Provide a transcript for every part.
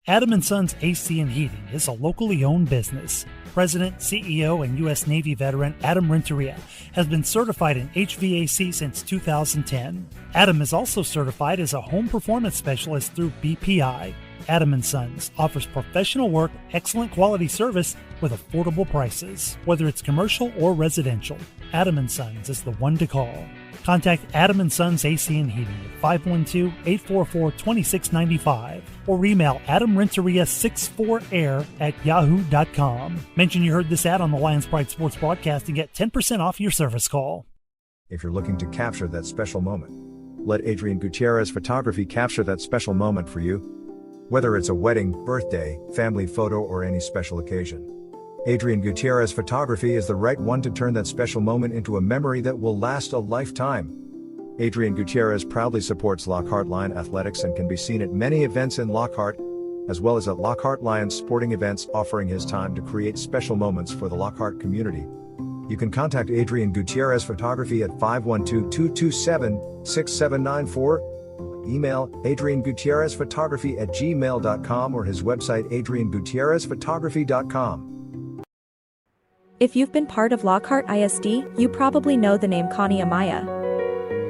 Adam & Sons AC and Heating is a locally owned business. President, CEO, and U.S. Navy veteran Adam Renteria has been certified in HVAC since 2010. Adam is also certified as a home performance specialist through BPI. Adam & Sons offers professional work, excellent quality service with affordable prices. Whether it's commercial or residential, Adam & Sons is the one to call. Contact Adam & Sons AC and Heating at 512-844-2695 or email adamrenteria64air@yahoo.com. Mention you heard this ad on the Lions Pride Sports broadcast and get 10% off your service call. If you're looking to capture that special moment, let Adrian Gutierrez Photography capture that special moment for you. Whether it's a wedding, birthday, family photo, or any special occasion, Adrian Gutierrez Photography is the right one to turn that special moment into a memory that will last a lifetime. Adrian Gutierrez proudly supports Lockhart Lion Athletics and can be seen at many events in Lockhart, as well as at Lockhart Lions sporting events, offering his time to create special moments for the Lockhart community. You can contact Adrian Gutierrez Photography at 512-227-6794, email adriangutierrezphotography@gmail.com, or his website adriangutierrezphotography.com. If you've been part of Lockhart ISD, you probably know the name Connie Amaya.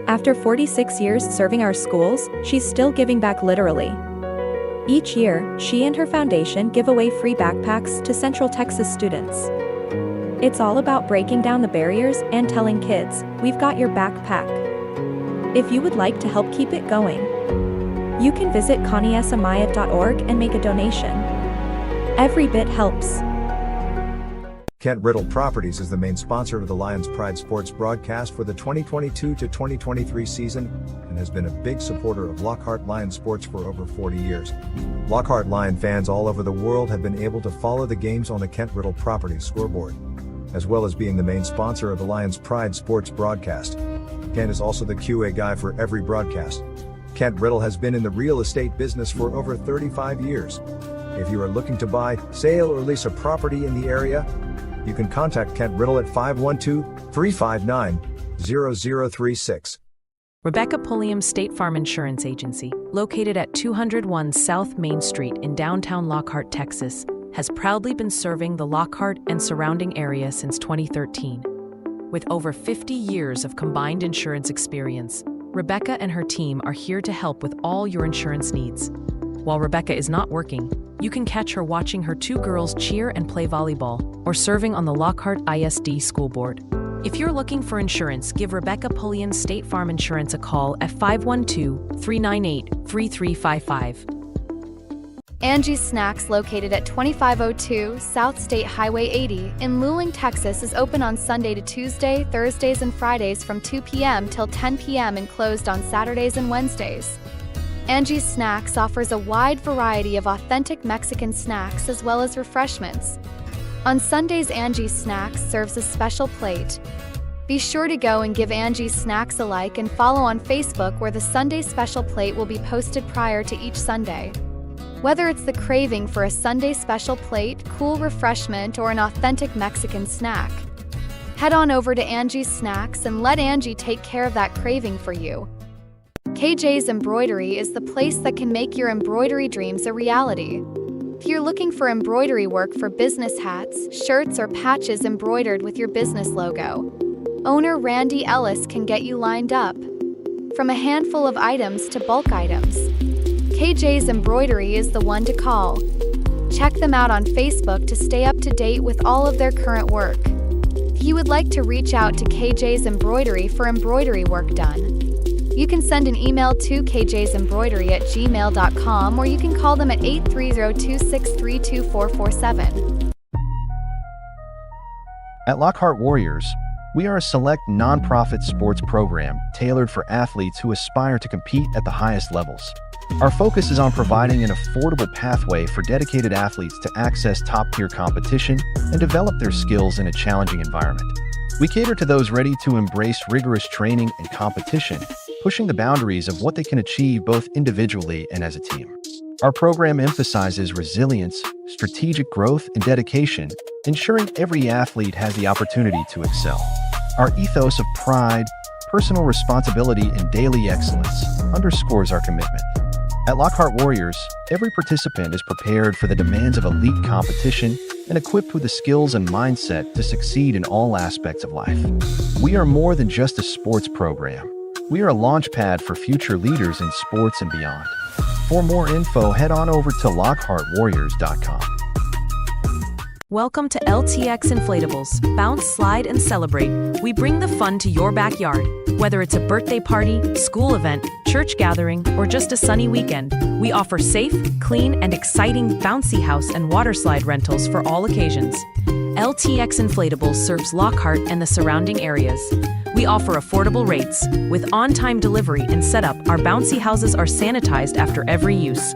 After 46 years serving our schools, she's still giving back literally. Each year, she and her foundation give away free backpacks to Central Texas students. It's all about breaking down the barriers and telling kids, we've got your backpack. If you would like to help keep it going, you can visit conniesamaya.org and make a donation. Every bit helps. Kent Riddle Properties is the main sponsor of the Lions Pride Sports broadcast for the 2022 to 2023 season and has been a big supporter of Lockhart Lion sports for over 40 years. Lockhart Lion fans all over the world have been able to follow the games on the Kent Riddle Properties scoreboard, as well as being the main sponsor of the Lions Pride Sports broadcast. Kent is also the QA guy for every broadcast. Kent Riddle has been in the real estate business for over 35 years. If you are looking to buy, sale, or lease a property in the area, you can contact Kent Riddle at 512-359-0036. Rebecca Pulliam State Farm Insurance Agency, located at 201 South Main Street in downtown Lockhart, Texas, has proudly been serving the Lockhart and surrounding area since 2013. With over 50 years of combined insurance experience, Rebecca and her team are here to help with all your insurance needs. While Rebecca is not working, you can catch her watching her two girls cheer and play volleyball, or serving on the Lockhart ISD school board. If you're looking for insurance, give Rebecca Pulliam State Farm Insurance a call at 512-398-3355. Angie's Snacks, located at 2502 South State Highway 80 in Luling, Texas, is open on Sunday to Tuesday, Thursdays, and Fridays from 2 p.m. till 10 p.m. and closed on Saturdays and Wednesdays. Angie's Snacks offers a wide variety of authentic Mexican snacks as well as refreshments. On Sundays, Angie's Snacks serves a special plate. Be sure to go and give Angie's Snacks a like and follow on Facebook, where the Sunday special plate will be posted prior to each Sunday. Whether it's the craving for a Sunday special plate, cool refreshment, or an authentic Mexican snack, head on over to Angie's Snacks and let Angie take care of that craving for you. KJ's Embroidery is the place that can make your embroidery dreams a reality. If you're looking for embroidery work for business hats, shirts, or patches embroidered with your business logo, owner Randy Ellis can get you lined up. From a handful of items to bulk items, KJ's Embroidery is the one to call. Check them out on Facebook to stay up to date with all of their current work. If you would like to reach out to KJ's Embroidery for embroidery work done, you can send an email to kjsembroidery@gmail.com, or you can call them at 830-263-2447. At Lockhart Warriors, we are a select nonprofit sports program tailored for athletes who aspire to compete at the highest levels. Our focus is on providing an affordable pathway for dedicated athletes to access top-tier competition and develop their skills in a challenging environment. We cater to those ready to embrace rigorous training and competition, pushing the boundaries of what they can achieve both individually and as a team. Our program emphasizes resilience, strategic growth, and dedication, ensuring every athlete has the opportunity to excel. Our ethos of pride, personal responsibility, and daily excellence underscores our commitment. At Lockhart Warriors, every participant is prepared for the demands of elite competition and equipped with the skills and mindset to succeed in all aspects of life. We are more than just a sports program. We are a launchpad for future leaders in sports and beyond. For more info, head on over to lockhartwarriors.com. Welcome to LTX Inflatables. Bounce, slide, and celebrate. We bring the fun to your backyard. Whether it's a birthday party, school event, church gathering, or just a sunny weekend, we offer safe, clean, and exciting bouncy house and water slide rentals for all occasions. LTX Inflatables serves Lockhart and the surrounding areas. We offer affordable rates. With on-time delivery and setup, our bouncy houses are sanitized after every use.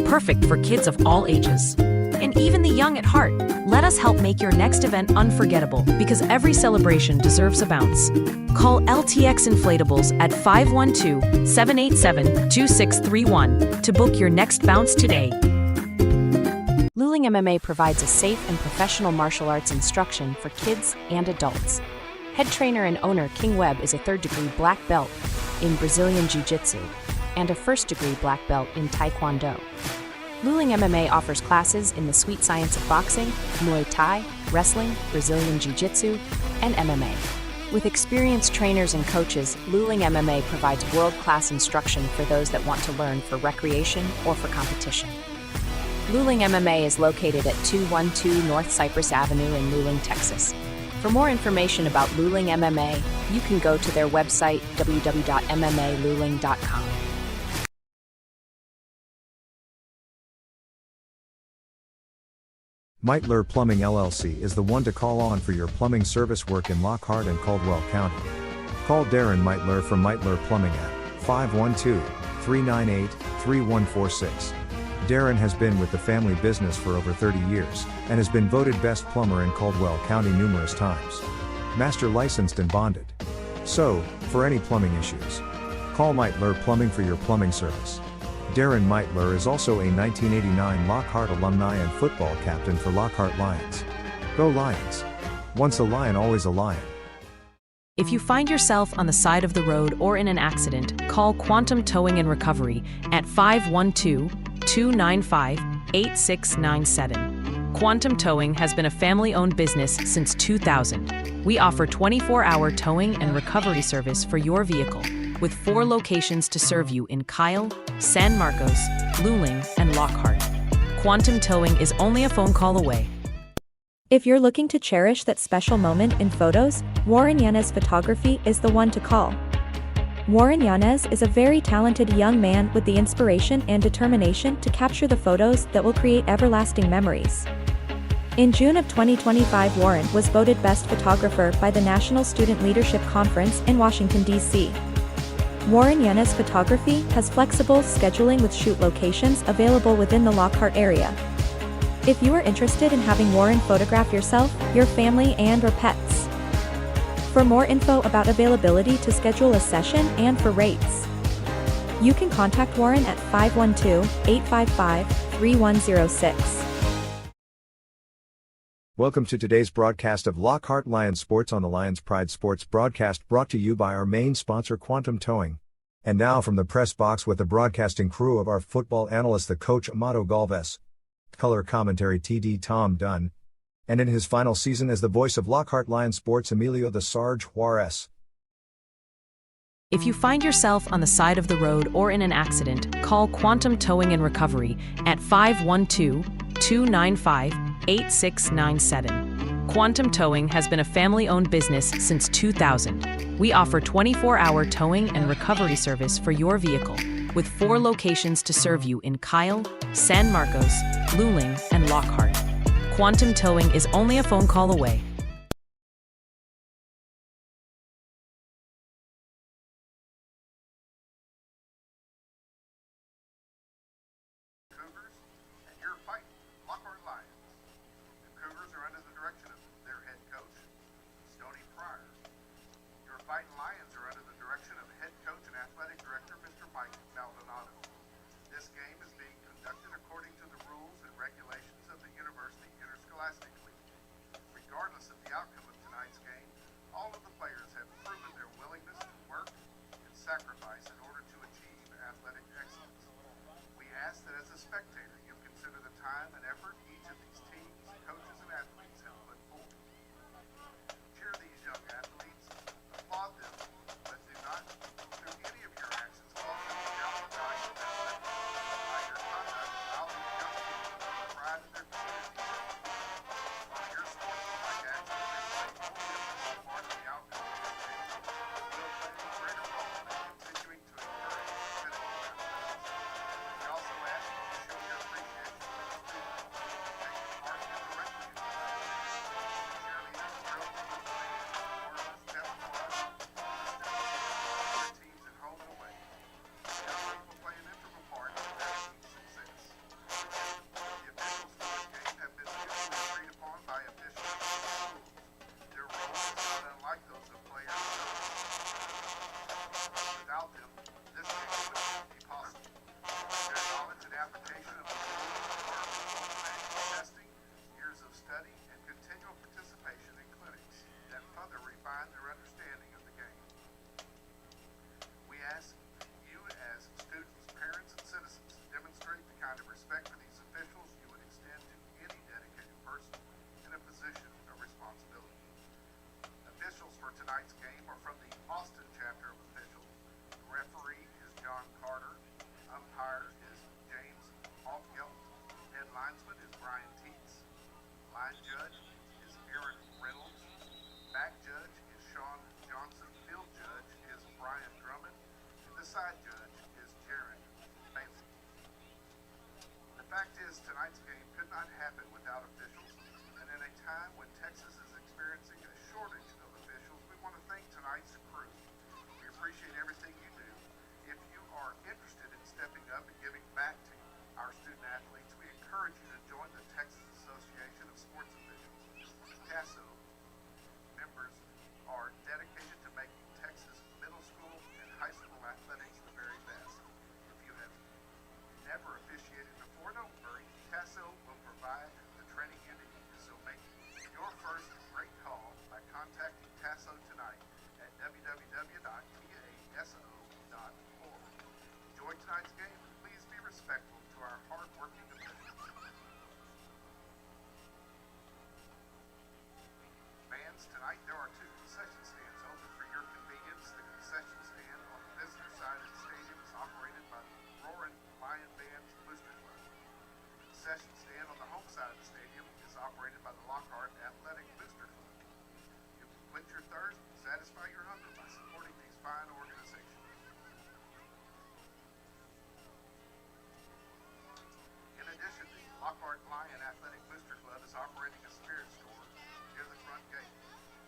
Perfect for kids of all ages. And even the young at heart. Let us help make your next event unforgettable, because every celebration deserves a bounce. Call LTX Inflatables at 512-787-2631 to book your next bounce today. Luling MMA provides a safe and professional martial arts instruction for kids and adults. Head trainer and owner King Webb is a third-degree black belt in Brazilian Jiu-Jitsu and a first-degree black belt in Taekwondo. Luling MMA offers classes in the sweet science of boxing, Muay Thai, wrestling, Brazilian Jiu-Jitsu, and MMA. With experienced trainers and coaches, Luling MMA provides world-class instruction for those that want to learn for recreation or for competition. Luling MMA is located at 212 North Cypress Avenue in Luling, Texas. For more information about Luling MMA, you can go to their website, www.mmaluling.com. Meitler Plumbing LLC is the one to call on for your plumbing service work in Lockhart and Caldwell County. Call Darren Meitler from Meitler Plumbing at 512-398-3146. Darren has been with the family business for over 30 years and has been voted best plumber in Caldwell County numerous times. Master licensed and bonded. So, for any plumbing issues, call Meitler Plumbing for your plumbing service. Darren Meitler is also a 1989 Lockhart alumni and football captain for Lockhart Lions. Go Lions! Once a Lion, always a Lion. If you find yourself on the side of the road or in an accident, call Quantum Towing and Recovery at 512-295-8697. Quantum Towing has been a family-owned business since 2000. We offer 24-hour towing and recovery service for your vehicle, with 4 locations to serve you in Kyle, San Marcos, Luling, and Lockhart. Quantum Towing is only a phone call away. If you're looking to cherish that special moment in photos, Warren Yanez Photography is the one to call. Warren Yanez is a very talented young man with the inspiration and determination to capture the photos that will create everlasting memories. In June of 2025, Warren was voted Best Photographer by the National Student Leadership Conference in Washington, D.C. Warren Yanez Photography has flexible scheduling with shoot locations available within the Lockhart area. If you are interested in having Warren photograph yourself, your family, and/or pets. For more info about availability to schedule a session and for rates, you can contact Warren at 512-855-3106. Welcome to today's broadcast of Lockhart Lions Sports on the Lions Pride Sports broadcast, brought to you by our main sponsor Quantum Towing. And now from the press box with the broadcasting crew of our football analyst, the coach Amato Galvez, color commentary TD Tom Dunn, and in his final season as the voice of Lockhart Lions Sports, Emilio the Sarge Juarez. If you find yourself on the side of the road or in an accident, call Quantum Towing and Recovery at 512-295-8697. Quantum Towing has been a family-owned business since 2000. We offer 24-hour towing and recovery service for your vehicle, with 4 locations to serve you in Kyle, San Marcos, Luling, and Lockhart. Quantum Towing is only a phone call away. Cougars, and you're fighting Lockhart Lions. The Cougars are under the direction of their head coach, Stoney Pryor. Your fighting Lions are under the direction of head coach and athletic director, Mr. Mike Maldonado. This game is being conducted according to the rules and regulations of the University Interscholastic League. Regardless of the outcome of tonight's game, all of the players have proven their willingness to work and sacrifice in order to achieve athletic excellence. We linesman is Brian Teets. Line judge is Aaron Reynolds. Back judge is Sean Johnson. Field judge is Brian Drummond. And the side judge is Jared Bailey. The fact is, tonight's game could not happen without officials. And in a time when Texas is experiencing a shortage of officials, we want to thank tonight's crew. We appreciate everything you do. If you are interested in stepping up and giving back to our student athletes, we encourage you to join the Texas Association of Sports Officials. TASO members are dedicated to making Texas middle school and high school athletics the very best. If you have never officiated before, don't worry. TASO will provide the training you need. So make your first great call by contacting TASO tonight at www.taso.org. Enjoy tonight's game, and please be respectful to our hard-working officials. Fans, tonight there are 2 concession stands open for your convenience. The concession stand on the visitor side of the stadium is operated by the Roaring Lion Band's Booster Club. The concession stand on the home side of the stadium is operated by the Lockhart Athletic Booster Club. You can quench your thirst and satisfy your hunger by supporting these fine organizations. In addition, the Lockhart Lion Athletic Booster Club is operating a spirit store near the front gate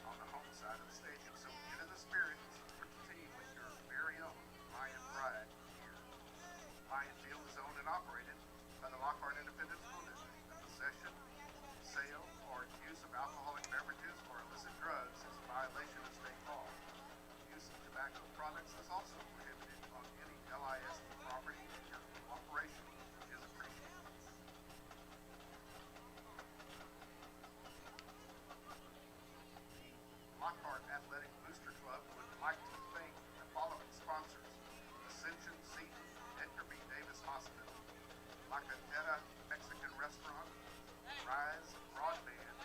on the home side of the stadium. So get in the spirit and support the team with your very own Lion Pride here. Lion Field is owned and operated by the Lockhart Independent School District. The possession, sale, or use of alcoholic beverages or illicit drugs is a violation of state law. Use of tobacco products is also prohibited on any LISD property, and your cooperation is appreciated. Lockhart Athletic Booster Club would like to thank the following sponsors: Ascension Seaton, Edgar B. Davis Hospital, La Cantera Mexican Restaurant, Rise Broadband,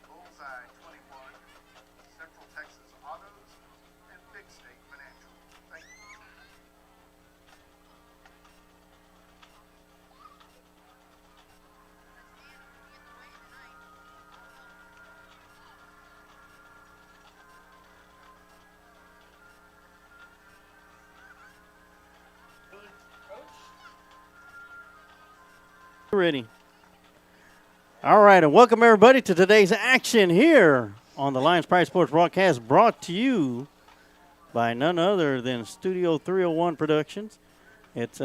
Bullseye 21, Central Texas Autos, and Big State Financial. Thank you. Ready. All right, and welcome everybody to today's action here on the Lions Pride Sports broadcast, brought to you by none other than Studio 301 Productions. It's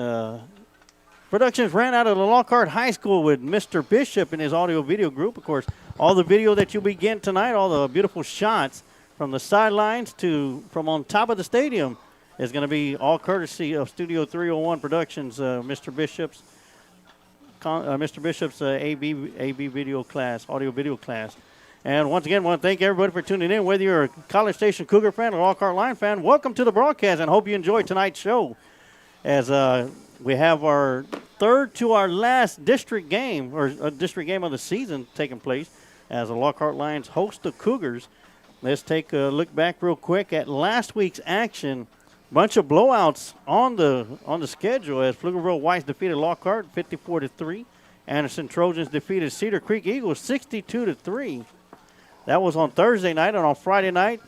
productions ran out of the Lockhart High School with Mr. Bishop and his audio video group. Of course, all the video that you'll be getting tonight, all the beautiful shots from the sidelines to from on top of the stadium, is going to be all courtesy of Studio 301 Productions, Mr. Bishop's AB video class, audio video class. And once again, I want to thank everybody for tuning in. Whether you're a College Station Cougar fan or Lockhart Lion fan, welcome to the broadcast, and hope you enjoy tonight's show. As we have our third to our last district game, or a district game of the season taking place, as the Lockhart Lions host the Cougars. Let's take a look back real quick at last week's action. Bunch of blowouts on the schedule, as Pflugerville Whites defeated Lockhart 54-3. Anderson Trojans defeated Cedar Creek Eagles 62-3. That was on Thursday night, and on Friday night,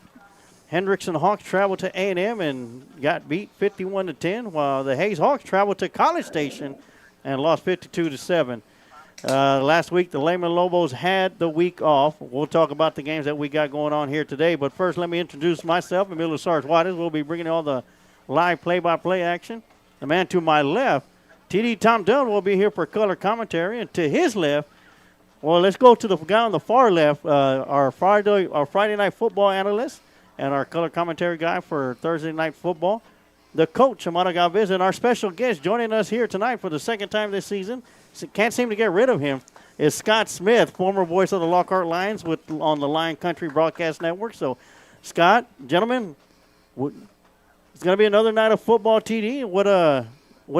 Hendrickson Hawks traveled to A&M and got beat 51-10, while the Hayes Hawks traveled to College Station and lost 52-7. Last week, the Lehman Lobos had the week off. We'll talk about the games that we got going on here today. But first, let me introduce myself, Emilio Sarge Juarez. We'll be bringing all the live play-by-play action. The man to my left, TD Tom Dunn, will be here for color commentary. And to his left, well, let's go to the guy on the far left, our Friday night football analyst and our color commentary guy for Thursday night football, the coach, Amado Galvez, and our special guest joining us here tonight for the second time this season. Can't seem to get rid of him, is Scott Smith, former voice of the Lockhart Lions on the Lion Country Broadcast Network. So, Scott, gentlemen, it's going to be another night of football, TD. What are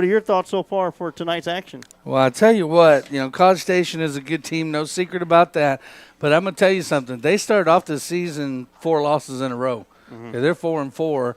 your thoughts so far for tonight's action? Well, I tell you what, College Station is a good team, no secret about that. But I'm going to tell you something. They started off the season 4 losses in a row. Mm-hmm. They're 4-4.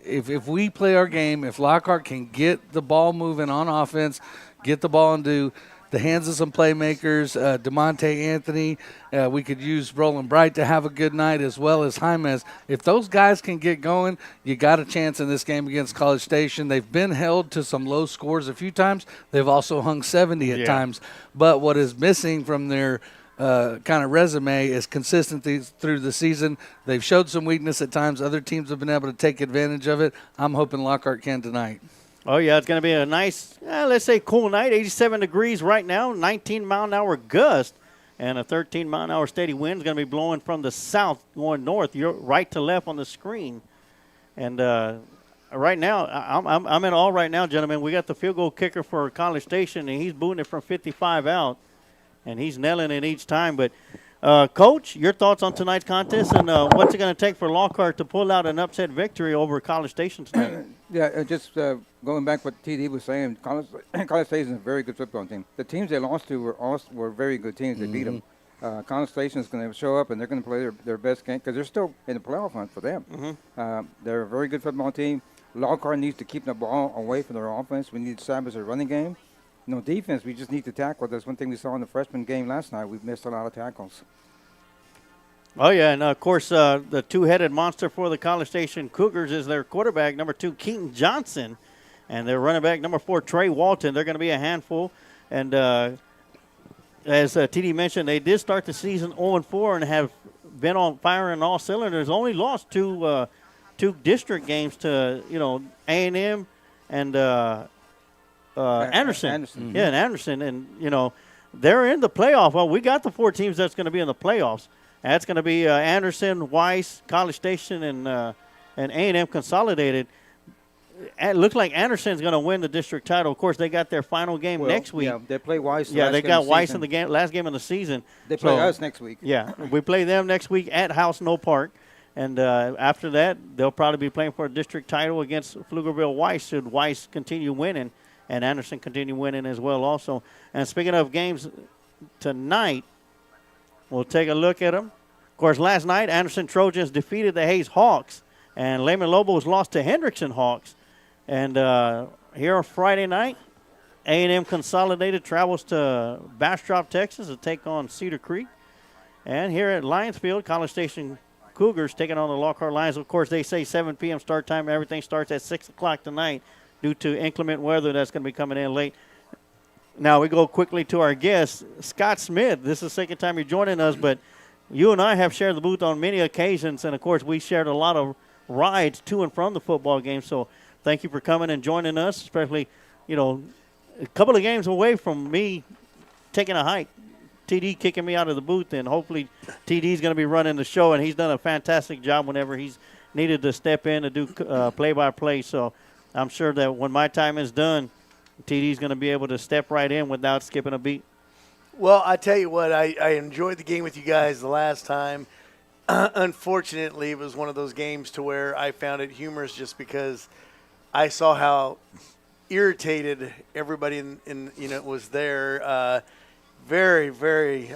If we play our game, if Lockhart can get the ball moving on offense, get the ball into the hands of some playmakers, DeMonte Anthony. We could use Roland Bright to have a good night, as well as Jaimez. If those guys can get going, you got a chance in this game against College Station. They've been held to some low scores a few times. They've also hung 70 at times. But what is missing from their kind of resume is consistency through the season. They've showed some weakness at times. Other teams have been able to take advantage of it. I'm hoping Lockhart can tonight. Oh, yeah, it's going to be a nice, let's say cool night, 87 degrees right now, 19-mile-an-hour gust, and a 13-mile-an-hour steady wind is going to be blowing from the south going north. You're right to left on the screen. And right now, I'm in all right now, gentlemen. We got the field goal kicker for College Station, and he's booting it from 55 out, and he's nailing it each time. But, Coach, your thoughts on tonight's contest, and what's it going to take for Lockhart to pull out an upset victory over College Station tonight? Yeah, just going back what TD was saying, College Station is a very good football team. The teams they lost to were very good teams. They beat them. College Station is going to show up, and they're going to play their best game because they're still in the playoff hunt for them. They're a very good football team. Lockhart needs to keep the ball away from their offense. We need to establish a running game. No defense, we just need to tackle. That's one thing we saw in the freshman game last night. We missed a lot of tackles. Oh, yeah, and, of course, the two-headed monster for the College Station Cougars is their quarterback, number 2, Keaton Johnson, and their running back, number 4, Trey Walton. They're going to be a handful. And as TD mentioned, they did start the season 0-4 and have been on fire in all cylinders. Only lost two district games to, A&M and Anderson. Yeah, and Anderson. And, they're in the playoff. Well, we got the 4 teams that's going to be in the playoffs. That's going to be Anderson, Weiss, College Station, and A&M Consolidated. It looks like Anderson's going to win the district title. Of course, they got their final game next week. Yeah, they play Weiss. Yeah, they got Weiss in the last game of the season. They play us next week. Yeah, we play them next week at House No Park. And after that, they'll probably be playing for a district title against Pflugerville Weiss should Weiss continue winning and Anderson continue winning as well also. And speaking of games tonight, we'll take a look at them. Of course, last night, Anderson Trojans defeated the Hayes Hawks, and Lehman Lobos lost to Hendrickson Hawks. And here on Friday night, A&M Consolidated travels to Bastrop, Texas to take on Cedar Creek. And here at Lions Field, College Station Cougars taking on the Lockhart Lions. Of course, they say 7 p.m. start time. Everything starts at 6 o'clock tonight due to inclement weather that's going to be coming in late. Now we go quickly to our guest, Scott Smith. This is the second time you're joining us, but you and I have shared the booth on many occasions, and, of course, we shared a lot of rides to and from the football game. So thank you for coming and joining us, especially, a couple of games away from me taking a hike. TD kicking me out of the booth, and hopefully TD's going to be running the show, and he's done a fantastic job whenever he's needed to step in and do play-by-play. So I'm sure that when my time is done, TD's going to be able to step right in without skipping a beat. Well, I tell you what, I enjoyed the game with you guys the last time. Unfortunately, it was one of those games to where I found it humorous just because I saw how irritated everybody was there. Very, very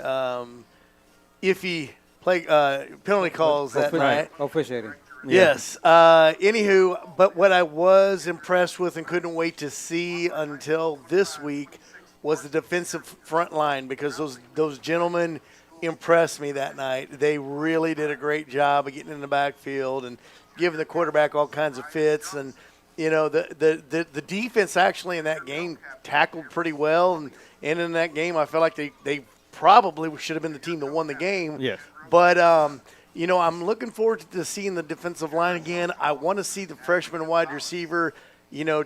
iffy penalty calls that night. Officiating. Yes. Anywho, but what I was impressed with and couldn't wait to see until this week was the defensive front line, because those gentlemen impressed me that night. They really did a great job of getting in the backfield and giving the quarterback all kinds of fits. And, the defense actually in that game tackled pretty well. And in that game, I felt like they probably should have been the team that won the game. Yes. But, I'm looking forward to seeing the defensive line again. I want to see the freshman wide receiver,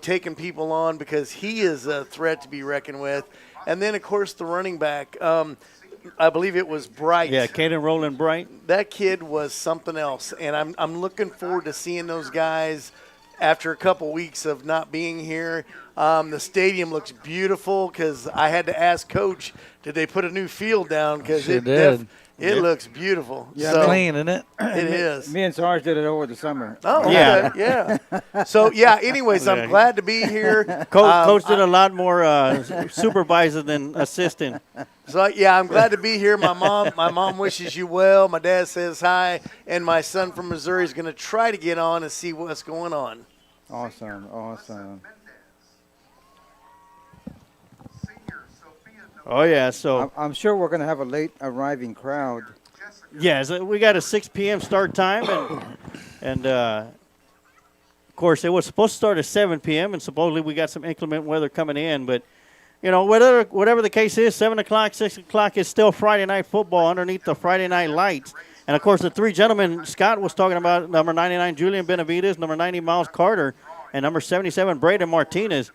taking people on, because he is a threat to be reckoned with. And then, of course, the running back, I believe it was Bright. Yeah, Caden Rowland Bright. That kid was something else. And I'm looking forward to seeing those guys after a couple weeks of not being here. The stadium looks beautiful, because I had to ask Coach, did they put a new field down? Because it looks beautiful. Yeah, so, clean, isn't it? It is. Me and Sarge did it over the summer. Oh, yeah. Okay, yeah. So, anyways, I'm glad to be here. Coach did a lot more supervising than assisting. So, I'm glad to be here. My mom wishes you well. My dad says hi. And my son from Missouri is going to try to get on and see what's going on. Awesome. Oh, yeah. So I'm sure we're going to have a late arriving crowd. yeah, so we got a 6 p.m. start time, and of course, it was supposed to start at 7 p.m., and supposedly we got some inclement weather coming in. But, whatever the case is, 7 o'clock, 6 o'clock is still Friday night football underneath the Friday night lights. And, of course, the three gentlemen Scott was talking about, number 99, Julian Benavides, number 90, Miles Carter, and number 77, Braden Martinez.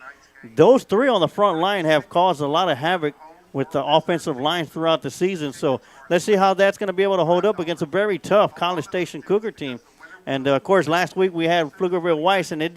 Those three on the front line have caused a lot of havoc with the offensive lines throughout the season. So let's see how that's going to be able to hold up against a very tough College Station Cougar team. And, of course, last week we had Pflugerville Weiss, and it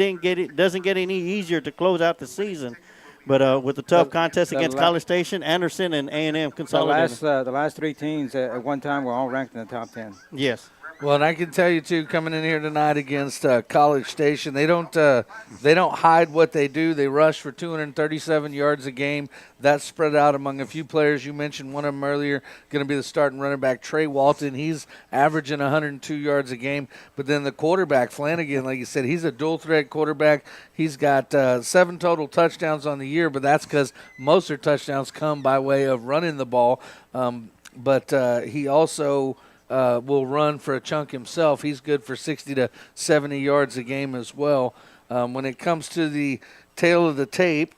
doesn't get any easier to close out the season. But with the tough contest against College Station, Anderson, and A&M consolidated. The last three teams at one time were all ranked in the top 10. Yes. Well, and I can tell you too, coming in here tonight against College Station, they don't hide what they do. They rush for 237 yards a game. That's spread out among a few players. You mentioned one of them earlier, going to be the starting running back, Trey Walton. He's averaging 102 yards a game. But then the quarterback, Flanagan, like you said, he's a dual-threat quarterback. He's got 7 total touchdowns on the year, but that's because most of their touchdowns come by way of running the ball. But he also will run for a chunk himself. He's good for 60 to 70 yards a game as well. When it comes to the tail of the tape,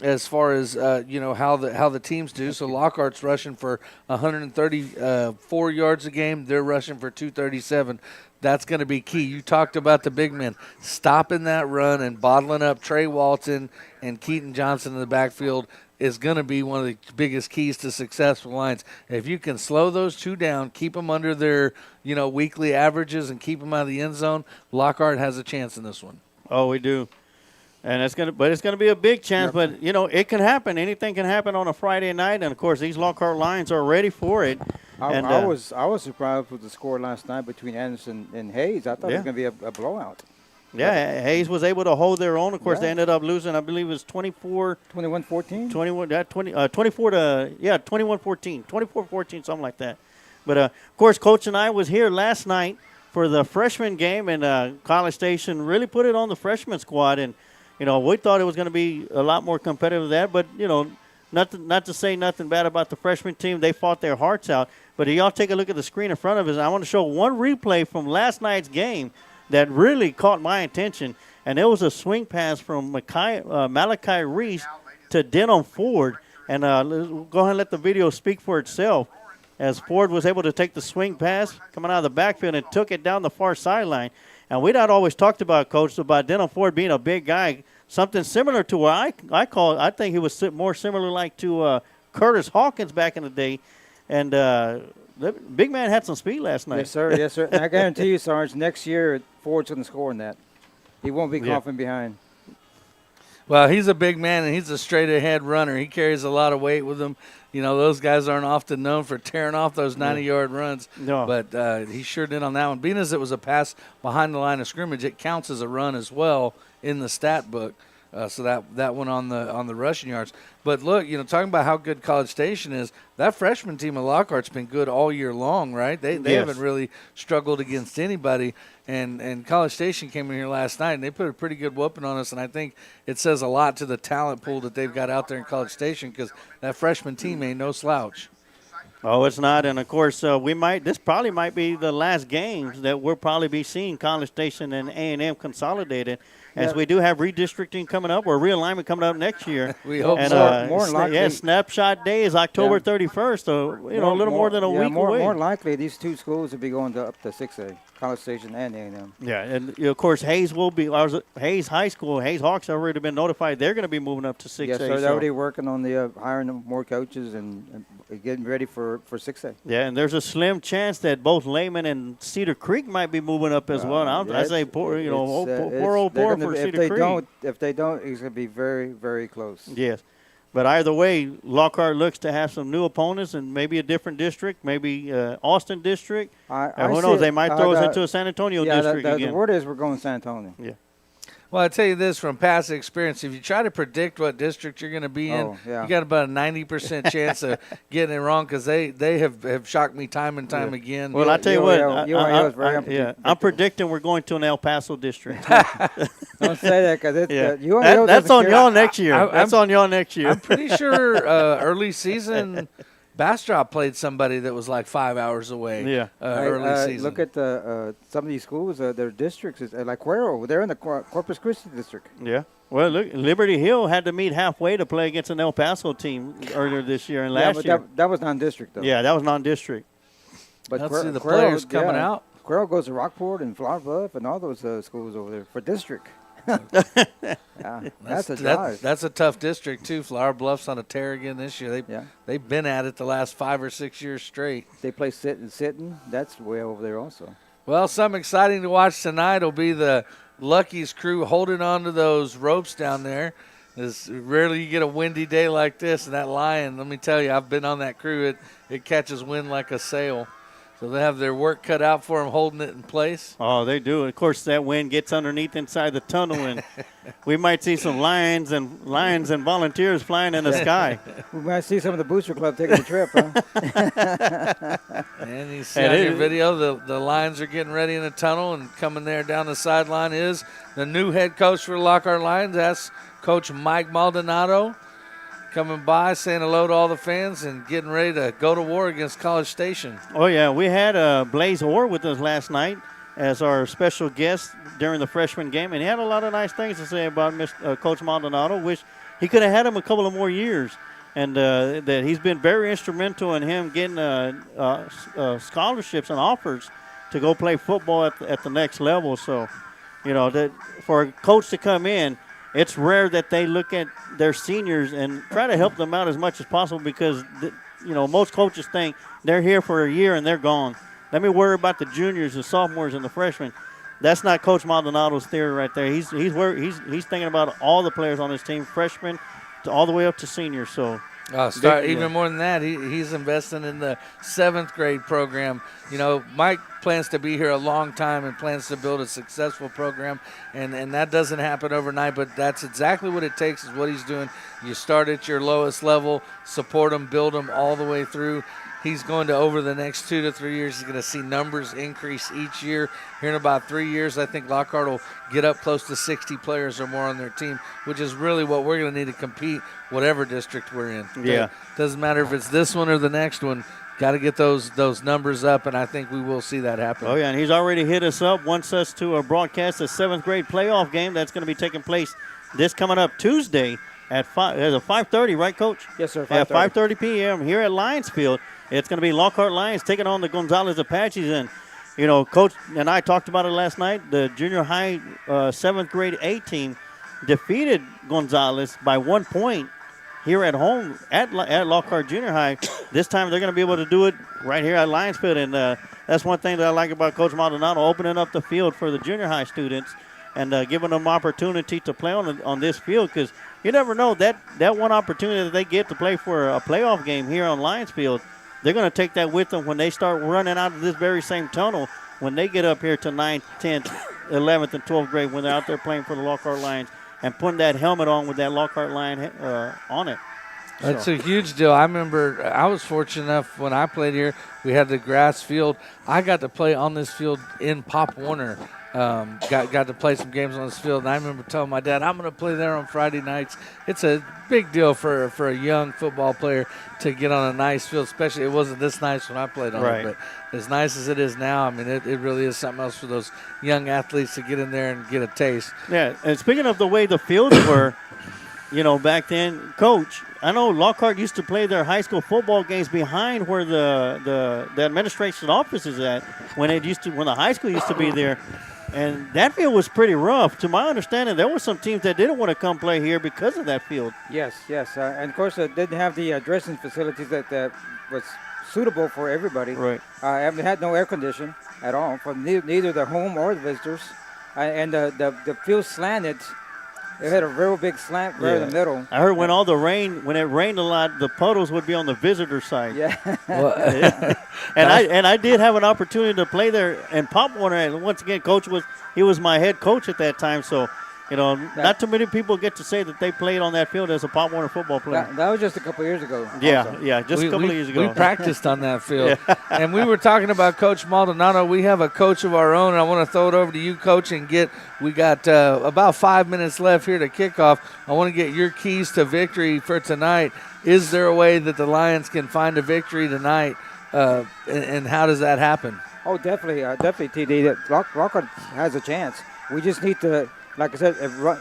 as far as how the teams do, so Lockhart's rushing for 134 yards a game. They're rushing for 237. That's going to be key. You talked about the big men stopping that run and bottling up Trey Walton and Keaton Johnson in the backfield is going to be one of the biggest keys to successful lines. If you can slow those two down, keep them under their weekly averages, and keep them out of the end zone, Lockhart has a chance in this one. Oh, we do. And it's going to be a big chance, but it can happen. Anything can happen on a Friday night, and of course these Lockhart Lions are ready for it. I was surprised with the score last night between Anderson and Hayes. I thought it was going to be a blowout. Yeah, Hayes was able to hold their own. Of course, they ended up losing. I believe it was 21-14. 21-14, 24-14, something like that. But of course, Coach and I was here last night for the freshman game, and College Station really put it on the freshman squad. And we thought it was going to be a lot more competitive than that. But not to say nothing bad about the freshman team, they fought their hearts out. But if y'all take a look at the screen in front of us, I want to show one replay from last night's game that really caught my attention, and it was a swing pass from Malachi Reese to Denham Ford. And go ahead and let the video speak for itself, as Ford was able to take the swing pass coming out of the backfield and took it down the far sideline. And we not always talked about, Coach, about Denham Ford being a big guy, something similar to what I think he was more similar like to Curtis Hawkins back in the day. And the big man had some speed last night. Yes, sir. Yes, sir. And I guarantee you, Sarge, next year Ford's going to score in that. He won't be coughing behind. Well, he's a big man, and he's a straight-ahead runner. He carries a lot of weight with him. Those guys aren't often known for tearing off those 90-yard runs. No. But he sure did on that one. Being as it was a pass behind the line of scrimmage, it counts as a run as well in the stat book. So that one on the rushing yards. But look, talking about how good College Station is, that freshman team of Lockhart's been good all year long, right? They haven't really struggled against anybody. And College Station came in here last night, and they put a pretty good whooping on us. And I think it says a lot to the talent pool that they've got out there in College Station, because that freshman team ain't no slouch. Oh, it's not. And, of course, this probably might be the last games that we'll probably be seeing College Station and A&M consolidated, as we do have redistricting coming up or realignment coming up next year. We hope more likely. Yeah, snapshot day is October 31st, so, a little more than a week away. More likely these two schools will be going up to 6A, College Station and A&M. Yeah, and, of course, Hayes will be Hayes High School. Hayes Hawks have already been notified they're going to be moving up to 6A. Yes, sir. They're already working on the hiring more coaches and getting ready for 6A. Yeah, and there's a slim chance that both Lehman and Cedar Creek might be moving up as well. I say poor old for Cedar Creek. If they don't, it's going to be very, very close. Yes. But either way, Lockhart looks to have some new opponents and maybe a different district, maybe Austin district. Who knows? They might throw us into a San Antonio district again. The word is we're going to San Antonio. Yeah. Well, I tell you this from past experience: if you try to predict what district you're going to be in, you got about a 90% chance of getting it wrong because they have shocked me time and time again. Well, I tell you what, I'm predicting we're going to an El Paso district. Don't say that because that's on y'all next year. That's on y'all next year. I'm pretty sure early season. Bastrop played somebody that was like 5 hours away. Yeah, early season. Look at some of these schools. Their districts is like Cuero. They're in the Corpus Christi district. Yeah. Well, look, Liberty Hill had to meet halfway to play against an El Paso team earlier this year and last year. That was non-district though. Yeah, that was non-district. But let's see the players coming out. Cuero goes to Rockport and Flower Bluff and all those schools over there for district. That's a drive. That's a tough district too. Flower Bluff's on a tear again this year. They've been at it the last 5 or 6 years straight. They play sitting. That's way over there also. Well, something exciting to watch tonight will be the Lucky's crew holding on to those ropes down there. Rarely you get a windy day like this, and that Lion, let me tell you, I've been on that crew. It catches wind like a sail. So they have their work cut out for them holding it in place. Oh, they do. Of course, that wind gets underneath inside the tunnel, and we might see some lions and volunteers flying in the sky. We might see some of the Booster Club taking a trip, huh? And you see on your video, the Lions are getting ready in the tunnel, and coming there down the sideline is the new head coach for the Lockhart Lions. That's Coach Mike Maldonado. Coming by, saying hello to all the fans and getting ready to go to war against College Station. Oh, yeah. We had Blaze Orr with us last night as our special guest during the freshman game, and he had a lot of nice things to say about Coach Maldonado. Wish he could have had him a couple of more years, and that he's been very instrumental in him getting scholarships and offers to go play football at the next level. So, that for a coach to come in, it's rare that they look at their seniors and try to help them out as much as possible because, most coaches think they're here for a year and they're gone. Let me worry about the juniors, the sophomores, and the freshmen. That's not Coach Maldonado's theory right there. He's thinking about all the players on his team, freshmen all the way up to seniors. So. Even more than that, he's investing in the 7th grade program. Mike plans to be here a long time and plans to build a successful program, and that doesn't happen overnight, but that's exactly what it takes is what he's doing. You start at your lowest level, support them, build them all the way through. He's going to, over the next 2 to 3 years, he's going to see numbers increase each year. Here in about 3 years, I think Lockhart will get up close to 60 players or more on their team, which is really what we're going to need to compete whatever district we're in. Yeah. Doesn't matter if it's this one or the next one. Got to get those numbers up, and I think we will see that happen. Oh, yeah, and he's already hit us up, wants us to broadcast a 7th grade playoff game that's going to be taking place this coming up Tuesday at 5:30, right, Coach? Yes, sir, 5:30. At 5:30 p.m. here at Lions Field. It's going to be Lockhart Lions taking on the Gonzales Apaches. And, Coach and I talked about it last night. The junior high 7th grade A team defeated Gonzales by 1 point here at home at Lockhart Junior High. This time they're going to be able to do it right here at Lions Field. And that's one thing that I like about Coach Maldonado, opening up the field for the junior high students and giving them opportunity to play on this field, because you never know that one opportunity that they get to play for a playoff game here on Lions Field, they're going to take that with them when they start running out of this very same tunnel when they get up here to 9th, 10th, 11th, and 12th grade when they're out there playing for the Lockhart Lions and putting that helmet on with that Lockhart Lion on it. That's a huge deal. I remember I was fortunate enough when I played here, we had the grass field. I got to play on this field in Pop Warner. Got to play some games on this field, and I remember telling my dad, I'm going to play there on Friday nights. It's a big deal for a young football player to get on a nice field, especially it wasn't this nice when I played on it, but as nice as it is now, I mean, it really is something else for those young athletes to get in there and get a taste. Yeah, and speaking of the way the fields were, back then, Coach, I know Lockhart used to play their high school football games behind where the administration office is at when the high school used to be there. And that field was pretty rough. To my understanding, there were some teams that didn't want to come play here because of that field. Yes. And, of course, it didn't have the dressing facilities that was suitable for everybody. Right. It had no air condition at all for neither the home or the visitors. And the field slanted. It had a real big slant right in the middle. I heard when it rained a lot, the puddles would be on the visitor side. Yeah. And I did have an opportunity to play there in Pop Warner. And once again, Coach was my head coach at that time. So, Not too many people get to say that they played on that field as a Pop Warner football player. That was just a couple years ago. Yeah, just a couple of years ago. We practiced on that field. And we were talking about Coach Maldonado. We have a coach of our own, and I want to throw it over to you, Coach, and we got about 5 minutes left here to kick off. I want to get your keys to victory for tonight. Is there a way that the Lions can find a victory tonight, and how does that happen? Oh, definitely, TD. That Lockhart has a chance. We just need to, like I said,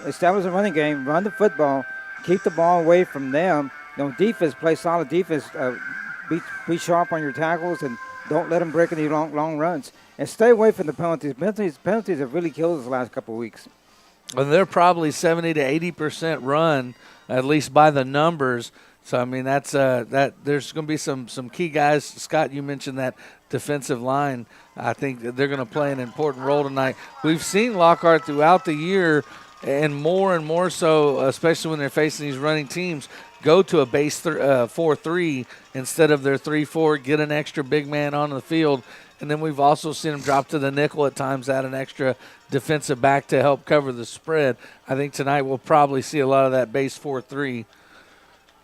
establish a running game, run the football, keep the ball away from them. Defense, play solid defense. Be sharp on your tackles, and don't let them break any long runs. And stay away from the penalties. Penalties have really killed us the last couple of weeks. Well, they're probably 70 to 80% run, at least by the numbers. So, I mean, that's there's going to be some key guys. Scott, you mentioned that defensive line. I think that they're going to play an important role tonight. We've seen Lockhart throughout the year, and more so, especially when they're facing these running teams, go to a base 4-3 instead of their 3-4, get an extra big man on the field. And then we've also seen them drop to the nickel at times, add an extra defensive back to help cover the spread. I think tonight we'll probably see a lot of that base 4-3.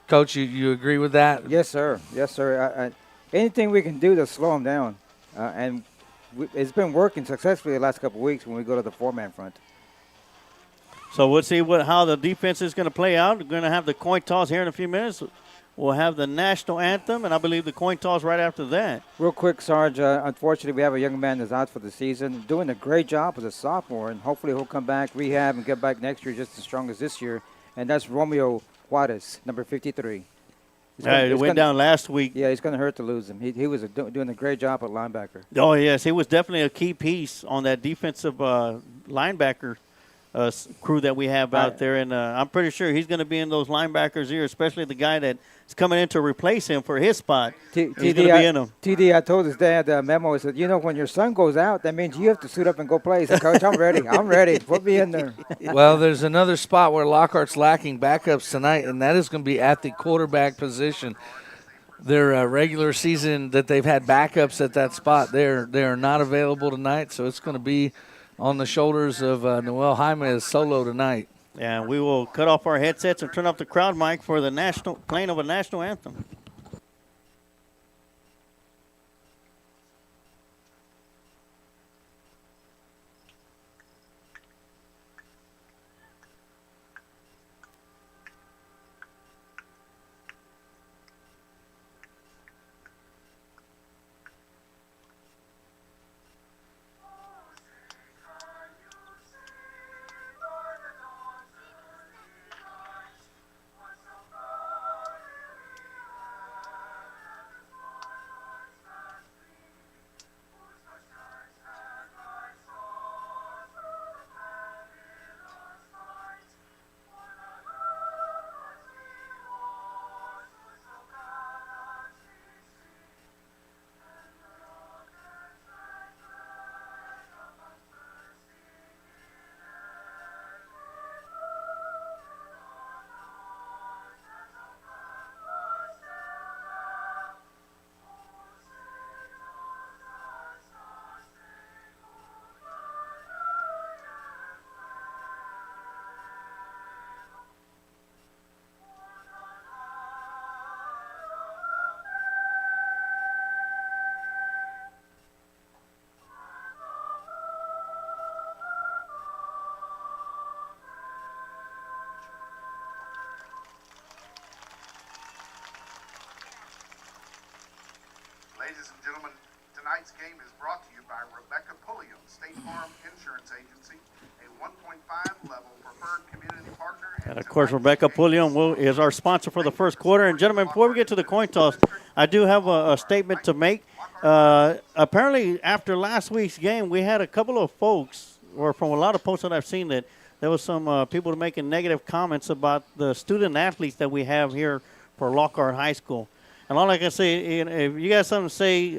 Coach, you agree with that? Yes, sir. Yes, sir. Anything we can do to slow them down. It's been working successfully the last couple of weeks when we go to the four-man front. So we'll see how the defense is going to play out. We're going to have the coin toss here in a few minutes. We'll have the national anthem, and I believe the coin toss right after that. Real quick, Sarge, unfortunately, we have a young man that's out for the season, doing a great job as a sophomore, and hopefully he'll come back, rehab, and get back next year just as strong as this year, and that's Romeo Juarez, number 53. It went down last week. Yeah, it's going to hurt to lose him. He was doing a great job at linebacker. Oh, yes, he was definitely a key piece on that defensive linebacker crew that we have out there, and I'm pretty sure he's going to be in those linebackers here, especially the guy that's coming in to replace him for his spot. He's going to be in them. TD, I told his dad memo. I said, when your son goes out, that means you have to suit up and go play. He said, Coach, I'm ready. I'm ready. Put me in there. Well, there's another spot where Lockhart's lacking backups tonight, and that is going to be at the quarterback position. Their regular season that they've had backups at that spot, they are not available tonight, so it's going to be on the shoulders of Noel Jaime solo tonight. Yeah, we will cut off our headsets and turn up the crowd mic for the playing of a national anthem. Ladies and gentlemen, tonight's game is brought to you by Rebecca Pulliam, State Farm Insurance Agency, a 1.5 level preferred community partner. And of course, Rebecca Pulliam is our sponsor for the first quarter. And gentlemen, before we get to the coin toss, I do have a statement to make. Apparently, after last week's game, we had a couple of folks, or from a lot of posts that I've seen, that there was some people making negative comments about the student athletes that we have here for Lockhart High School. And all I can say, if you got something to say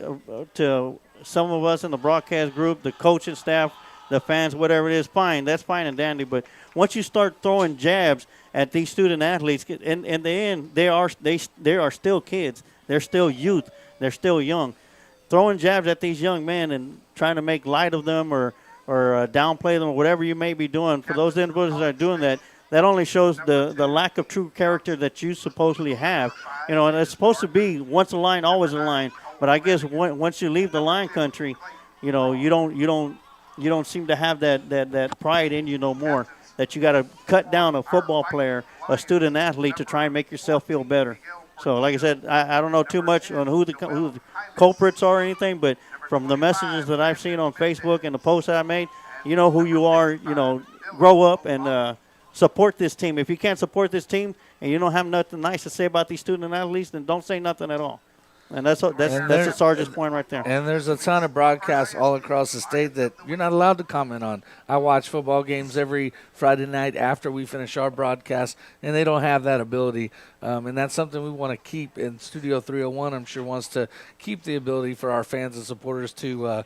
to some of us in the broadcast group, the coaching staff, the fans, whatever it is, fine. That's fine and dandy. But once you start throwing jabs at these student athletes, in the end, they are still kids. They're still youth. They're still young. Throwing jabs at these young men and trying to make light of them or downplay them or whatever you may be doing. For those individuals that are doing that, that only shows the lack of true character that you supposedly have. And it's supposed to be once a line, always a line. But I guess once you leave the line country, you don't seem to have that pride in you no more. That you got to cut down a football player, a student athlete, to try and make yourself feel better. So, like I said, I don't know too much on who the culprits are or anything, but from the messages that I've seen on Facebook and the posts that I made, you know who you are. Grow up and support this team. If you can't support this team and you don't have nothing nice to say about these student athletes, then don't say nothing at all. And that's the sergeant's point right there. And there's a ton of broadcasts all across the state that you're not allowed to comment on. I watch football games every Friday night after we finish our broadcast, and they don't have that ability. And that's something we want to keep. And Studio 301, I'm sure, wants to keep the ability for our fans and supporters to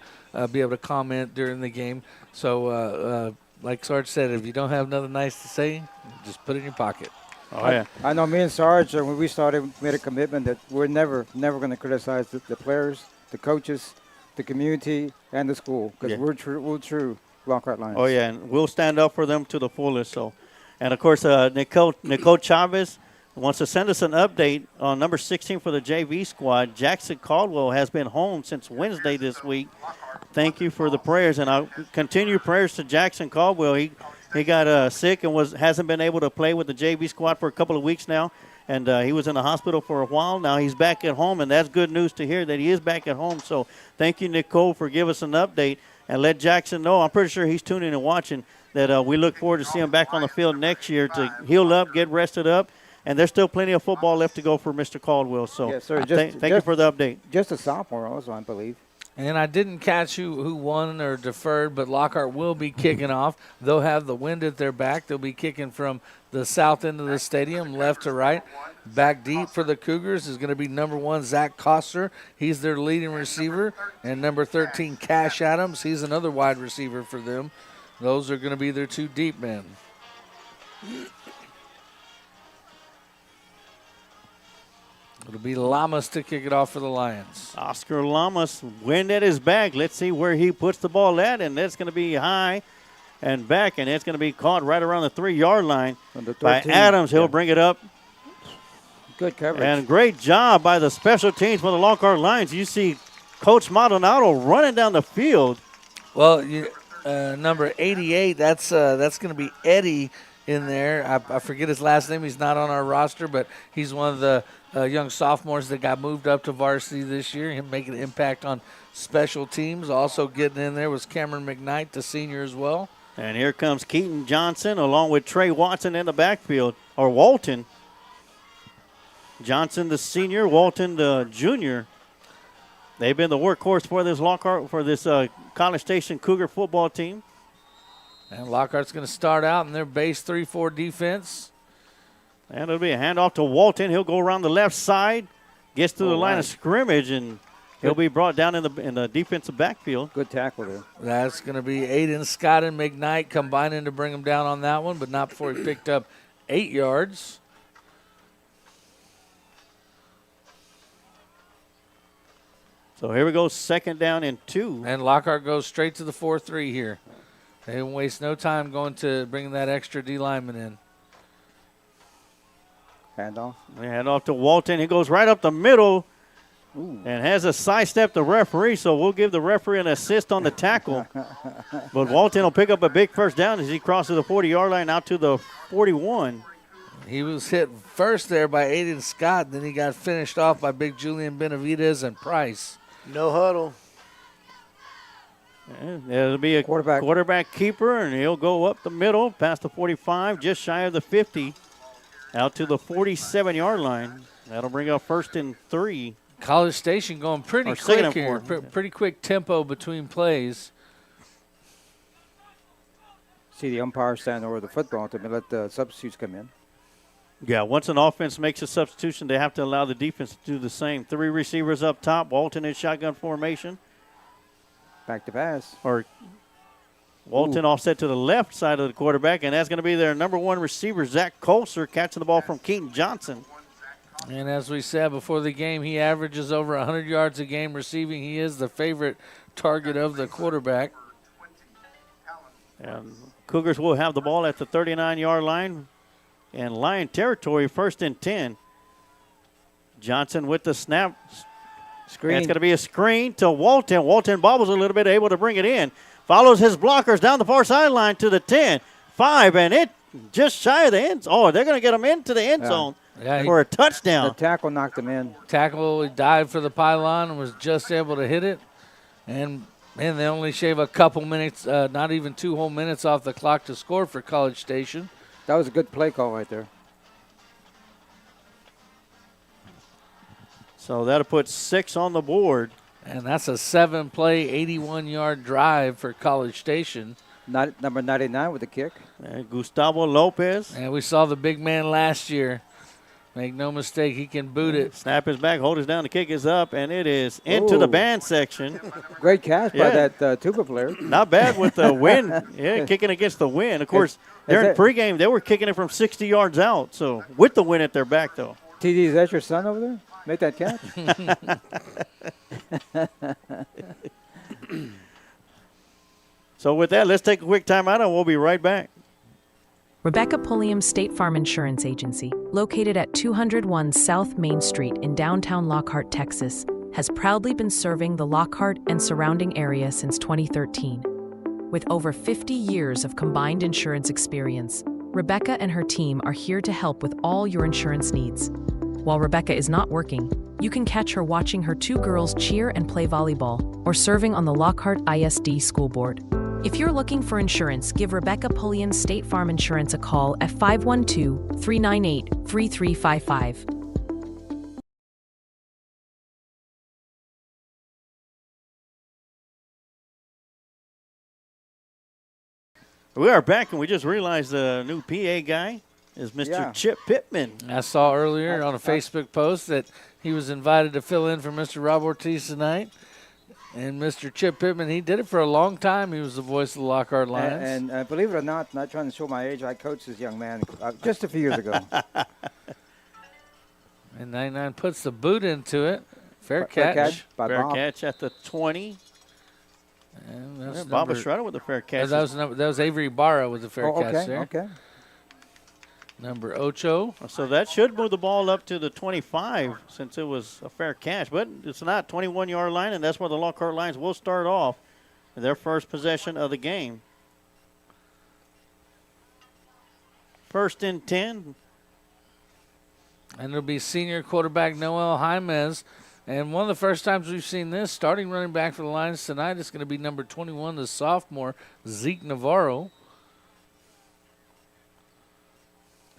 be able to comment during the game. So, like Sarge said, if you don't have nothing nice to say, just put it in your pocket. Oh, yeah. I know me and Sarge, when we started, made a commitment that we're never going to criticize the players, the coaches, the community, and the school, because we're true Lockhart Lions. Oh, yeah, and we'll stand up for them to the fullest. So, and, of course, Nicole Chavez wants to send us an update on number 16 for the JV squad. Jackson Caldwell has been home since Wednesday this week. Thank you for the prayers, and I'll continue prayers to Jackson Caldwell. He got sick and hasn't been able to play with the JV squad for a couple of weeks now, and he was in the hospital for a while. Now he's back at home, and that's good news to hear that he is back at home. So thank you, Nicole, for giving us an update, and let Jackson know. I'm pretty sure he's tuning and watching that we look forward to seeing him back on the field next year to heal up, get rested up, and there's still plenty of football left to go for Mr. Caldwell. So yes, sir. Thank you for the update. Just a sophomore also, I believe. And I didn't catch who won or deferred, but Lockhart will be kicking off. They'll have the wind at their back. They'll be kicking from the south end of the stadium, left to right. Back deep for the Cougars is going to be number 1, Zach Koster. He's their leading receiver. And number 13, Cash Adams. He's another wide receiver for them. Those are going to be their 2 deep men. It'll be Lamas to kick it off for the Lions. Oscar Lamas, wind at his back. Let's see where he puts the ball at, and that's going to be high and back, and it's going to be caught right around the 3-yard line by Adams. He'll bring it up. Good coverage. And great job by the special teams for the Lockhart Lions. You see Coach Maldonado running down the field. Well, number 88, that's going to be Eddie in there. I forget his last name. He's not on our roster, but he's one of the young sophomores that got moved up to varsity this year. Him making an impact on special teams. Also getting in there was Cameron McKnight, the senior as well. And here comes Keaton Johnson along with Trey Watson in the backfield, or Walton. Johnson, the senior, Walton, the junior. They've been the workhorse for this College Station Cougar football team. And Lockhart's going to start out in their base 3-4 defense. And it'll be a handoff to Walton. He'll go around the left side, gets to the line of scrimmage, and he'll be brought down in the defensive backfield. Good tackle there. That's going to be Aiden Scott and McKnight combining to bring him down on that one, but not before he picked up 8 yards. So here we go, 2nd down and 2. And Lockhart goes straight to the 4-3 here. They didn't waste no time going to bringing that extra D lineman in. Handoff. Handoff to Walton. He goes right up the middle and has a sidestep the referee, so we'll give the referee an assist on the tackle. But Walton will pick up a big first down as he crosses the 40-yard line out to the 41. He was hit first there by Aiden Scott. Then he got finished off by big Julian Benavidez and Price. No huddle. And there'll be a quarterback keeper, and he'll go up the middle past the 45, just shy of the 50, out to the 47-yard line. That'll bring up 1st and 3. College Station going pretty quick here. Pretty quick tempo between plays. See the umpire stand over the football to let the substitutes come in. Yeah, once an offense makes a substitution, they have to allow the defense to do the same. 3 receivers up top, Walton in shotgun formation. Back to pass. Or Walton offset to the left side of the quarterback, and that's going to be their number 1 receiver, Zach Colser, catching the ball from Keaton Johnson. And as we said before the game, he averages over 100 yards a game receiving. He is the favorite target of the quarterback. And Cougars will have the ball at the 39-yard line. And Lion territory, 1st and 10. Johnson with the snap. Screen. It's going to be a screen to Walton. Walton bobbles a little bit, able to bring it in. Follows his blockers down the far sideline to the 10, 5, and it just shy of the end zone. Oh, they're going to get him into the end zone for a touchdown. The tackle knocked him in. Tackle, he dived for the pylon and was just able to hit it. And they only shave a couple minutes, not even 2 whole minutes off the clock to score for College Station. That was a good play call right there. So that'll put 6 on the board. And that's a 7-play, 81-yard drive for College Station. Number 99 with the kick. Gustavo Lopez. And we saw the big man last year. Make no mistake, he can boot it. Snap is back, hold us down, the kick is up, and it is into the band section. Great catch by that tuba player. Not bad with the wind. Yeah, kicking against the wind. Of course, during pregame, they were kicking it from 60 yards out, so with the wind at their back, though. TD, is that your son over there? Make that catch? So with that, let's take a quick timeout, and we'll be right back. Rebecca Pulliam State Farm Insurance Agency, located at 201 South Main Street in downtown Lockhart, Texas, has proudly been serving the Lockhart and surrounding area since 2013. With over 50 years of combined insurance experience, Rebecca and her team are here to help with all your insurance needs. While Rebecca is not working, you can catch her watching her 2 girls cheer and play volleyball or serving on the Lockhart ISD School Board. If you're looking for insurance, give Rebecca Pulliam State Farm Insurance a call at 512-398-3355. We are back, and we just realized the new PA guy is Mr. Chip Pittman. I saw earlier on a Facebook post that he was invited to fill in for Mr. Rob Ortiz tonight. And Mr. Chip Pittman, he did it for a long time. He was the voice of the Lockhart Lions. And believe it or not trying to show my age, I coached this young man just a few years ago. And 99 puts the boot into it. Fair catch. catch. Fair catch at the 20. And that's Bob Estrada with the fair catch. That was Avery Barra with the fair catch there. Okay. Number Ocho. So that should move the ball up to the 25 since it was a fair catch. But it's not 21-yard line, and that's where the Lockhart Lions will start off their first possession of the game. 1st and 10. And it'll be senior quarterback Noel Jaimez. And one of the first times we've seen this, starting running back for the Lions tonight, is going to be number 21, the sophomore, Zeke Navarro.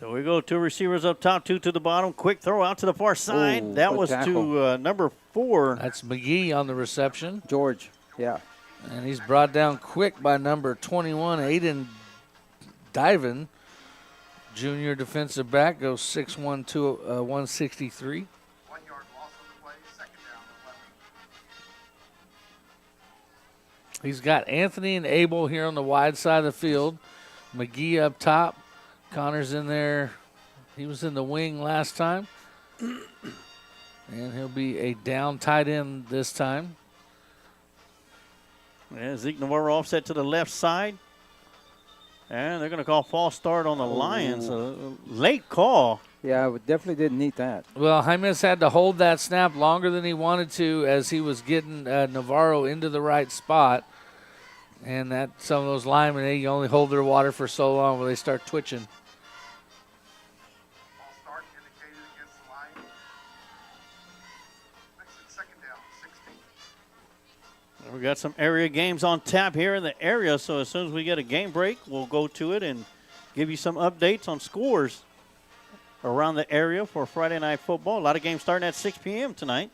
So we go 2 receivers up top, 2 to the bottom. Quick throw out to the far side. Ooh, that was to number 4. That's McGee on the reception. George, yeah. And he's brought down quick by number 21, Aiden Diven. Junior defensive back, goes 6'1", 163. 1 yard loss on the play, 2nd down, 11. He's got Anthony and Abel here on the wide side of the field. McGee up top. Connor's in there. He was in the wing last time. And he'll be a down tight end this time. Yeah, Zeke Navarro offset to the left side. And they're going to call false start on the Lions. A late call. Yeah, we definitely didn't need that. Well, Jaimez had to hold that snap longer than he wanted to as he was getting Navarro into the right spot. And that some of those linemen, they only hold their water for so long when they start twitching. False start indicated against the line. Makes it 2nd down, 16. We got some area games on tap here in the area, so as soon as we get a game break, we'll go to it and give you some updates on scores around the area for Friday Night Football. A lot of games starting at 6 p.m. tonight.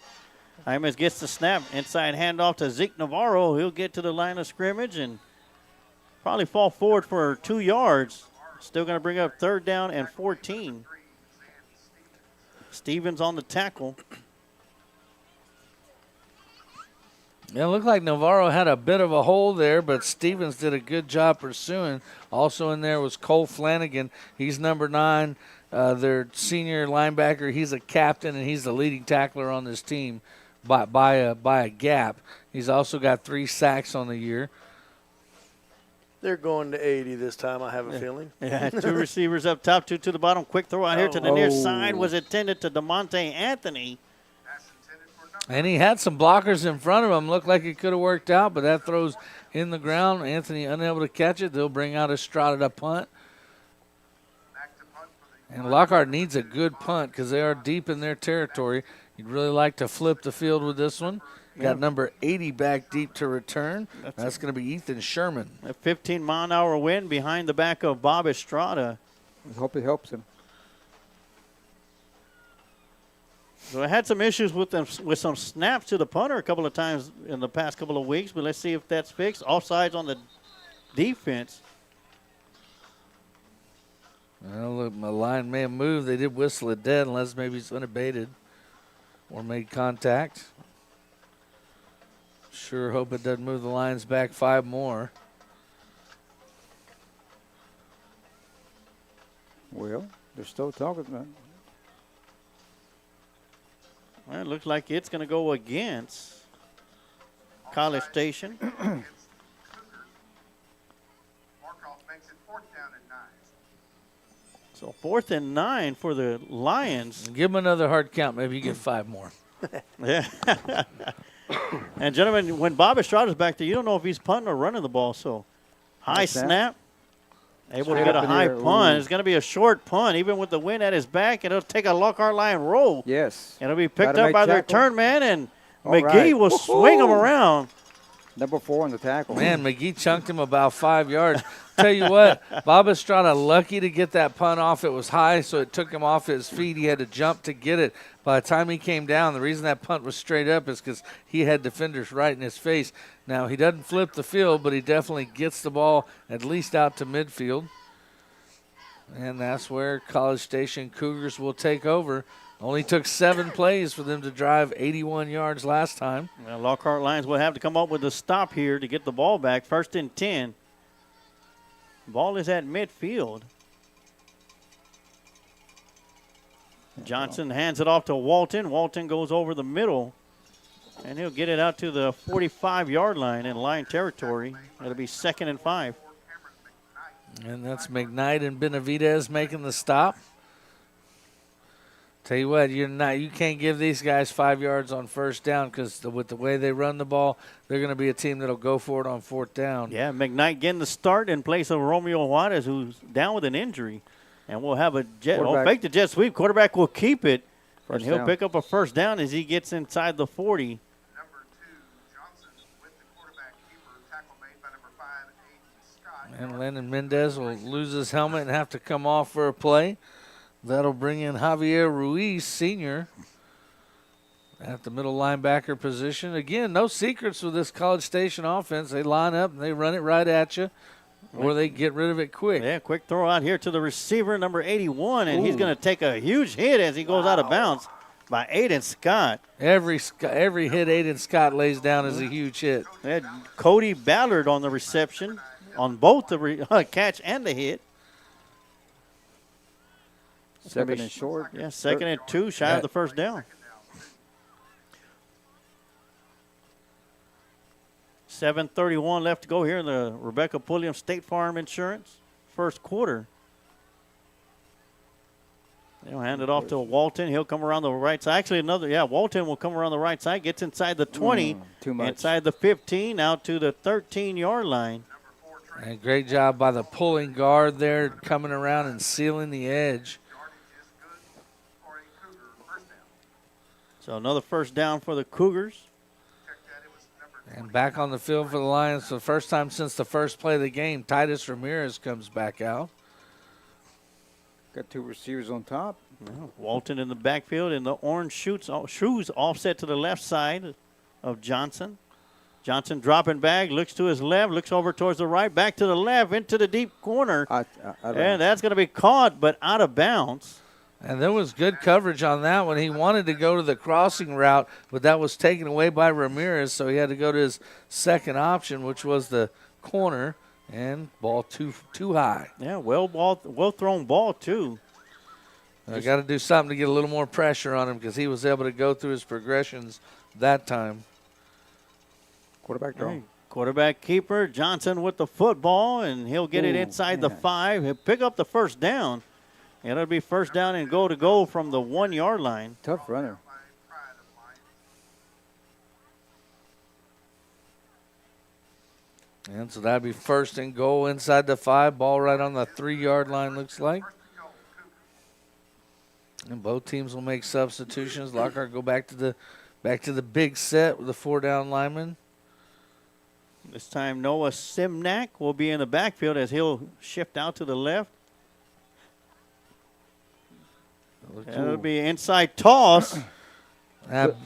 Jaimez gets the snap, inside handoff to Zeke Navarro. He'll get to the line of scrimmage and probably fall forward for 2 yards. Still going to bring up 3rd down and 14. Stevens on the tackle. Yeah, it looked like Navarro had a bit of a hole there, but Stevens did a good job pursuing. Also in there was Cole Flanagan. He's number 9, their senior linebacker. He's a captain, and he's the leading tackler on this team by a gap. He's also got 3 sacks on the year. They're going to 80 this time, I have a feeling. Yeah, 2 receivers up top, 2 to the bottom. Quick throw out here to the near side was intended to DeMonte Anthony. And he had some blockers in front of him. Looked like it could have worked out, but that throw's in the ground. Anthony unable to catch it. They'll bring out a Strada punt. And Lockhart needs a good punt because they are deep in their territory. You'd really like to flip the field with this one. Got number 80 back deep to return. That's going to be Ethan Sherman. A 15-mile-an-hour wind behind the back of Bob Estrada. I hope it helps him. So I had some issues with some snaps to the punter a couple of times in the past couple of weeks, but let's see if that's fixed. Offsides on the defense. Well, look, my line may have moved. They did whistle it dead unless maybe it's unabated or made contact. Sure hope it doesn't move the lines back 5 more. Well, they're still talking about it. Well, it looks like it's going to go against College Station. Markoff makes it 4th down and 9. So 4th and 9 for the Lions. Give them another hard count. Maybe you get 5 more. Yeah. And, gentlemen, when Bob Estrada's back there, you don't know if he's punting or running the ball. So high snap. Able to get a high punt. It's going to be a short punt, even with the wind at his back. And it'll take a Lockhart Lion roll. Yes. And it'll be picked up by the return man, and McGee will swing him around. Number 4 on the tackle. Man, McGee chunked him about 5 yards. Tell you what, Bob Estrada lucky to get that punt off. It was high, so it took him off his feet. He had to jump to get it. By the time he came down, the reason that punt was straight up is because he had defenders right in his face. Now, he doesn't flip the field, but he definitely gets the ball at least out to midfield. And that's where College Station Cougars will take over. Only took 7 plays for them to drive 81 yards last time. Well, Lockhart Lions will have to come up with a stop here to get the ball back. 1st and 10. Ball is at midfield. Johnson hands it off to Walton. Walton goes over the middle, and he'll get it out to the 45-yard line in Lion territory. It'll be 2nd and 5. And that's McKnight and Benavidez making the stop. Tell you what, you can't give these guys 5 yards on 1st down because with the way they run the ball, they're going to be a team that'll go for it on 4th down. Yeah, McKnight getting the start in place of Romeo Juarez, who's down with an injury. And we'll have a fake the jet sweep. Quarterback will keep it, and he'll pick up a 1st down as he gets inside the 40. Number 2, Johnson with the quarterback keeper. Tackle made by number 5, Aiden Scott. And Landon Mendez will lose his helmet and have to come off for a play. That'll bring in Javier Ruiz, senior, at the middle linebacker position. Again, no secrets with this College Station offense. They line up and they run it right at you, or they get rid of it quick. Yeah, quick throw out here to the receiver, number 81, and he's going to take a huge hit as he goes out of bounds by Aiden Scott. Every hit Aiden Scott lays down is a huge hit. They had Cody Ballard on the reception on both the catch and the hit. 2nd and short. Yeah, 2nd and 2, shy of the 1st down. 7:31 left to go here in the Rebecca Pulliam State Farm Insurance 1st quarter. They'll hand it off to Walton. He'll come around the right side. Actually, Walton will come around the right side, gets inside the 20, too much. Inside the 15, out to the 13-yard line. And great job by the pulling guard there, coming around and sealing the edge. So another 1st down for the Cougars. And back on the field for the Lions for the first time since the first play of the game, Titus Ramirez comes back out. Got 2 receivers on top. Walton in the backfield in the orange shoes offset to the left side of Johnson. Johnson dropping back, looks to his left, looks over towards the right, back to the left, into the deep corner. And that's going to be caught, but out of bounds. And there was good coverage on that one. He wanted to go to the crossing route, but that was taken away by Ramirez, so he had to go to his 2nd option, which was the corner, and ball too high. Yeah, well thrown ball, too. I got to do something to get a little more pressure on him because he was able to go through his progressions that time. Quarterback draw. Quarterback keeper, Johnson with the football, and he'll get it inside the 5. He'll pick up the first down. And it'll be first down and goal to go from the 1-yard line. Tough runner. And so that'd be first and goal inside the 5. Ball right on the 3-yard line, looks like. And both teams will make substitutions. Lockhart go back to the big set with the 4-down lineman. This time Noah Simnak will be in the backfield as he'll shift out to the left. It'll be inside toss.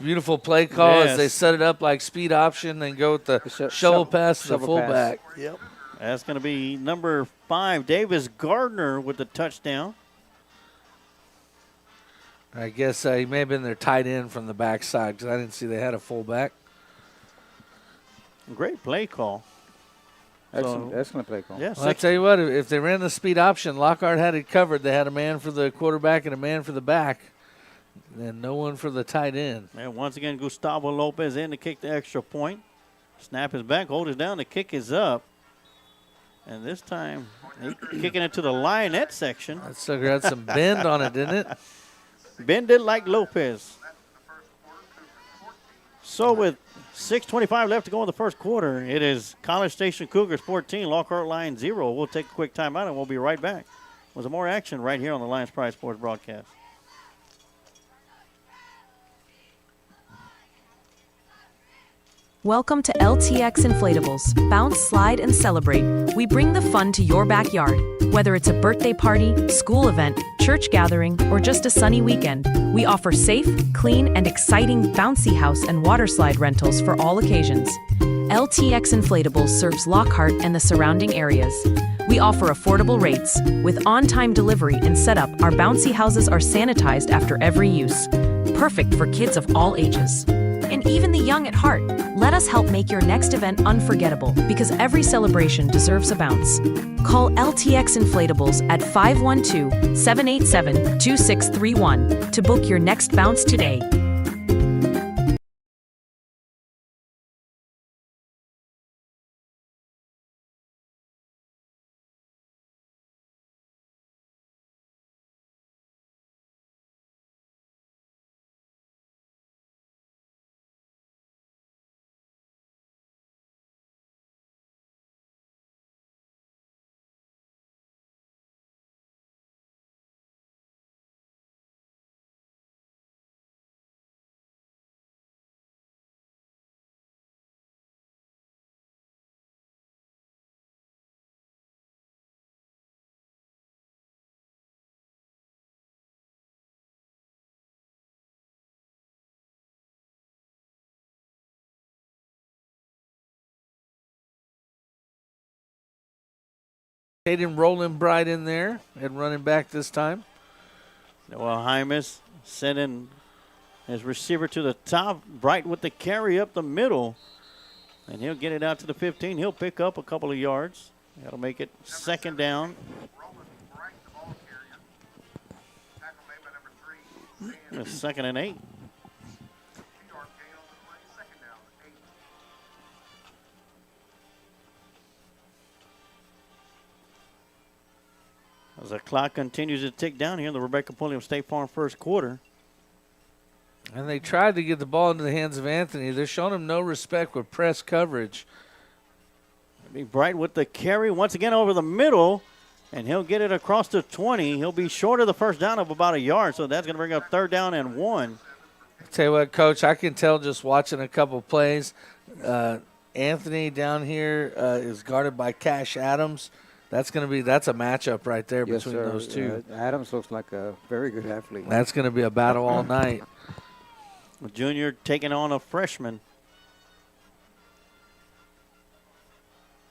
Beautiful play call Yes. as they set it up like speed option, then go with the shovel pass to the fullback. Yep. That's going to be number 5, Davis Gardner with the touchdown. I guess he may have been their tight end from the backside because I didn't see they had a fullback. Great play call. Excellent play call. Yeah, Well, I tell you what, if they ran the speed option, Lockhart had it covered. They had a man for the quarterback and a man for the back, and no one for the tight end. And once again, Gustavo Lopez in to kick the extra point. Snap is back, hold it down, the kick is up. And this time, kicking it to the lionette section. That sucker had some bend on it, didn't it? Bend it like Lopez. So with 6:25 left to go in the first quarter, it is College Station Cougars 14, Lockhart Lions 0. We'll take a quick timeout and we'll be right back with some more action right here on the Lions Pride Sports broadcast. Welcome to LTX Inflatables. Bounce, slide, and celebrate. We bring the fun to your backyard. Whether it's a birthday party, school event, church gathering, or just a sunny weekend, we offer safe, clean, and exciting bouncy house and water slide rentals for all occasions. LTX Inflatables serves Lockhart and the surrounding areas. We offer affordable rates. With on-time delivery and setup, our bouncy houses are sanitized after every use. Perfect for kids of all ages. And even the young at heart. Let us help make your next event unforgettable because every celebration deserves a bounce. Call LTX Inflatables at 512-787-2631 to book your next bounce today. Hayden Roland Bright in there and running back this time. Noah Hymas sending his receiver to the top. Bright with the carry up the middle. And he'll get it out to the 15. He'll pick up a couple of yards. That'll make it second down. It's second and 8. As the clock continues to tick down here in the Rebecca Pulliam State Farm first quarter. And they tried to get the ball into the hands of Anthony. They're showing him no respect with press coverage. Be Bright with the carry once again over the middle, and he'll get it across the 20. He'll be short of the first down of about a yard, so that's going to bring up third down and 1. I'll tell you what, Coach, I can tell just watching a couple plays. Anthony down here is guarded by Cash Adams. That's a matchup right there between those two. Adams looks like a very good athlete. That's going to be a battle all night. A junior taking on a freshman.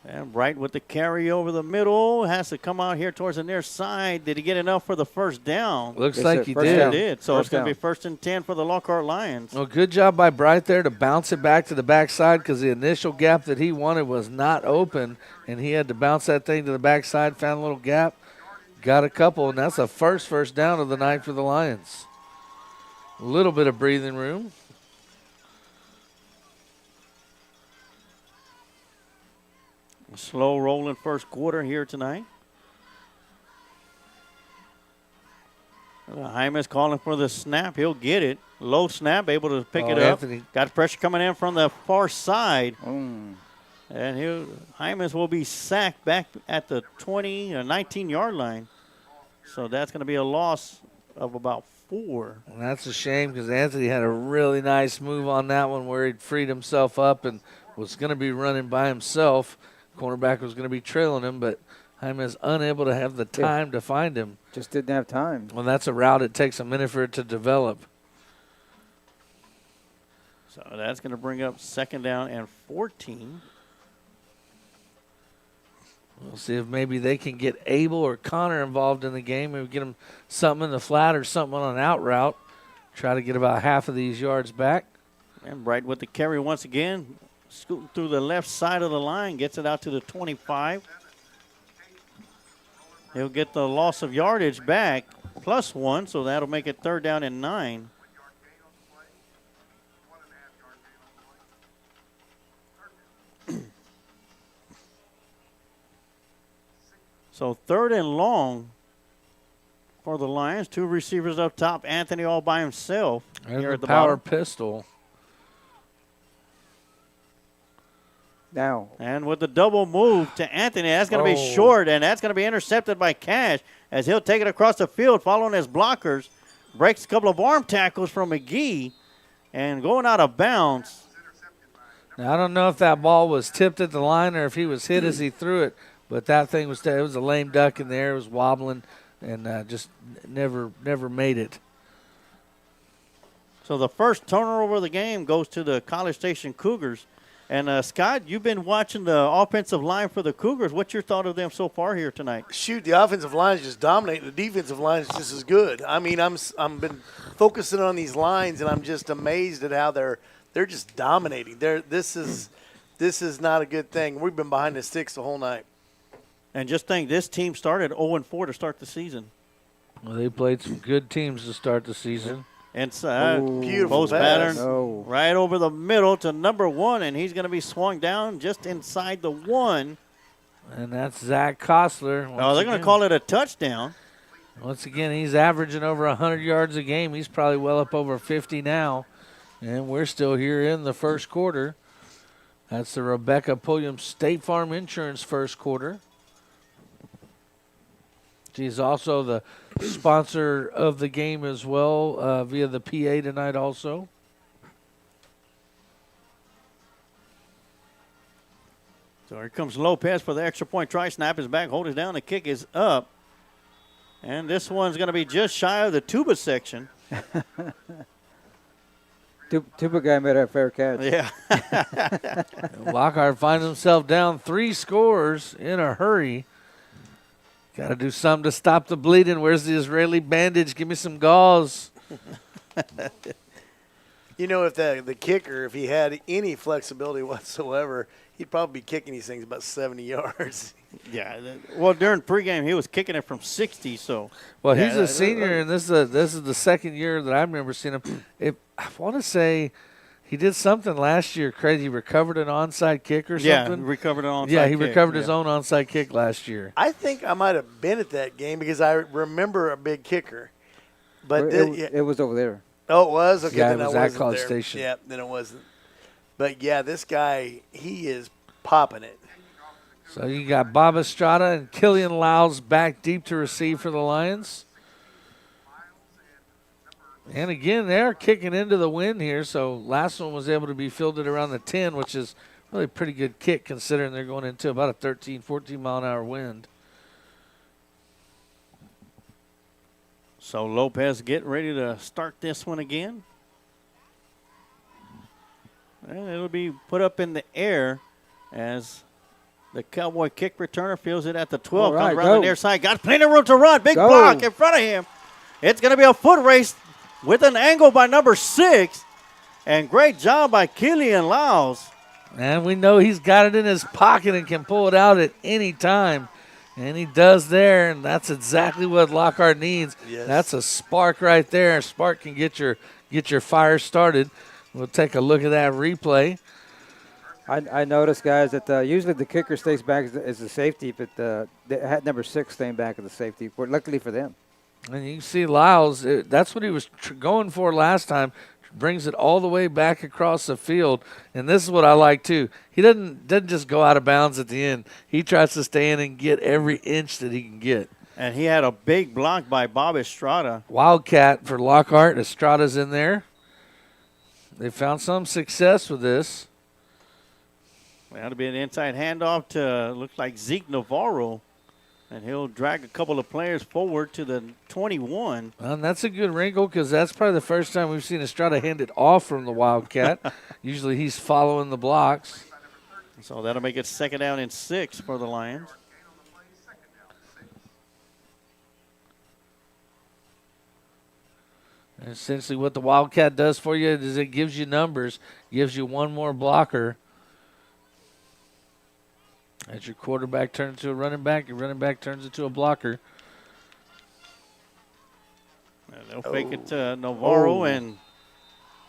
And Bright with the carry over the middle. Has to come out here towards the near side. Did he get enough for the first down? Looks like he did. So it's going to be first and 10 for the Lockhart Lions. Well, good job by Bright there to bounce it back to the backside because the initial gap that he wanted was not open, and he had to bounce that thing to the backside, found a little gap, got a couple, and that's the first down of the night for the Lions. A little bit of breathing room. Slow rolling first quarter here tonight. Hymas calling for the snap. He'll get it. Low snap, able to pick it up. Got pressure coming in from the far side. And Hymas will be sacked back at the 20 or 19-yard line. So that's going to be a loss of about 4. Well, that's a shame because Anthony had a really nice move on that one where he'd freed himself up and was going to be running by himself. Cornerback was going to be trailing him, but Hymas unable to have the time to find him. Just didn't have time. Well, that's a route. It takes a minute for it to develop. So that's going to bring up 2nd down and 14. We'll see if maybe they can get Abel or Connor involved in the game. Maybe get them something in the flat or something on an out route. Try to get about half of these yards back. And Bright with the carry once again. Scooting through the left side of the line. Gets it out to the 25. He'll get the loss of yardage back, +1, so that'll make it 3rd down and 9. So 3rd and long for the Lions. 2 receivers up top. Anthony all by himself. There's here the at the power bottom. pistol. Now. And with the double move to Anthony, that's going to be short, and that's going to be intercepted by Cash as he'll take it across the field following his blockers. Breaks a couple of arm tackles from McGee and going out of bounds. Now, I don't know if that ball was tipped at the line or if he was hit as he threw it, but that thing was, it was a lame duck in there. It was wobbling and just never made it. So the first turnover of the game goes to the College Station Cougars. And, Scott, you've been watching the offensive line for the Cougars. What's your thought of them so far here tonight? Shoot, the offensive line is just dominating. The defensive line is just as good. I mean, I'm been focusing on these lines, and I'm just amazed at how they're just dominating. This is not a good thing. We've been behind the sticks the whole night. And just think, this team started 0-4 to start the season. Well, they played some good teams to start the season. Inside, beautiful post pattern, Oh. right over the middle to number 1, and he's going to be swung down just inside the 1. And that's Zach Kostler. Oh, they're going to call it a touchdown. Once again, he's averaging over 100 yards a game. He's probably well up over 50 now. And we're still here in the first quarter. That's the Rebecca Pulliam State Farm Insurance first quarter. She's also the sponsor of the game as well via the PA tonight also. So here comes Lopez for the extra point try. Snap is back, hold it down, the kick is up. And this one's going to be just shy of the tuba section. Tuba guy made a fair catch. Yeah. Lockhart finds himself down 3 scores in a hurry. Got to do something to stop the bleeding. Where's the Israeli bandage? Give me some gauze. You know, if the kicker, if he had any flexibility whatsoever, he'd probably be kicking these things about 70 yards. Yeah. Well, during pregame, he was kicking it from 60. So. Well, he's a senior, and this is the second year that I remember seeing him. I want to say he did something last year. Crazy, he recovered an onside kick or something. Yeah, recovered an onside kick. Yeah, he recovered his own onside kick last year. I think I might have been at that game because I remember a big kicker. But it was over there. Oh, it was? Okay, yeah, then it was I at wasn't College there. Station. Yeah, then it wasn't. But, yeah, this guy, he is popping it. So you got Bob Estrada and Killian Lyles back deep to receive for the Lions. And again, they're kicking into the wind here. So last one was able to be fielded around the 10, which is really a pretty good kick considering they're going into about a 13, 14 mile an hour wind. So Lopez getting ready to start this one again. And it'll be put up in the air as the Cowboy kick returner feels it at the 12. All right, comes around go. the near side. Got plenty of room to run. Big Go. block in front of him. It's going to be a foot race with an angle by number 6. And great job by Killian Lyles. And we know he's got it in his pocket and can pull it out at any time. And he does there, and that's exactly what Lockhart needs. Yes. That's a spark right there. A spark can get your fire started. We'll take a look at that replay. I noticed, guys, that usually the kicker stays back as the safety, but they had number 6 staying back as the safety. Luckily for them. And you can see Lyles, that's what he was going for last time, brings it all the way back across the field. And this is what I like, too. He doesn't just go out of bounds at the end. He tries to stay in and get every inch that he can get. And he had a big block by Bob Estrada. Wildcat for Lockhart. Estrada's in there. They found some success with this. That'll be an inside handoff to, looks like Zeke Navarro. And he'll drag a couple of players forward to the 21. And that's a good wrinkle because that's probably the first time we've seen Estrada hand it off from the Wildcat. Usually he's following the blocks. So that'll make it 2nd down and 6 for the Lions. And essentially what the Wildcat does for you is it gives you numbers, gives you one more blocker. As your quarterback turns into a running back, your running back turns into a blocker. And they'll fake it to Navarro, and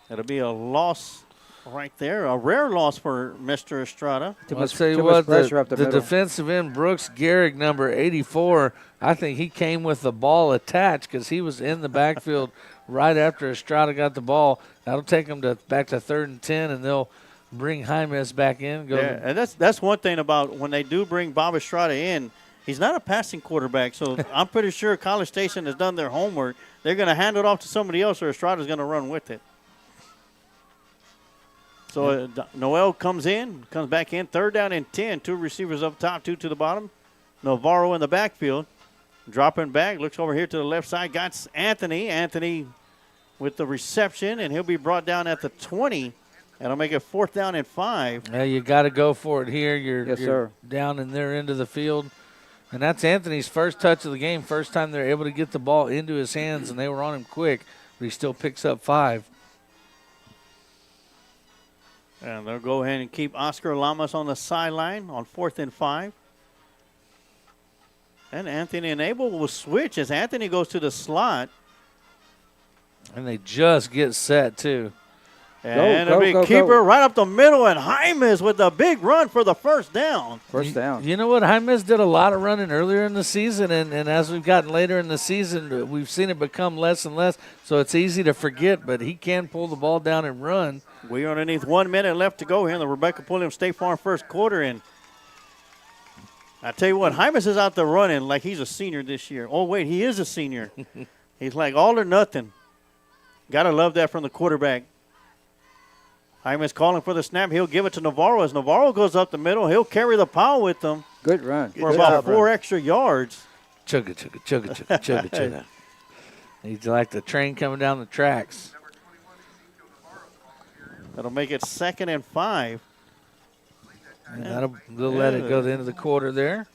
it'll be a loss right there, a rare loss for Mr. Estrada. I'll tell you what, the defensive end, Brooks Gehrig, number 84, I think he came with the ball attached because he was in the backfield right after Estrada got the ball. That'll take them back to 3rd and 10, and they'll bring Jaimes back in. And that's one thing about when they do bring Bob Estrada in. He's not a passing quarterback, so I'm pretty sure College Station has done their homework. They're going to hand it off to somebody else, or Estrada's going to run with it. So Noel comes back in, 3rd down and 10. 2 receivers up top, 2 to the bottom. Navarro in the backfield. Dropping back, looks over here to the left side, got Anthony. Anthony with the reception, and he'll be brought down at the 20. That'll make it 4th down and 5. Yeah, you got to go for it here. You're down in their end of the field. And that's Anthony's first touch of the game, first time they're able to get the ball into his hands, and they were on him quick, but he still picks up 5. And they'll go ahead and keep Oscar Lamas on the sideline on 4th and 5. And Anthony and Abel will switch as Anthony goes to the slot. And they just get set, too. And a big keeper right up the middle, and Jaimes with a big run for the 1st down. First down. You know what? Jaimes did a lot of running earlier in the season, and as we've gotten later in the season, we've seen it become less and less, so it's easy to forget, but he can pull the ball down and run. We are underneath 1 minute left to go here in the Rebecca Pulliam State Farm first quarter, and I tell you what, Jaimes is out there running like he's a senior this year. Oh, wait, he is a senior. He's like all or nothing. Got to love that from the quarterback. Jaimes calling for the snap. He'll give it to Navarro. As Navarro goes up the middle, he'll carry the pile with them. Good run. For about 4 extra yards. Chugga, chugga, chugga, chugga, chugga, chugga. He's like the train coming down the tracks. That'll make it 2nd and 5. And they'll let it go to the end of the quarter there.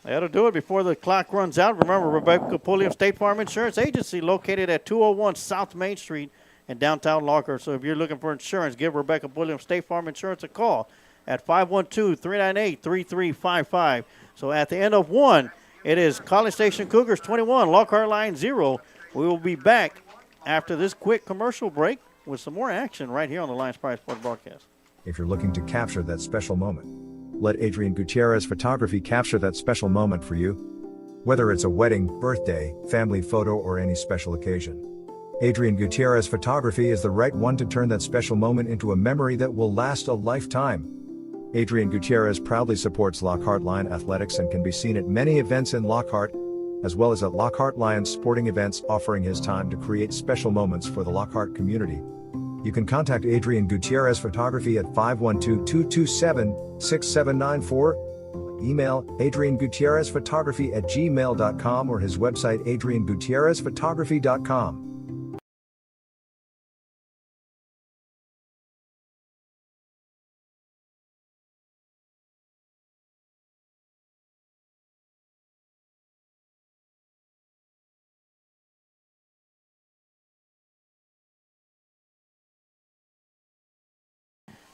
That'll do it before the clock runs out. Remember, Rebecca Pulliam State Farm Insurance Agency located at 201 South Main Street in downtown Lockhart. So if you're looking for insurance, give Rebecca Pulliam State Farm Insurance a call at 512-398-3355. So at the end of 1, it is College Station Cougars 21, Lockhart Lions 0. We will be back after this quick commercial break with some more action right here on the Lions Pride Sports Broadcast. If you're looking to capture that special moment, let Adrian Gutierrez Photography capture that special moment for you. Whether it's a wedding, birthday, family photo, or any special occasion, Adrian Gutierrez Photography is the right one to turn that special moment into a memory that will last a lifetime. Adrian Gutierrez proudly supports Lockhart Lion Athletics and can be seen at many events in Lockhart, as well as at Lockhart Lions sporting events, offering his time to create special moments for the Lockhart community. You can contact Adrian Gutierrez Photography at 512-227-6794, email adriangutierrezphotography@gmail.com, or his website adriangutierrezphotography.com.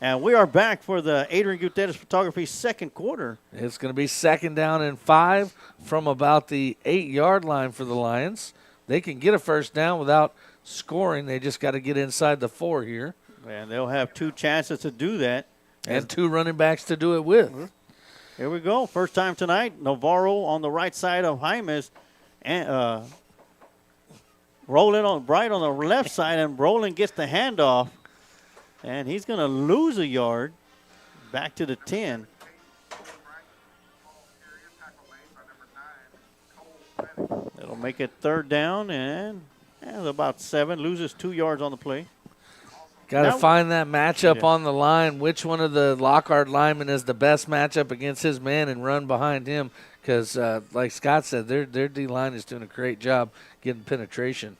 And we are back for the Adrian Gutierrez Photography second quarter. It's going to be 2nd down and 5 from about the 8-yard line for the Lions. They can get a first down without scoring. They just got to get inside the 4 here. And they'll have 2 chances to do that. And 2 running backs to do it with. Here we go. First time tonight. Navarro on the right side of Jaimes. And Roland on Bright on the left side. And Roland gets the handoff. And he's going to lose a yard. Back to the 10. It'll make it 3rd down. And about 7. Loses 2 yards on the play. Got to find that matchup on the line. Which one of the Lockhart linemen is the best matchup against his man and run behind him? Because, like Scott said, their D-line is doing a great job getting penetration.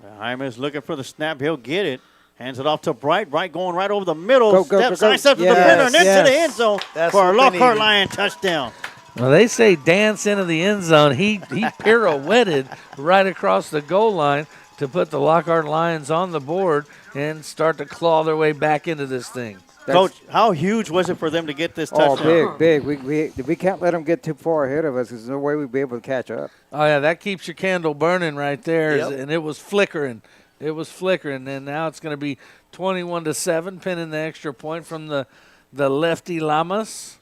Jaimes looking for the snap. He'll get it. Hands it off to Bright. Bright going right over the middle. Steps to the defender and into the end zone for a Lockhart Lion touchdown. Well, they say dance into the end zone. He pirouetted right across the goal line to put the Lockhart Lions on the board and start to claw their way back into this thing. Coach, how huge was it for them to get this touchdown? Oh, big. We can't let them get too far ahead of us. There's no way we'd be able to catch up. Oh, yeah, that keeps your candle burning right there. Yep. And it was flickering. And now it's going to be 21-7, pinning the extra point from the lefty Lamas.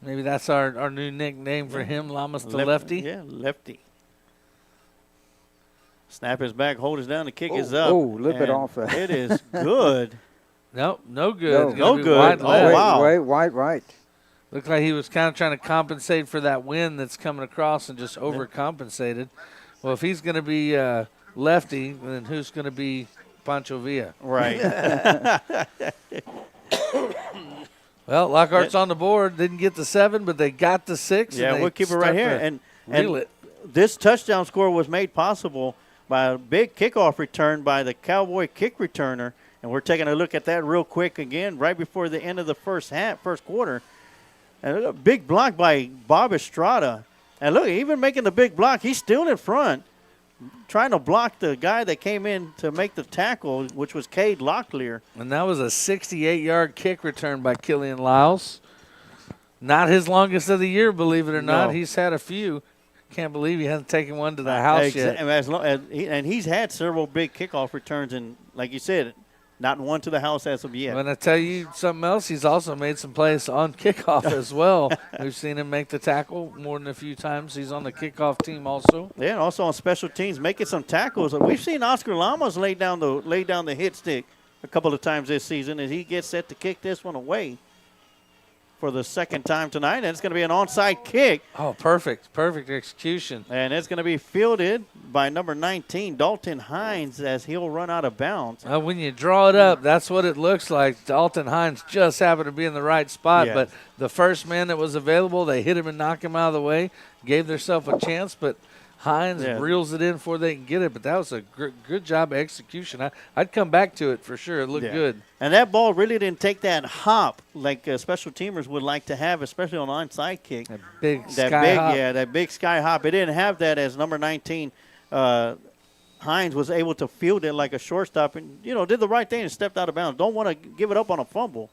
Maybe that's our new nickname for him, Lamas the lefty. Yeah, lefty. Snap is back, hold is down, the kick is up. Oh, a little bit off. It is good. Nope, no good. No good. Wow. Wide right. Looked like he was kind of trying to compensate for that wind that's coming across and just overcompensated. Well, if he's going to be lefty, then who's going to be Pancho Villa? Right. Well, Lockhart's on the board. Didn't get the 7, but they got the 6. Yeah, we'll keep it right here. And this touchdown score was made possible by a big kickoff return by the Cowboy kick returner. And we're taking a look at that real quick again right before the end of the first quarter. And a big block by Bob Estrada. And look, even making the big block, he's still in front, trying to block the guy that came in to make the tackle, which was Cade Locklear. And that was a 68-yard kick return by Killian Lyles. Not his longest of the year, believe it or not. He's had a few. Can't believe he hasn't taken one to the house yet. And he's had several big kickoff returns, and like you said, not one to the house as of yet. When I tell you something else, he's also made some plays on kickoff as well. We've seen him make the tackle more than a few times. He's on the kickoff team also. Yeah, and also on special teams, making some tackles. We've seen Oscar Lamas lay down the hit stick a couple of times this season, and he gets set to kick this one away for the second time tonight, and it's going to be an onside kick. Oh, perfect execution. And it's going to be fielded by number 19, Dalton Hines, as he'll run out of bounds. When you draw it up, that's what it looks like. Dalton Hines just happened to be in the right spot, but the first man that was available, they hit him and knocked him out of the way, gave themselves a chance, but Hines reels it in before they can get it, but that was a good job of execution. I'd come back to it for sure. It looked good. And that ball really didn't take that hop like special teamers would like to have, especially on an onside kick. That big sky hop. Yeah, that big sky hop. It didn't have that as number 19, Hines was able to field it like a shortstop and, did the right thing and stepped out of bounds. Don't want to give it up on a fumble.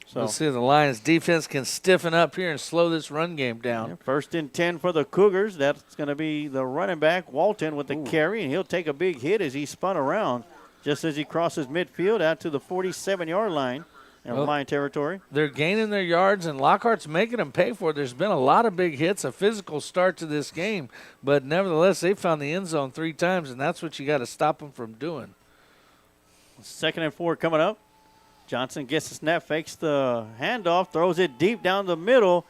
So we'll see if the Lions defense can stiffen up here and slow this run game down. Yeah, 1st and 10 for the Cougars. That's going to be the running back, Walton, with the carry, and he'll take a big hit as he spun around just as he crosses midfield out to the 47-yard line in Lion territory. They're gaining their yards, and Lockhart's making them pay for it. There's been a lot of big hits, a physical start to this game, but nevertheless, they found the end zone 3 times, and that's what you got to stop them from doing. 2nd and 4 coming up. Johnson gets the snap, fakes the handoff, throws it deep down the middle.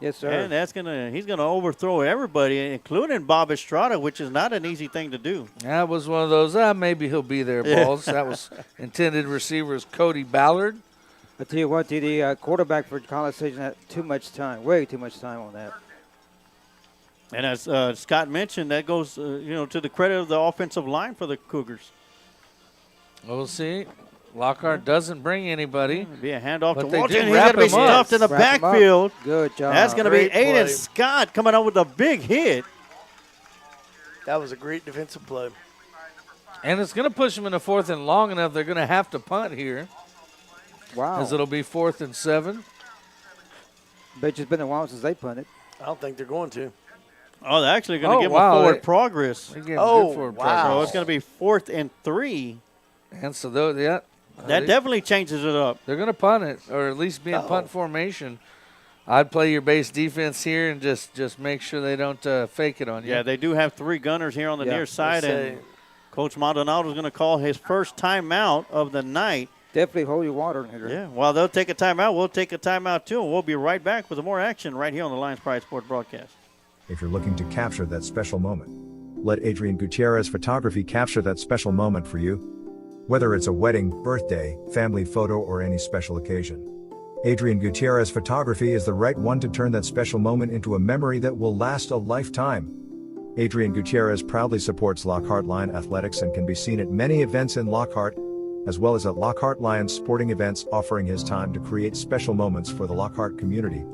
Yes, sir. And he's gonna overthrow everybody, including Bob Estrada, which is not an easy thing to do. That was one of those, maybe he'll be there balls. That was intended receiver is Cody Ballard. I tell you what, the quarterback for College Station had too much time, way too much time on that. And as Scott mentioned, that goes to the credit of the offensive line for the Cougars. We'll see. Lockhart doesn't bring anybody. It'll be a handoff to Walton. Walton. He's going to be stuffed in the backfield. Good job. That's going to be Aiden Scott coming up with a big hit. That was a great defensive play. And it's going to push them into 4th and long enough. They're going to have to punt here. Wow. Because it'll be 4th and 7. Bet you it's been a while since they punted. I don't think they're going to. Oh, they're actually going to give them a forward progress. Wow. So it's going to be 4th and 3. And so, That definitely changes it up. They're going to punt it, or at least be in punt formation. I'd play your base defense here and just make sure they don't fake it on you. Yeah, they do have 3 gunners here on the near side, and Coach Maldonado is going to call his first timeout of the night. Definitely hold your water. Yeah, while they'll take a timeout, we'll take a timeout too, and we'll be right back with more action right here on the Lions Pride Sports broadcast. If you're looking to capture that special moment, let Adrian Gutierrez Photography capture that special moment for you. Whether it's a wedding, birthday, family photo, or any special occasion, Adrian Gutierrez Photography is the right one to turn that special moment into a memory that will last a lifetime. Adrian Gutierrez proudly supports Lockhart Lion Athletics and can be seen at many events in Lockhart, as well as at Lockhart Lions sporting events, offering his time to create special moments for the Lockhart community.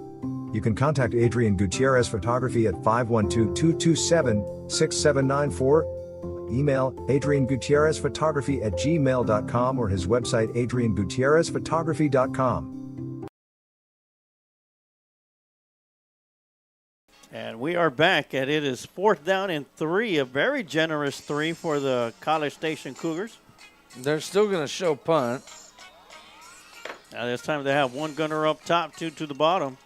You can contact Adrian Gutierrez Photography at 512-227-6794. Email adriangutierrezphotography@gmail.com or his website adriangutierrezphotography.com. And we are back, and it is 4th down and 3, a very generous 3 for the College Station Cougars. They're still going to show punt. Now this time they have 1 gunner up top, 2 to the bottom.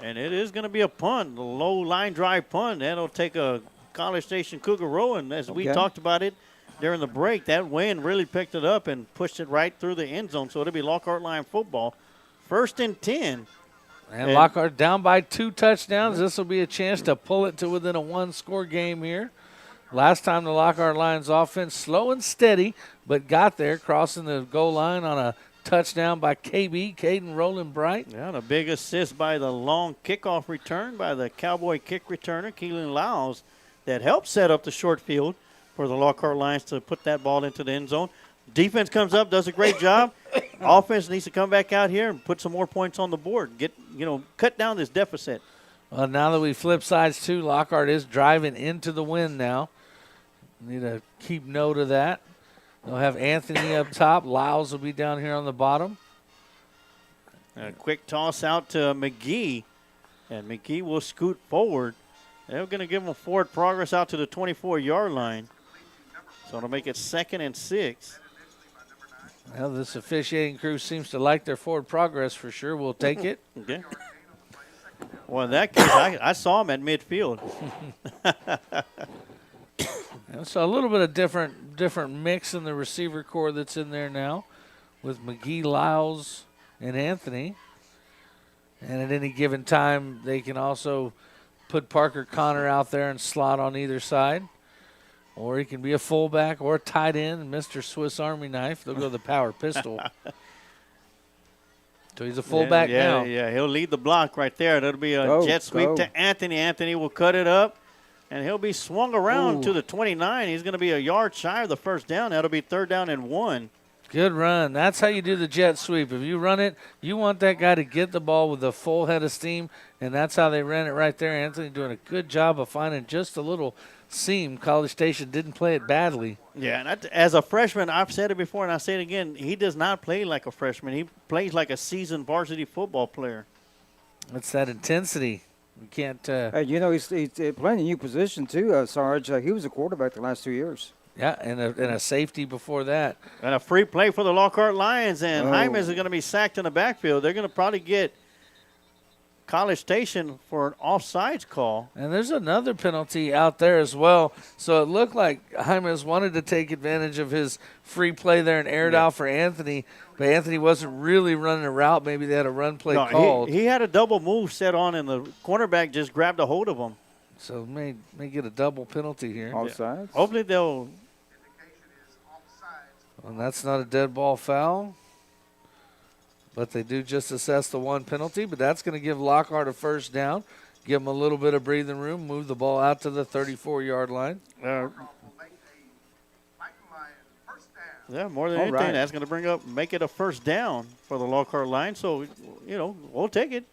And it is going to be a punt, a low line drive punt. That'll take a College Station Cougar row, and as we talked about it during the break, that wind really picked it up and pushed it right through the end zone. So it'll be Lockhart Lion football. 1st and 10. And Lockhart down by 2 touchdowns. This will be a chance to pull it to within a 1-score game here. Last time the Lockhart Lions offense slow and steady, but got there, crossing the goal line on a touchdown by KB, Caden Roland Bright. Yeah, and a big assist by the long kickoff return by the Cowboy kick returner, Keelan Lyles, that helped set up the short field for the Lockhart Lions to put that ball into the end zone. Defense comes up, does a great job. Offense needs to come back out here and put some more points on the board. Cut down this deficit. Well, now that we flip sides too, Lockhart is driving into the wind now. Need to keep note of that. They'll have Anthony up top. Lyles will be down here on the bottom. A quick toss out to McGee, and McGee will scoot forward. They're going to give him forward progress out to the 24-yard line. So it'll make it 2nd and 6. Well, this officiating crew seems to like their forward progress for sure. We'll take it. Okay. Well, in that case, I saw him at midfield. So a little bit of different mix in the receiver core that's in there now with McGee, Lyles, and Anthony. And at any given time, they can also put Parker Connor out there and slot on either side. Or he can be a fullback or a tight end, Mr. Swiss Army knife. They'll go the power pistol. So he's a fullback now. Yeah, he'll lead the block right there. That'll be a jet sweep to Anthony. Anthony will cut it up, and he'll be swung around to the 29. He's going to be a yard shy of the first down. That'll be 3rd down and 1. Good run. That's how you do the jet sweep. If you run it, you want that guy to get the ball with a full head of steam, and that's how they ran it right there. Anthony doing a good job of finding just a little seam. College Station didn't play it badly. Yeah, and as a freshman, I've said it before and I say it again, he does not play like a freshman. He plays like a seasoned varsity football player. It's that intensity. You can't. He's playing a new position too, Sarge. He was a quarterback the last 2 years. Yeah, and a safety before that. And a free play for the Lockhart Lions, and Hymas is going to be sacked in the backfield. They're going to probably get College Station for an offsides call. And there's another penalty out there as well. So it looked like Hymas wanted to take advantage of his free play there and air it out for Anthony, but Anthony wasn't really running a route. Maybe they had a run play called. He had a double move set on, and the cornerback just grabbed a hold of him. So may get a double penalty here. Offsides? Yeah. Hopefully they'll. And that's not a dead ball foul. But they do just assess the 1 penalty. But that's going to give Lockhart a first down. Give them a little bit of breathing room. Move the ball out to the 34-yard line. Yeah, more than anything, that's going to make it a first down for the Lockhart line. So, we'll take it.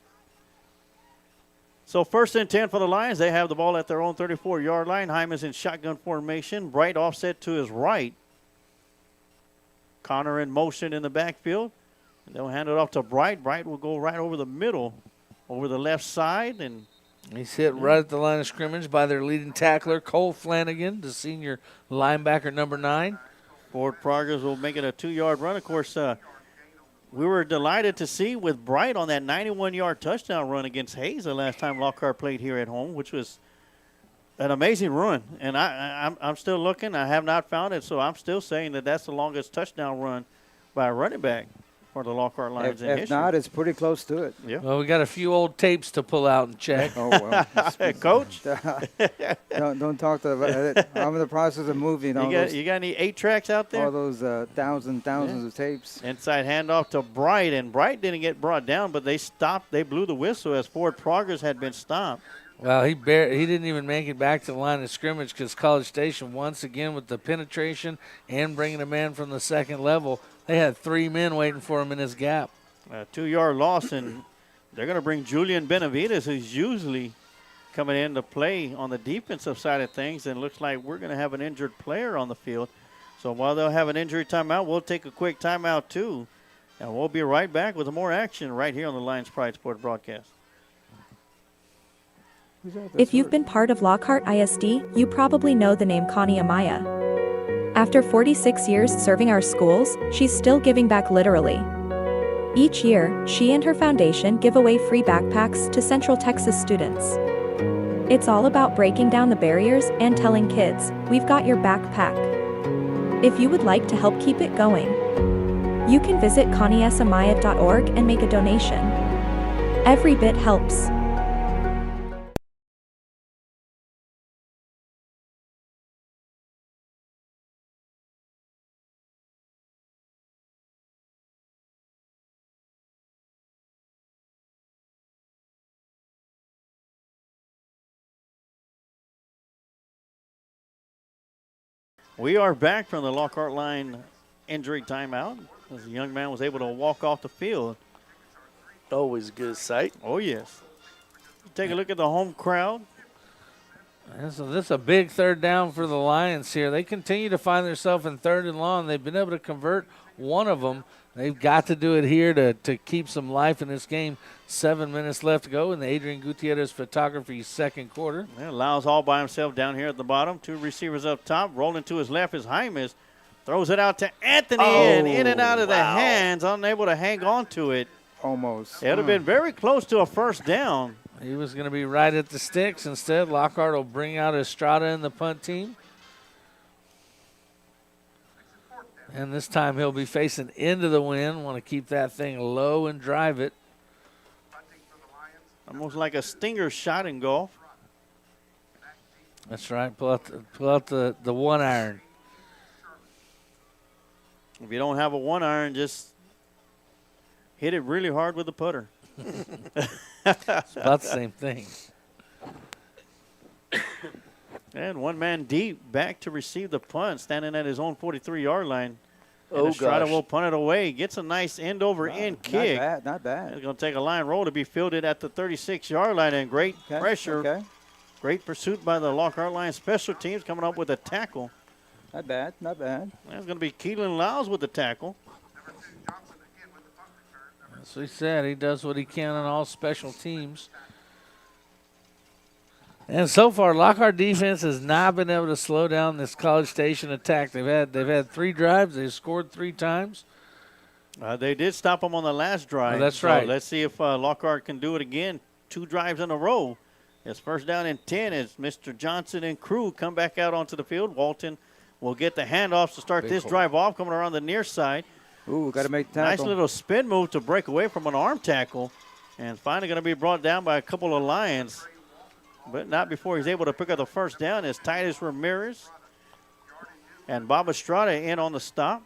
So 1st and 10 for the Lions. They have the ball at their own 34-yard line. Hymas in shotgun formation. Bright offset to his right. Connor in motion in the backfield. And they'll hand it off to Bright. Bright will go right over the middle, over the left side. And he's hit right at the line of scrimmage by their leading tackler, Cole Flanagan, the senior linebacker number 9. Forward Progress will make it a 2-yard run. Of course, we were delighted to see with Bright on that 91-yard touchdown run against Hayes the last time Lockhart played here at home, which was an amazing run. And I'm still looking. I have not found it, so I'm still saying that that's the longest touchdown run by a running back for the Lockhart Lions in history. If not, it's pretty close to it. Yeah. Well, we got a few old tapes to pull out and check. Oh, well. Coach? don't talk to it. I'm in the process of moving all those. You got any 8-tracks out there? All those thousands of tapes. Inside handoff to Bright, and Bright didn't get brought down, but they stopped. They blew the whistle as Forward Progress had been stopped. Well, he didn't even make it back to the line of scrimmage because College Station, once again with the penetration and bringing a man from the second level, they had 3 men waiting for him in his gap. A 2-yard loss, and they're going to bring Julian Benavides, who's usually coming in to play on the defensive side of things, and looks like we're going to have an injured player on the field. So while they'll have an injury timeout, we'll take a quick timeout too, and we'll be right back with more action right here on the Lions Pride Sports broadcast. If you've been part of Lockhart ISD, you probably know the name Connie Amaya. After 46 years serving our schools, she's still giving back literally. Each year, she and her foundation give away free backpacks to Central Texas students. It's all about breaking down the barriers and telling kids, we've got your backpack. If you would like to help keep it going, you can visit conniesamaya.org and make a donation. Every bit helps. We are back from the Lockhart line injury timeout as the young man was able to walk off the field. Always a good sight. Oh, yes. Take a look at the home crowd. And so this is a big third down for the Lions here. They continue to find themselves in 3rd and long. They've been able to convert one of them. They've got to do it here to keep some life in this game. 7 minutes left to go in the Adrian Gutierrez Photography second quarter. Yeah, Lyles all by himself down here at the bottom. 2 receivers up top. Rolling to his left is Jaimes. Throws it out to Anthony and in and out of the hands. Unable to hang on to it. Almost. It would have been very close to a first down. He was going to be right at the sticks. Instead, Lockhart will bring out Estrada in the punt team. And this time he'll be facing into the wind. Want to keep that thing low and drive it. Almost like a stinger shot in golf. That's right. Pull out the 1-iron. If you don't have a 1-iron, just hit it really hard with the putter. It's about the same thing. And 1 man deep back to receive the punt, standing at his own 43-yard line. And Oh, Estrada gosh. will punt it away. Gets a nice end-over-end kick. Not bad. It's going to take a line roll to be fielded at the 36-yard line, and great pressure. Okay. Great pursuit by the Lockhart Lions special teams coming up with a tackle. Not bad. That's going to be Keelan Lyles with the tackle. As we said, he does what he can on all special teams. And so far, Lockhart defense has not been able to slow down this College Station attack. They've had 3 drives. They've scored 3 times. They did stop them on the last drive. Oh, that's so right. Let's see if Lockhart can do it again. 2 drives in a row. It's first down and 10 as Mr. Johnson and crew come back out onto the field. Walton will get the handoffs to start this drive off, coming around the near side. Ooh, got to make the tackle. Nice little spin move to break away from an arm tackle. And finally going to be brought down by a couple of Lions. But not before he's able to pick up the first down as Titus Ramirez and Bob Estrada in on the stop.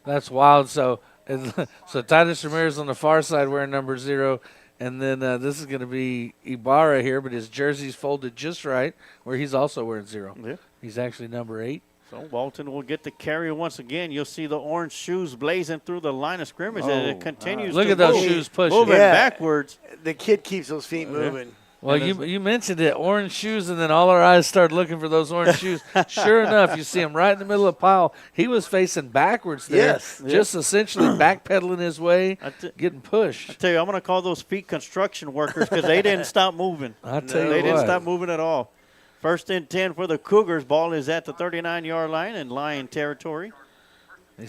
That's wild. So Titus Ramirez on the far side wearing number 0. And then this is going to be Ibarra here, but his jersey's folded just right, where he's also wearing 0. Yeah. He's actually number 8. So Walton will get the carry once again. You'll see the orange shoes blazing through the line of scrimmage as it continues Look to at those move, shoes pushing. moving backwards. The kid keeps those feet moving. Well, you mentioned it, orange shoes, and then all our eyes started looking for those orange shoes. Sure enough, you see him right in the middle of the pile. He was facing backwards there, just essentially backpedaling his way, getting pushed. I tell you, I'm going to call those feet construction workers because they didn't stop moving. I tell you They what. didn't stop moving at all. First and 10 for the Cougars. Ball is at the 39-yard line in Lion territory.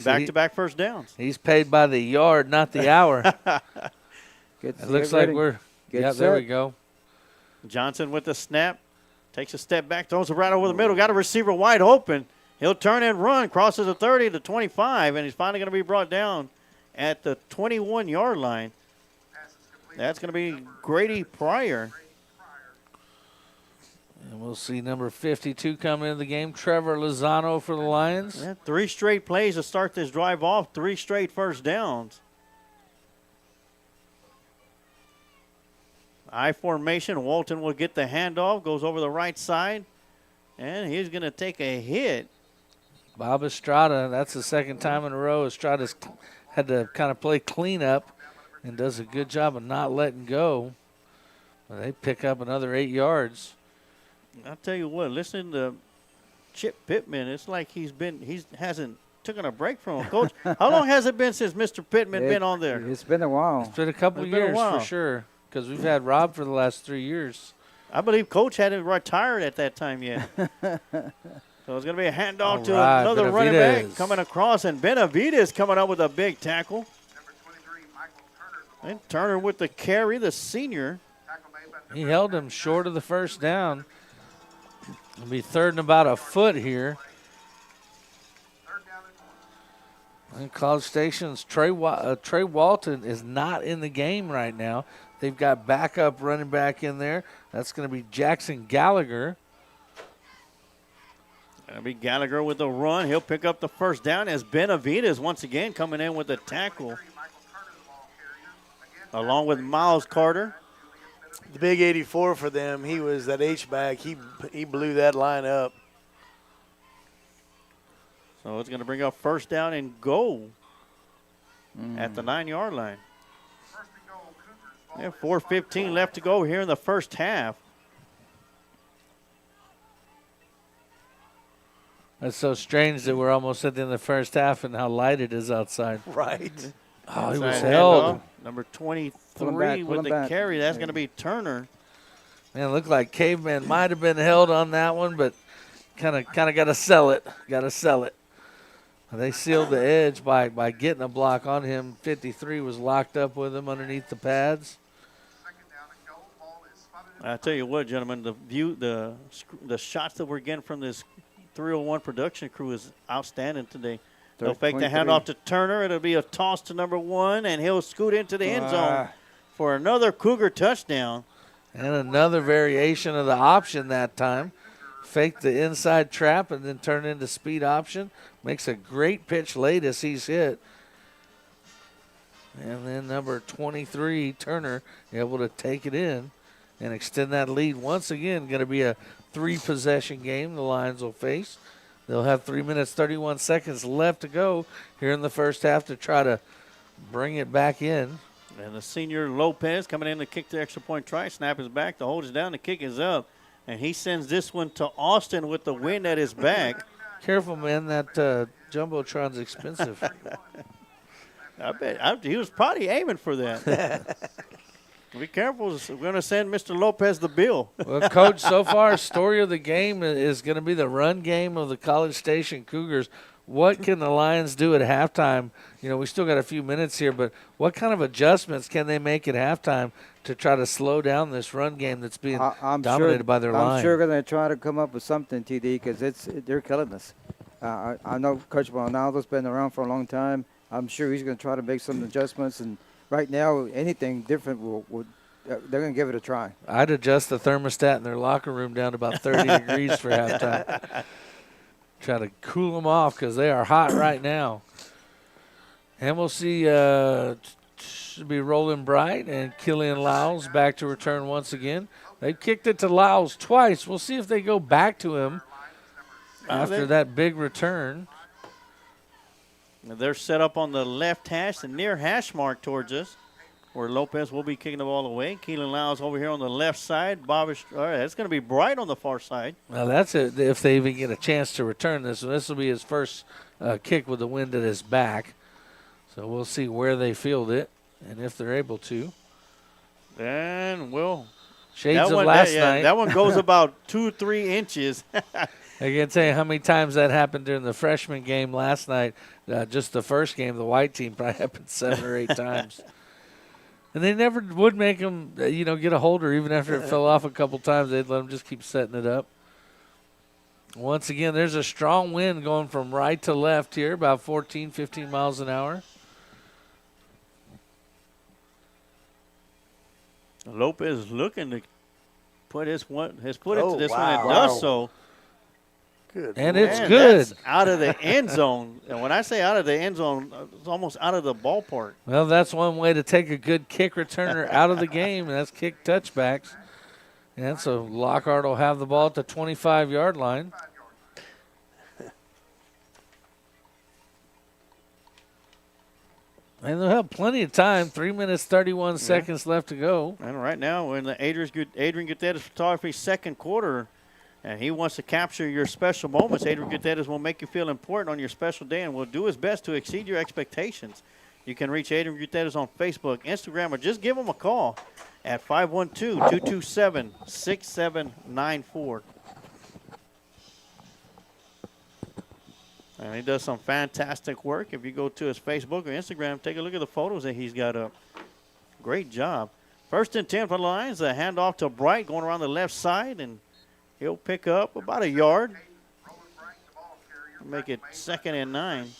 Back-to-back first downs. He's paid by the yard, not the hour. It looks like we're – yeah, there we go. Johnson with the snap. Takes a step back, throws it right over the middle. Got a receiver wide open. He'll turn and run, crosses the 30 to 25, and he's finally going to be brought down at the 21-yard line. That's going to be Grady Pryor. And we'll see number 52 come into the game, Trevor Lozano for the Lions. Yeah, 3 straight plays to start this drive off, 3 straight first downs. I formation, Walton will get the handoff, goes over the right side, and he's going to take a hit. Bob Estrada, that's the second time in a row Estrada's had to kind of play cleanup and does a good job of not letting go. But they pick up another 8 yards. I'll tell you what, listen to Chip Pittman. It's like he hasn't taken a break from him. Coach, how long has it been since Mr. Pittman been on there? It's been a while. It's been a couple years for sure, because we've had Rob for the last 3 years. I believe Coach hadn't retired at that time yet. So it's going to be a handoff to another running back coming across, and Benavidez coming up with a big tackle. And Turner with the carry, the senior. He held him short of the first down. It'll be third and about a foot here. And College Station's Trey Walton is not in the game right now. They've got backup running back in there. That's going to be Jackson Gallagher. Going to be Gallagher with the run. He'll pick up the first down as Benavidez once again coming in with the tackle. Along with Miles Carter. The big 84 for them, he was that H-back. He blew that line up. So it's going to bring up first down and goal at the 9-yard line. Yeah, 4:15 left to go here in the first half. That's so strange that we're almost at the end of the first half and how light it is outside. Right. Oh, he was held. Number 23 with the carry. That's going to be Turner. Man, it looked like Caveman might have been held on that one, but kind of got to sell it. Got to sell it. They sealed the edge by getting a block on him. 53 was locked up with him underneath the pads. I tell you what, gentlemen, the shots that we're getting from this 301 production crew is outstanding today. They'll fake the handoff to Turner. It'll be a toss to number 1, and he'll scoot into the end zone for another Cougar touchdown. And another variation of the option that time. Fake the inside trap and then turn into speed option. Makes a great pitch late as he's hit. And then number 23, Turner, able to take it in and extend that lead. Once again, going to be a 3-possession game the Lions will face. They'll have 3 minutes, 31 seconds left to go here in the first half to try to bring it back in. And the senior Lopez coming in to kick the extra point try. Snap is back. The hold is down. The kick is up. And he sends this one to Austin with the wind at his back. Careful, man. That Jumbotron's expensive. I bet. He was probably aiming for that. Be careful. We're going to send Mr. Lopez the bill. Well, Coach, so far, story of the game is going to be the run game of the College Station Cougars. What can the Lions do at halftime? You know, we still got a few minutes here, but what kind of adjustments can they make at halftime to try to slow down this run game that's being dominated by their line? I'm sure they're going to try to come up with something, TD, because they're killing us. I know Coach Bonaldo's been around for a long time. I'm sure he's going to try to make some adjustments, and right now, anything different they're going to give it a try. I'd adjust the thermostat in their locker room down to about 30 degrees for halftime. Try to cool them off because they are hot right now. And we'll see should be Roland Bright and Killian Lyles back to return once again. They've kicked it to Lyles twice. We'll see if they go back to him after that big return. They're set up on the left hash, the near hash mark towards us, where Lopez will be kicking the ball away. Keelan Lyles over here on the left side. All right, that's going to be Bright on the far side. Well, that's it if they even get a chance to return this. This will be his first kick with the wind at his back. So we'll see where they field it and if they're able to. And we'll Shades of last night. That one goes about 2-3 inches. I can't tell you how many times that happened during the freshman game last night. Just the first game, the white team probably happened 7 or 8 times. And they never would make them, get a holder. Even after it fell off a couple times, they'd let them just keep setting it up. Once again, there's a strong wind going from right to left here, about 14, 15 miles an hour. Lopez looking to put his foot into this one. It does so. Good. And it's good. That's out of the end zone. And when I say out of the end zone, it's almost out of the ballpark. Well, that's one way to take a good kick returner out of the game, and that's kick touchbacks. And so Lockhart will have the ball at the 25-yard line. And they'll have plenty of time. 3 minutes, 31 seconds left to go. And right now, we're in the Adrian Gutierrez photography second quarter, and he wants to capture your special moments. Adrian Gutierrez will make you feel important on your special day and will do his best to exceed your expectations. You can reach Adrian Gutierrez on Facebook, Instagram, or just give him a call at 512-227-6794. And he does some fantastic work. If you go to his Facebook or Instagram, take a look at the photos that he's got up. Great job. 1st and 10 for the Lions. A handoff to Bright going around the left side, and he'll pick up about a yard. Make it 2nd and 9.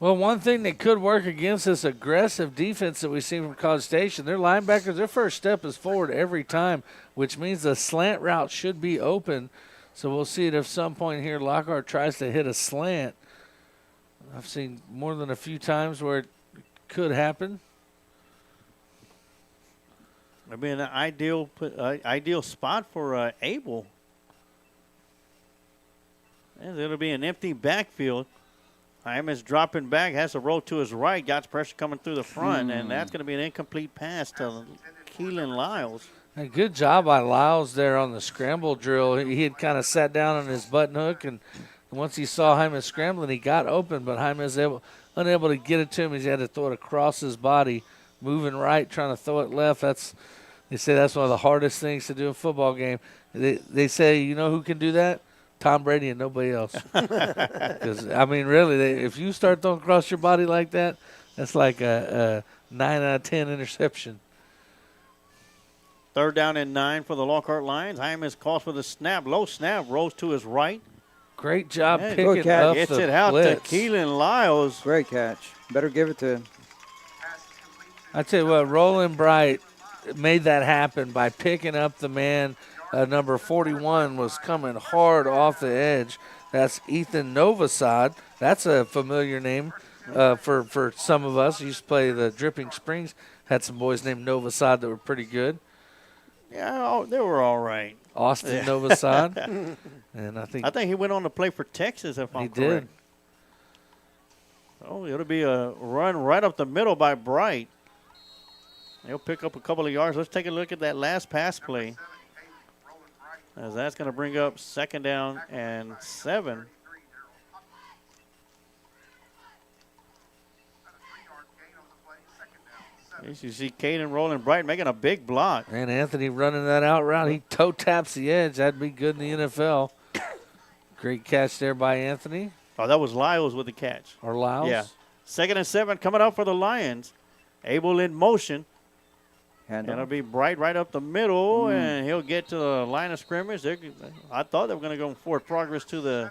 Well, one thing that could work against this aggressive defense that we see from College Station, their linebackers, their first step is forward every time, which means the slant route should be open. So we'll see it at some point here. Lockhart tries to hit a slant. I've seen more than a few times where it could happen. It'd be an ideal spot for Abel. And it'll be an empty backfield. Hyman's dropping back, has to roll to his right, got pressure coming through the front, and that's going to be an incomplete pass to Keelan Lyles. A good job by Lyles there on the scramble drill. He had kind of sat down on his button hook, and once he saw Hyman scrambling, he got open, but Hyman was unable to get it to him. He had to throw it across his body, moving right, trying to throw it left. They say that's one of the hardest things to do in a football game. They say, you know who can do that? Tom Brady and nobody else. Because, really, if you start throwing across your body like that, that's like a 9 out of 10 interception. 3rd down and 9 for the Lockhart Lions. Hyman's calls for the snap. Low snap, rolls to his right. Great job picking up the Gets it out blitz. to Keelan Lyles. Great catch. Better give it to him. I tell you what, Roland Bright made that happen by picking up the man. Number 41 was coming hard off the edge. That's Ethan Novosad. That's a familiar name for some of us. Used to play the Dripping Springs. Had some boys named Novosad that were pretty good. Yeah, they were all right. Austin Novosad. And I think he went on to play for Texas, if I'm correct. Did. Oh, it'll be a run right up the middle by Bright. He'll pick up a couple of yards. Let's take a look at that last pass play. As that's going to bring up 2nd down and 7. As you see Caden Roland Bright making a big block. And Anthony running that out route. He toe taps the edge. That'd be good in the NFL. Great catch there by Anthony. Oh, that was Lyles with the catch. Or Lyles? Yeah. 2nd and 7 coming up for the Lions. Abel in motion. And it'll be Bright right up the middle, and he'll get to the line of scrimmage. I thought they were going to go forward progress to the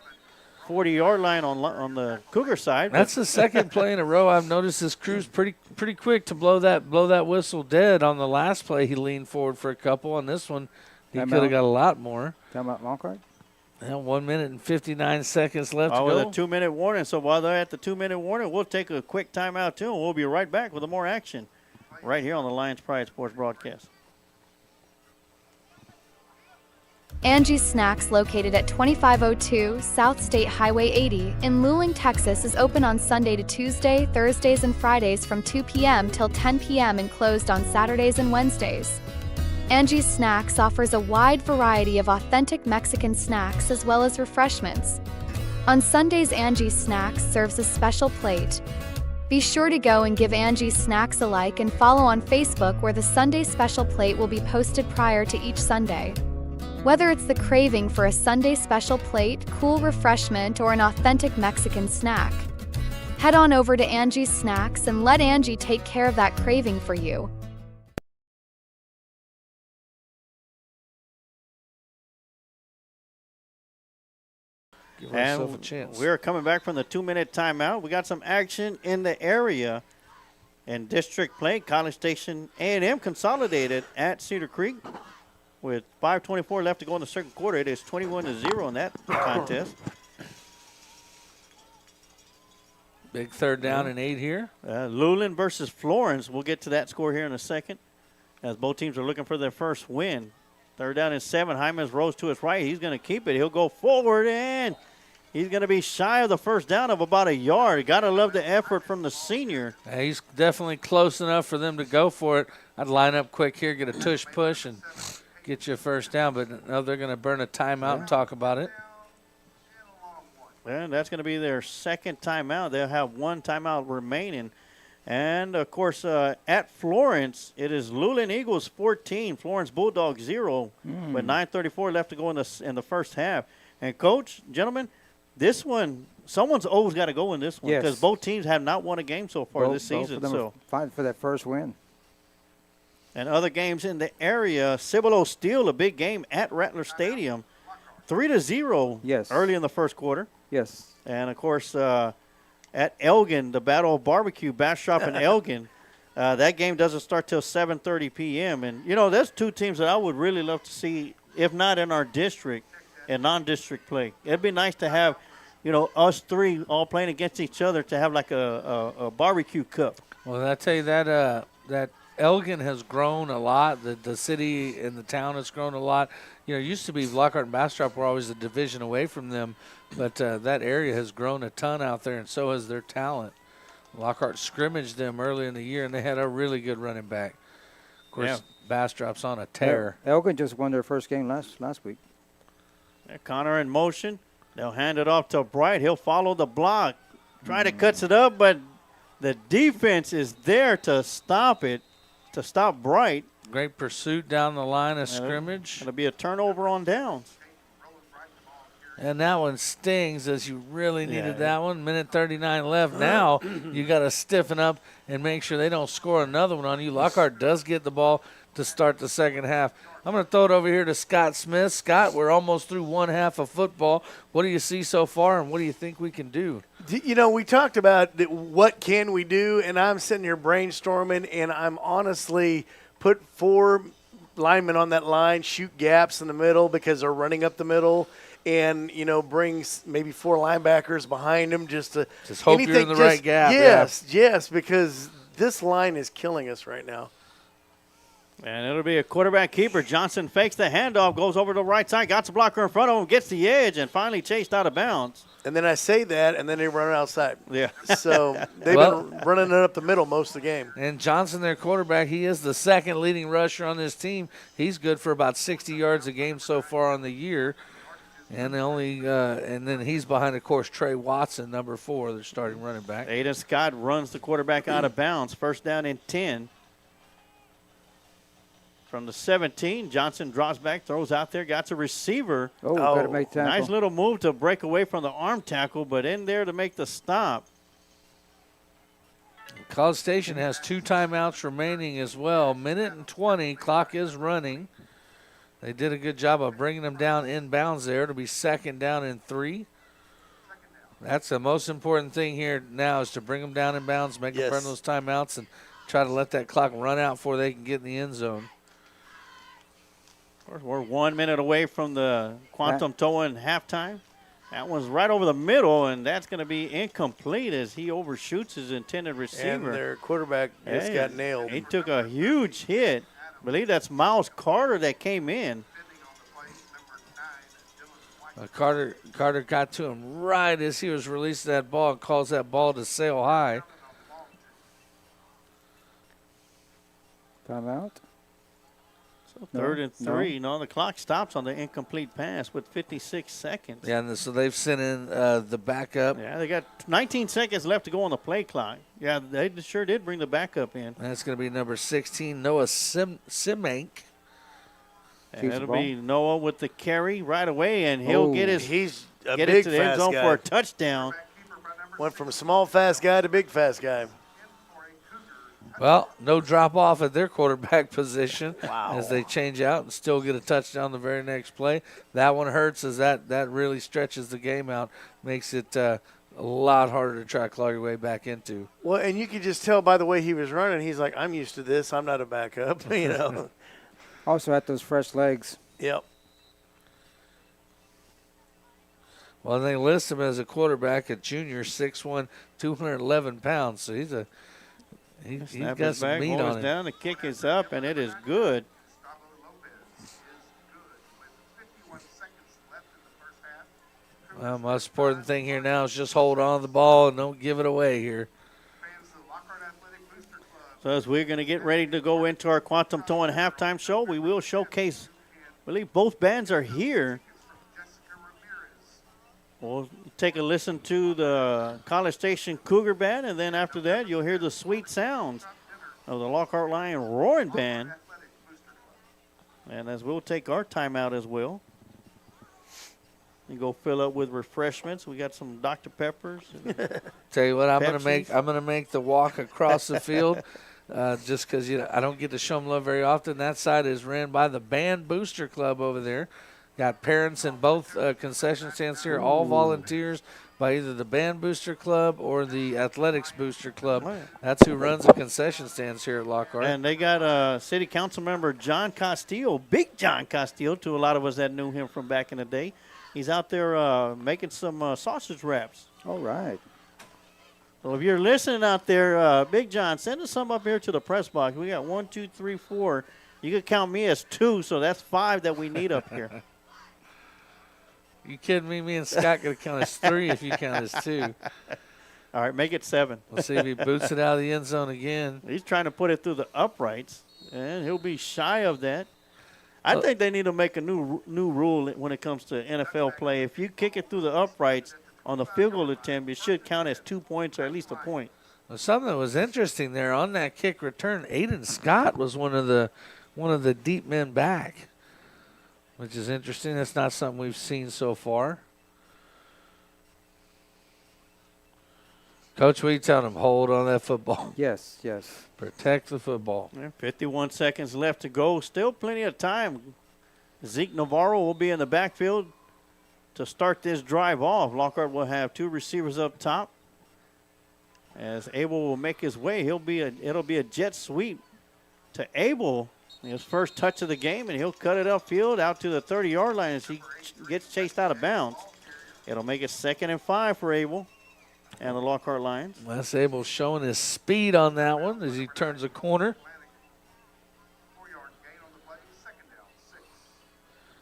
40-yard line on the Cougar side. That's the second play in a row. I've noticed this crew's pretty quick to blow that whistle dead. On the last play, he leaned forward for a couple. On this one, he could have got a lot more. Talking about Lockhart? Now 1 minute and 59 seconds left to go. With a 2-minute warning. So while they're at the 2-minute warning, we'll take a quick timeout, too, and we'll be right back with more action right here on the Lions Pride Sports broadcast. Angie's Snacks, located at 2502 South State Highway 80 in Luling, Texas, is open on Sunday to Tuesday, Thursdays, and Fridays from 2 p.m. till 10 p.m. and closed on Saturdays and Wednesdays. Angie's Snacks offers a wide variety of authentic Mexican snacks as well as refreshments. On Sundays, Angie's Snacks serves a special plate. Be sure to go and give Angie's Snacks a like and follow on Facebook, where the Sunday special plate will be posted prior to each Sunday. Whether it's the craving for a Sunday special plate, cool refreshment, or an authentic Mexican snack, head on over to Angie's Snacks and let Angie take care of that craving for you. Give ourselves a chance. We're coming back from the 2-minute timeout. We got some action in the area in district play. College Station A&M consolidated at Cedar Creek with 5:24 left to go in the second quarter. It is 21-0 in that contest. Big 3rd down and 8 here. Luling versus Florence. We'll get to that score here in a second, as both teams are looking for their first win. 3rd down and 7. Hymas rose to his right. He's going to keep it. He'll go forward, and he's going to be shy of the first down of about a yard. Got to love the effort from the senior. Yeah, he's definitely close enough for them to go for it. I'd line up quick here, get a tush push, and get you a first down. But no, they're going to burn a timeout and talk about it. And that's going to be their second timeout. They'll have one timeout remaining. And, of course, at Florence, it is Luling Eagles 14, Florence Bulldogs 0, with 9:34 left to go in the first half. And, Coach, gentlemen, this one, someone's always got to go in this one, because both teams have not won a game so far this season. Both of them are fighting for that first win. And other games in the area, Cibolo Steel, a big game at Rattler Stadium, 3-0 early in the first quarter. Yes. And, of course, at Elgin, the Battle of Barbecue, Bastrop and Elgin. That game doesn't start till 7:30 p.m. And, you know, there's two teams that I would really love to see, if not in our district, in non-district play. It'd be nice to have, you know, us three all playing against each other to have like a barbecue cup. Well, I tell you that that Elgin has grown a lot. The city and the town has grown a lot. You know, it used to be Lockhart and Bastrop were always a division away from them, but that area has grown a ton out there, and so has their talent. Lockhart scrimmaged them early in the year, and they had a really good running back. Of course, Bastrop's on a tear. Elgin just won their first game last week. Connor in motion. They'll hand it off to Bright. He'll follow the block. Try to cuts it up, but the defense is there to stop it, to stop Bright. Great pursuit down the line of scrimmage. It'll be a turnover on downs. And that one stings, as you really needed that one. Minute 39 left. Now you got to stiffen up and make sure they don't score another one on you. Lockhart does get the ball to start the second half. I'm going to throw it over here to Scott Smith. Scott, we're almost through one half of football. What do you see so far, and what do you think we can do? You know, we talked about what can we do, and I'm sitting here brainstorming, and I'm honestly put 4 linemen on that line, shoot gaps in the middle because they're running up the middle, and, you know, brings maybe 4 linebackers behind them just to – Just hope you're in the right gap. Yes, because this line is killing us right now. And it'll be a quarterback keeper. Johnson fakes the handoff, goes over to the right side, got the blocker in front of him, gets the edge, and finally chased out of bounds. And then I say that, and then they run outside. Yeah. So they've been running it up the middle most of the game. And Johnson, their quarterback, he is the second leading rusher on this team. He's good for about 60 yards a game so far on the year. And and then he's behind, of course, Trey Watson, number 4, their starting running back. Aiden Scott runs the quarterback out of bounds. First down and 10. From the 17, Johnson drops back, throws out there, got a receiver. Better make tackle. Nice little move to break away from the arm tackle, but in there to make the stop. College Station has 2 timeouts remaining as well. Minute and 20, clock is running. They did a good job of bringing them down inbounds there. It'll be second down and 3. That's the most important thing here now, is to bring them down inbounds, make them burn those timeouts, and try to let that clock run out before they can get in the end zone. We're 1 minute away from the Quantum Toa in halftime. That one's right over the middle, and that's going to be incomplete as he overshoots his intended receiver. And their quarterback just got nailed. He took a huge hit. I believe that's Miles Carter that came in. Carter got to him right as he was releasing that ball and caused that ball to sail high. Timeout. Third and 3. No, the clock stops on the incomplete pass with 56 seconds. Yeah, and so they've sent in the backup. Yeah, they got 19 seconds left to go on the play clock. Yeah, they sure did bring the backup in. That's going to be number 16, Noah Simank. And it'll be Noah with the carry right away, and he'll get it to the end zone for a touchdown. Went from small, fast guy to big, fast guy. Well, no drop off at their quarterback position as they change out and still get a touchdown the very next play. That one hurts as that really stretches the game out, makes it a lot harder to try to claw your way back into. Well, and you could just tell by the way he was running, he's like, I'm used to this. I'm not a backup, you know. Also had those fresh legs. Yep. Well, they list him as a quarterback, a junior, 6'1", 211 pounds. So he's got some meat on him. Down, the kick is up, and it is good. Well, most important thing here now is just hold on to the ball and don't give it away here. So as we're going to get ready to go into our Quantum Towing halftime show, we will showcase, I believe both bands are here. We'll take a listen to the College Station Cougar Band, and then after that you'll hear the sweet sounds of the Lockhart Lion Roaring Band. And as we'll take our time out as well. And go fill up with refreshments. We got some Dr. Peppers. Tell you what, I'm gonna make the walk across the field, just because I don't get to show them love very often. That side is ran by the Band Booster Club over there. Got parents in both concession stands here, all volunteers by either the Band Booster Club or the Athletics Booster Club. That's who runs the concession stands here at Lockhart. And they got City Council member John Castillo, Big John Castillo, to a lot of us that knew him from back in the day. He's out there making some sausage wraps. All right. So if you're listening out there, Big John, send us some up here to the press box. We got 1, 2, 3, 4. You can count me as 2, so that's 5 that we need up here. You kidding me? Me and Scott going to count as 3 if you count as 2. All right, make it 7. We'll see if he boots it out of the end zone again. He's trying to put it through the uprights, and he'll be shy of that. I think they need to make a new rule when it comes to NFL play. If you kick it through the uprights on the field goal attempt, it should count as 2 points or at least a point. Well, something that was interesting there on that kick return, Aiden Scott was one of the deep men back, which is interesting. That's not something we've seen so far. Coach, what are you telling him? Hold on that football. Yes, yes. Protect the football. 51 seconds left to go. Still plenty of time. Zeke Navarro will be in the backfield to start this drive off. Lockhart will have 2 receivers up top. As Abel will make his way, it'll be a jet sweep to Abel. His first touch of the game, and he'll cut it upfield out to the 30-yard line as he gets chased out of bounds. It'll make it 2nd and 5 for Abel and the Lockhart Lions. Wes Abel showing his speed on that one as he turns the corner.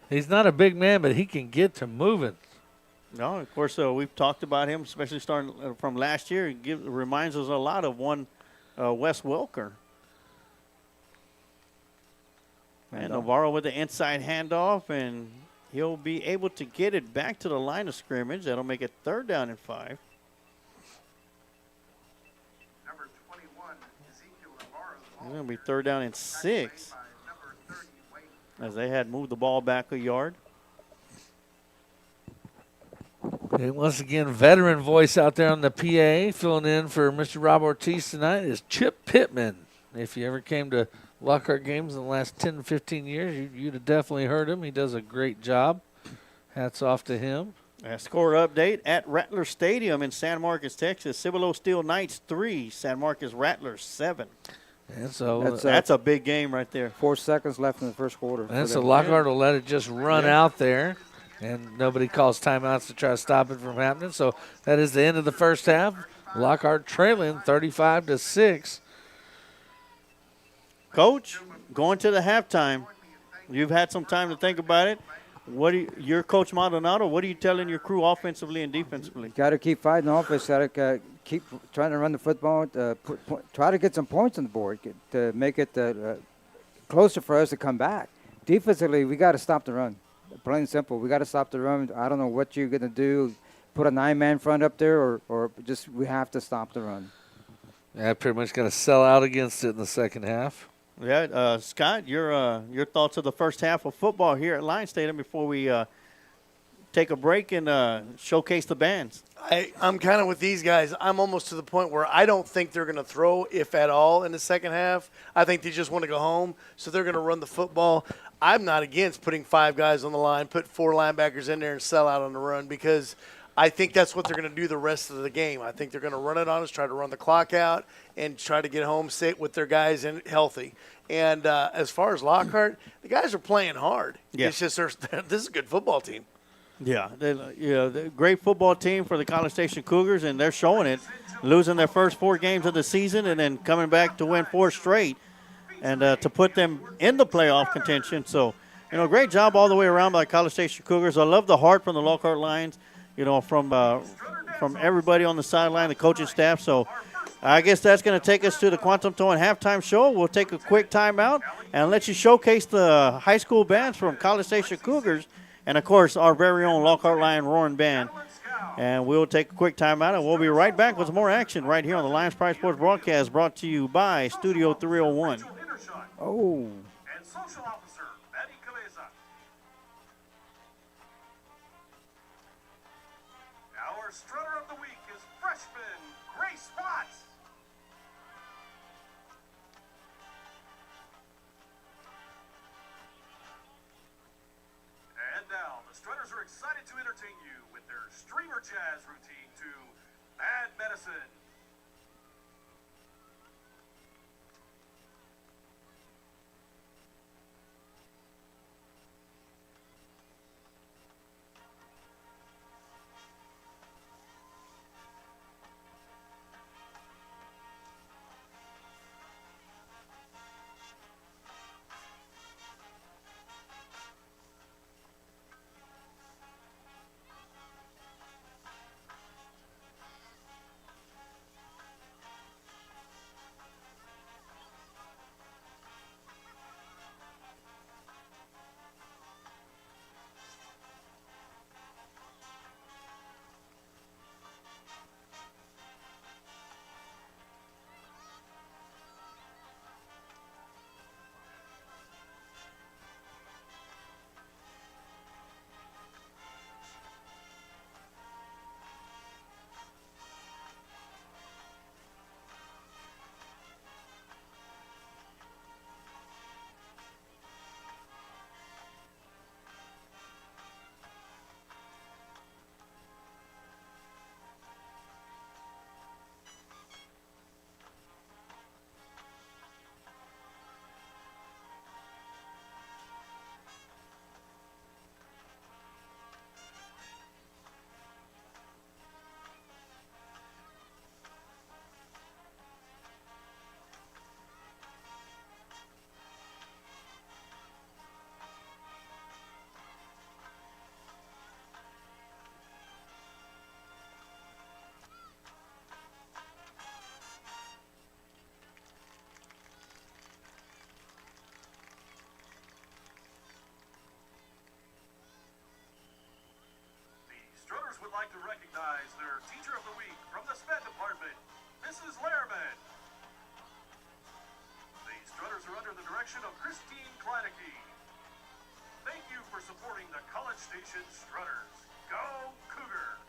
He's not a big man, but he can get to moving. No, of course, we've talked about him, especially starting from last year. It reminds us a lot of one Wes Welker. And Navarro with the inside handoff, and he'll be able to get it back to the line of scrimmage. That'll make it 3rd down and 5. Number 21, Ezekiel Navarro. It's going to be 3rd down and 6 as they had moved the ball back a yard. Okay, once again, veteran voice out there on the PA, filling in for Mr. Rob Ortiz tonight is Chip Pittman. If you ever came to Lockhart games in the last 10 to 15 years, you'd have definitely heard him. He does a great job. Hats off to him. A score update at Rattler Stadium in San Marcos, Texas. Cibolo Steel Knights 3, San Marcos Rattlers 7. And so that's a big game right there. 4 seconds left in the first quarter. And so Lockhart will let it just run out there, and nobody calls timeouts to try to stop it from happening. So that is the end of the first half. Lockhart trailing 35-6. Coach, going to the halftime, you've had some time to think about it. You're Coach Maldonado. What are you telling your crew offensively and defensively? Got to keep fighting offense. Got to keep trying to run the football. Try to get some points on the board to make it closer for us to come back. Defensively, we got to stop the run. Plain and simple. We got to stop the run. I don't know what you're going to do. Put a 9-man front up there, or just we have to stop the run. Yeah, pretty much going to sell out against it in the second half. Yeah, Scott, your thoughts of the first half of football here at Lions Stadium before we take a break and showcase the bands. I'm kind of with these guys. I'm almost to the point where I don't think they're going to throw, if at all, in the second half. I think they just want to go home, so they're going to run the football. I'm not against putting 5 guys on the line, put 4 linebackers in there and sell out on the run, because I think that's what they're going to do the rest of the game. I think they're going to run it on us, try to run the clock out, and try to get home safe with their guys and healthy. And as far as Lockhart, the guys are playing hard. Yeah. It's just this is a good football team. Yeah, they're a great football team for the College Station Cougars, and they're showing it, losing their first 4 games of the season and then coming back to win 4 straight and to put them in the playoff contention. So, great job all the way around by College Station Cougars. I love the heart from the Lockhart Lions, from everybody on the sideline, the coaching staff. So I guess that's going to take us to the Quantum Towing halftime show. We'll take a quick timeout and let you showcase the high school bands from College Station Cougars and, of course, our very own Lockhart Lion Roaring Band. And we'll take a quick timeout, and we'll be right back with some more action right here on the Lions Pride Sports broadcast, brought to you by Studio 301. Oh. And social officer, Maddie Cabeza. Our strutter of the week is freshman Grace Watts. And now, the Strutters are excited to entertain you with their streamer jazz routine to Bad Medicine. Would like to recognize their Teacher of the Week from the SPED Department, Mrs. Lehrman. The Strutters are under the direction of Christine Kleinecke. Thank you for supporting the College Station Strutters. Go Cougar!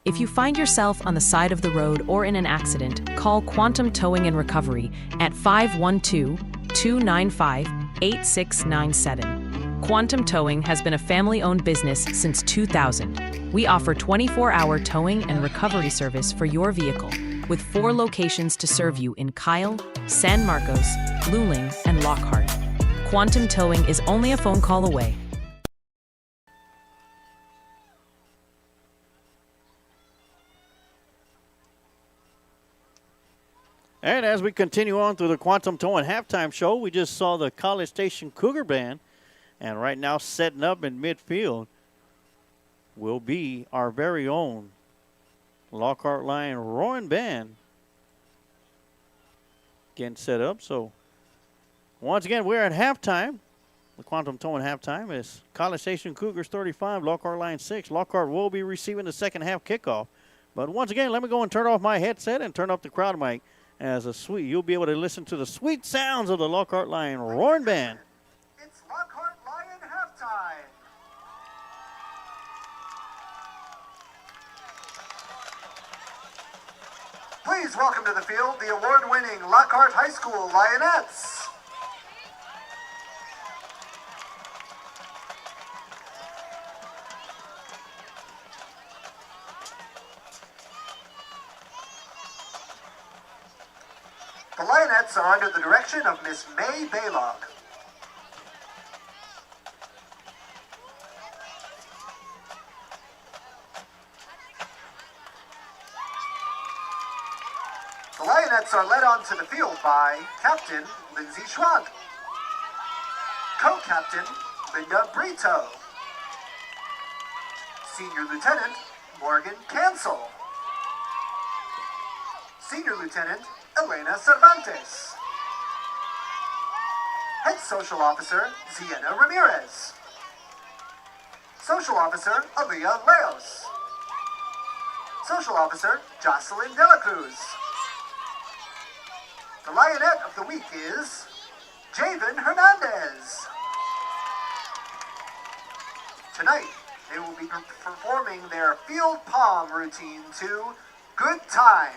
If you find yourself on the side of the road or in an accident, call Quantum Towing and Recovery at 512-295-8697. Quantum Towing has been a family-owned business since 2000. We offer 24-hour towing and recovery service for your vehicle. with 4 locations to serve you in Kyle, San Marcos, Luling, and Lockhart. Quantum Towing is only a phone call away. And as we continue on through the Quantum Towing halftime show, we just saw the College Station Cougar Band. And right now setting up in midfield will be our very own Lockhart Lion Roaring Band. Getting set up. So once again, we're at halftime. The Quantum Towing halftime is College Station Cougars 35, Lockhart Lion 6. Lockhart will be receiving the second half kickoff. But once again, let me go and turn off my headset and turn up the crowd mic. As a sweet, you'll be able to listen to the sweet sounds of the Lockhart Lion Roaring Band. It's Lockhart Lion halftime. Please welcome to the field the award-winning Lockhart High School Lionettes. The Lionettes are under the direction of Miss May Baylog. The Lionettes are led onto the field by Captain Lindsay Schwag, Co-Captain Linda Brito, Senior Lieutenant Morgan Cancel, Senior Lieutenant Elena Cervantes, Head Social Officer Ziena Ramirez, Social Officer Aaliyah Leos, Social Officer Jocelyn De La Cruz. The Lionette of the week is Javen Hernandez. Tonight, they will be performing their field palm routine to Good Time.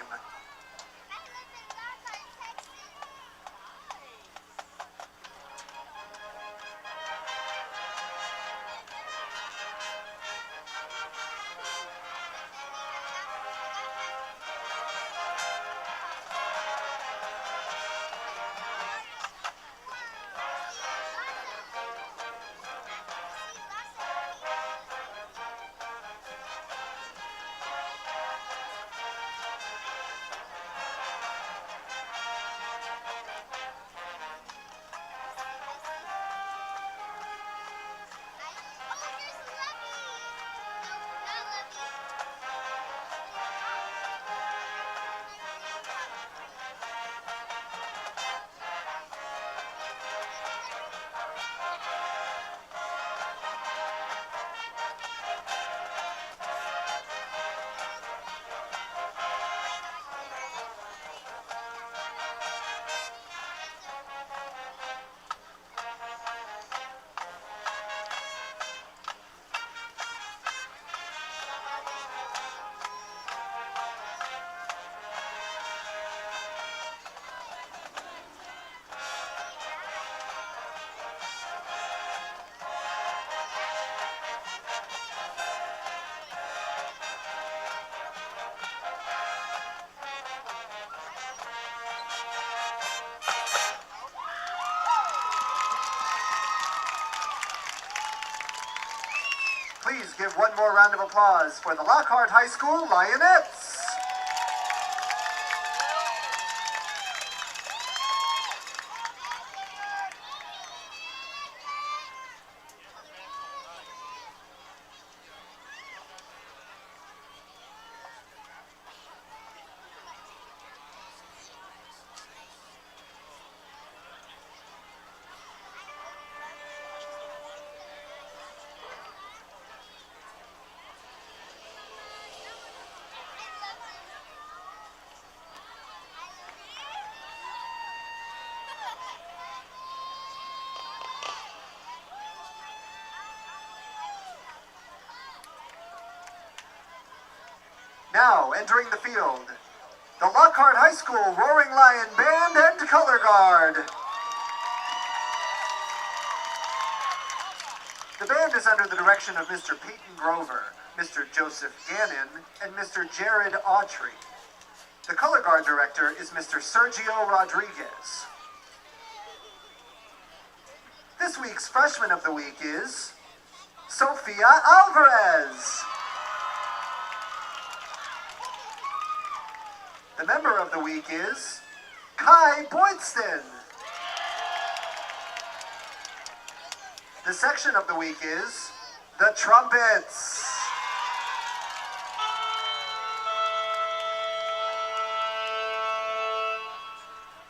Please give one more round of applause for the Lockhart High School Lionettes. Now entering the field, the Lockhart High School Roaring Lion Band and Color Guard. The band is under the direction of Mr. Peyton Grover, Mr. Joseph Gannon, and Mr. Jared Autry. The color guard director is Mr. Sergio Rodriguez. This week's freshman of the week is Sofia Alvarez. The member of the week is Kai Boydston. The section of the week is the trumpets.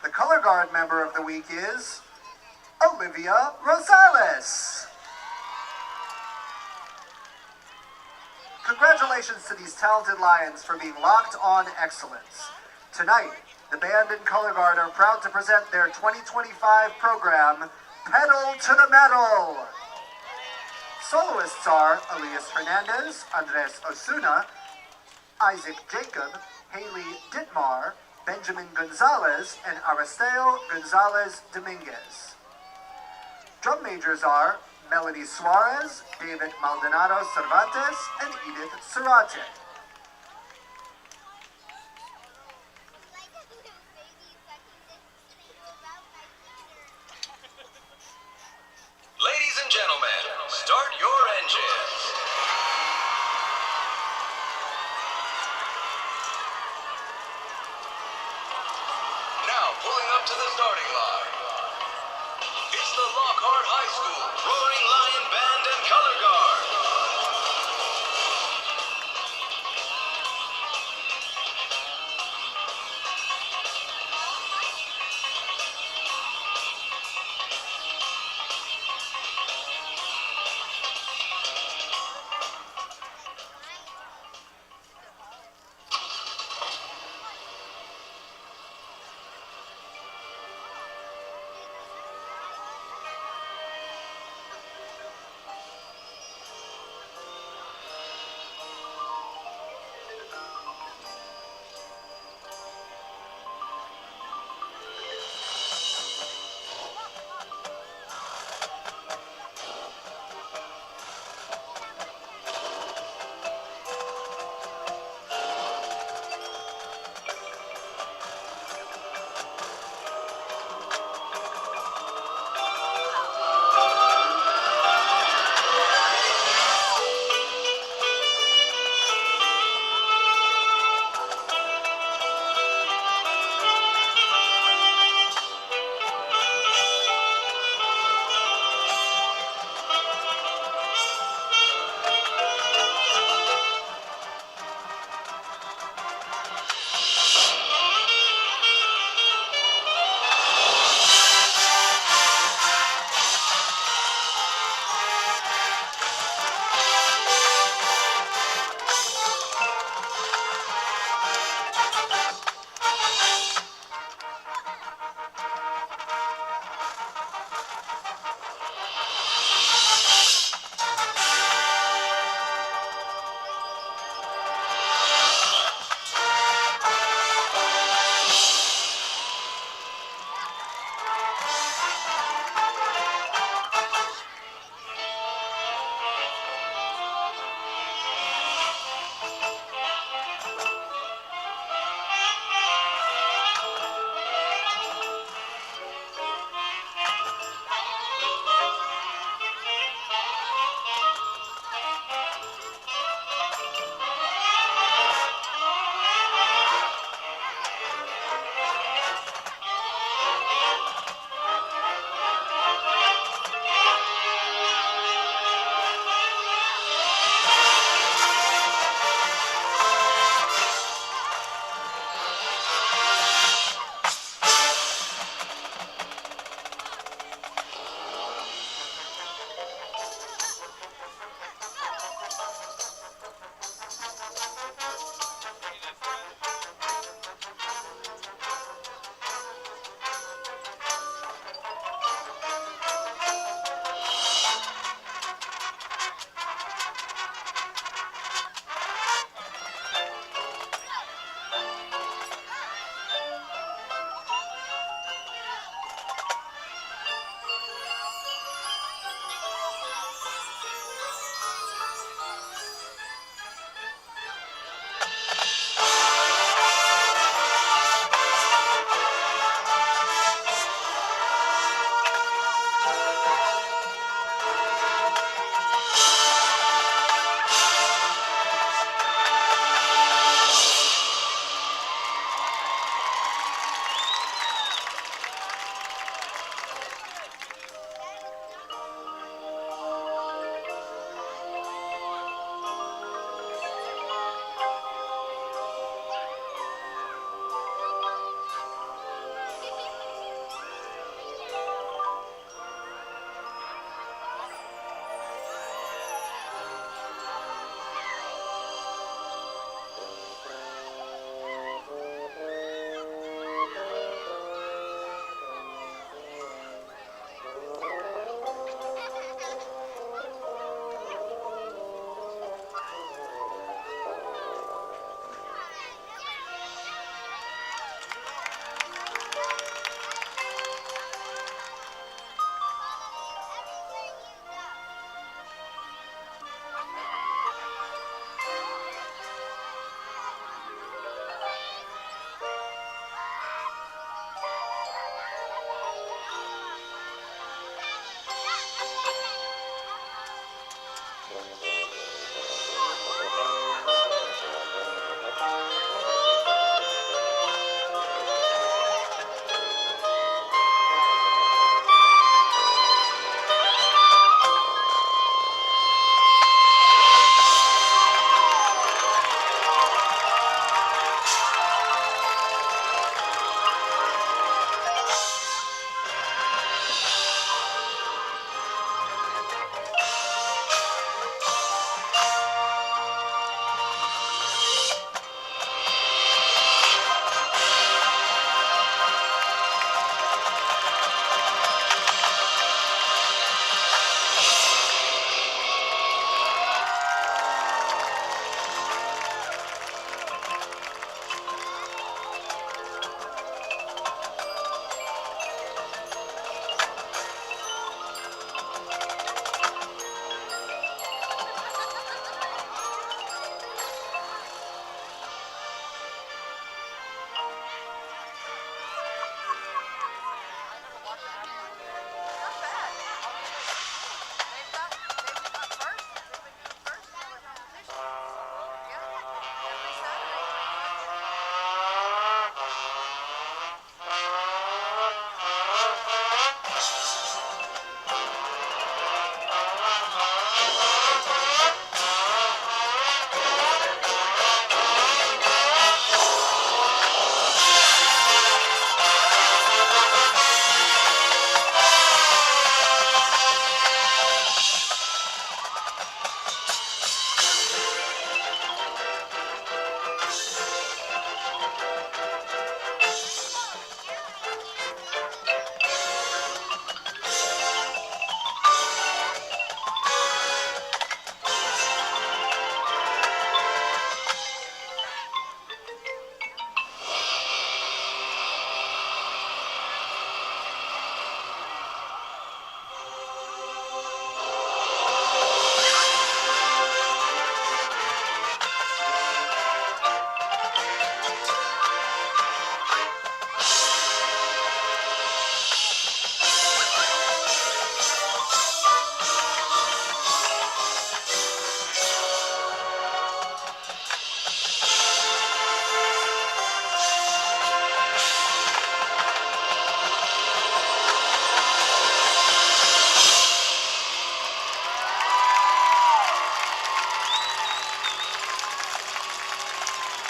The color guard member of the week is Olivia Rosales. Congratulations to these talented Lions for being locked on excellence. Tonight, the band and color guard are proud to present their 2025 program, Pedal to the Metal. Soloists are Elias Hernandez, Andres Osuna, Isaac Jacob, Haley Dittmar, Benjamin Gonzalez, and Aristeo Gonzalez Dominguez. Drum majors are Melody Suarez, David Maldonado Cervantes, and Edith Cerate. Ladies and gentlemen, start your engines. Now pulling up to the starting line. It's the Lockhart High School Roaring Lion Band and Color Guard.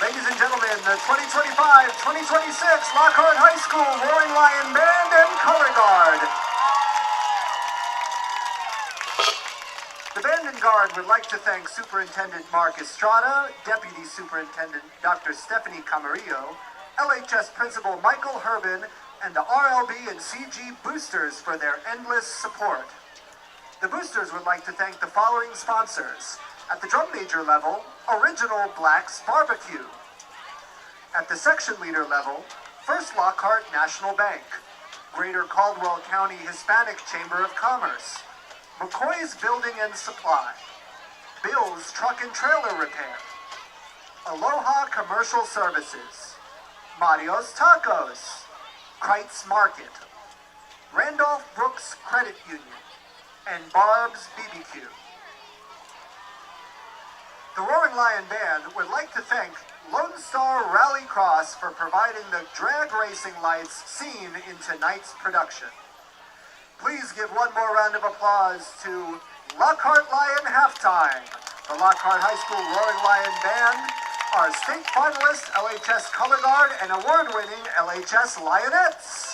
Ladies and gentlemen, the 2025-2026 Lockhart High School Roaring Lion Band and Color Guard. The Band and Guard would like to thank Superintendent Mark Estrada, Deputy Superintendent Dr. Stephanie Camarillo, LHS Principal Michael Herbin, and the RLB and CG Boosters for their endless support. The Boosters would like to thank the following sponsors. At the drum major level, Original Black's Barbecue. At the section leader level, First Lockhart National Bank, Greater Caldwell County Hispanic Chamber of Commerce, McCoy's Building and Supply, Bill's Truck and Trailer Repair, Aloha Commercial Services, Mario's Tacos, Kreitz Market, Randolph Brooks Credit Union, and Barb's BBQ. The Roaring Lion Band would like to thank Lone Star Rallycross for providing the drag racing lights seen in tonight's production. Please give one more round of applause to Lockhart Lion Halftime, the Lockhart High School Roaring Lion Band, our state finalist LHS Color Guard, and award-winning LHS Lionettes.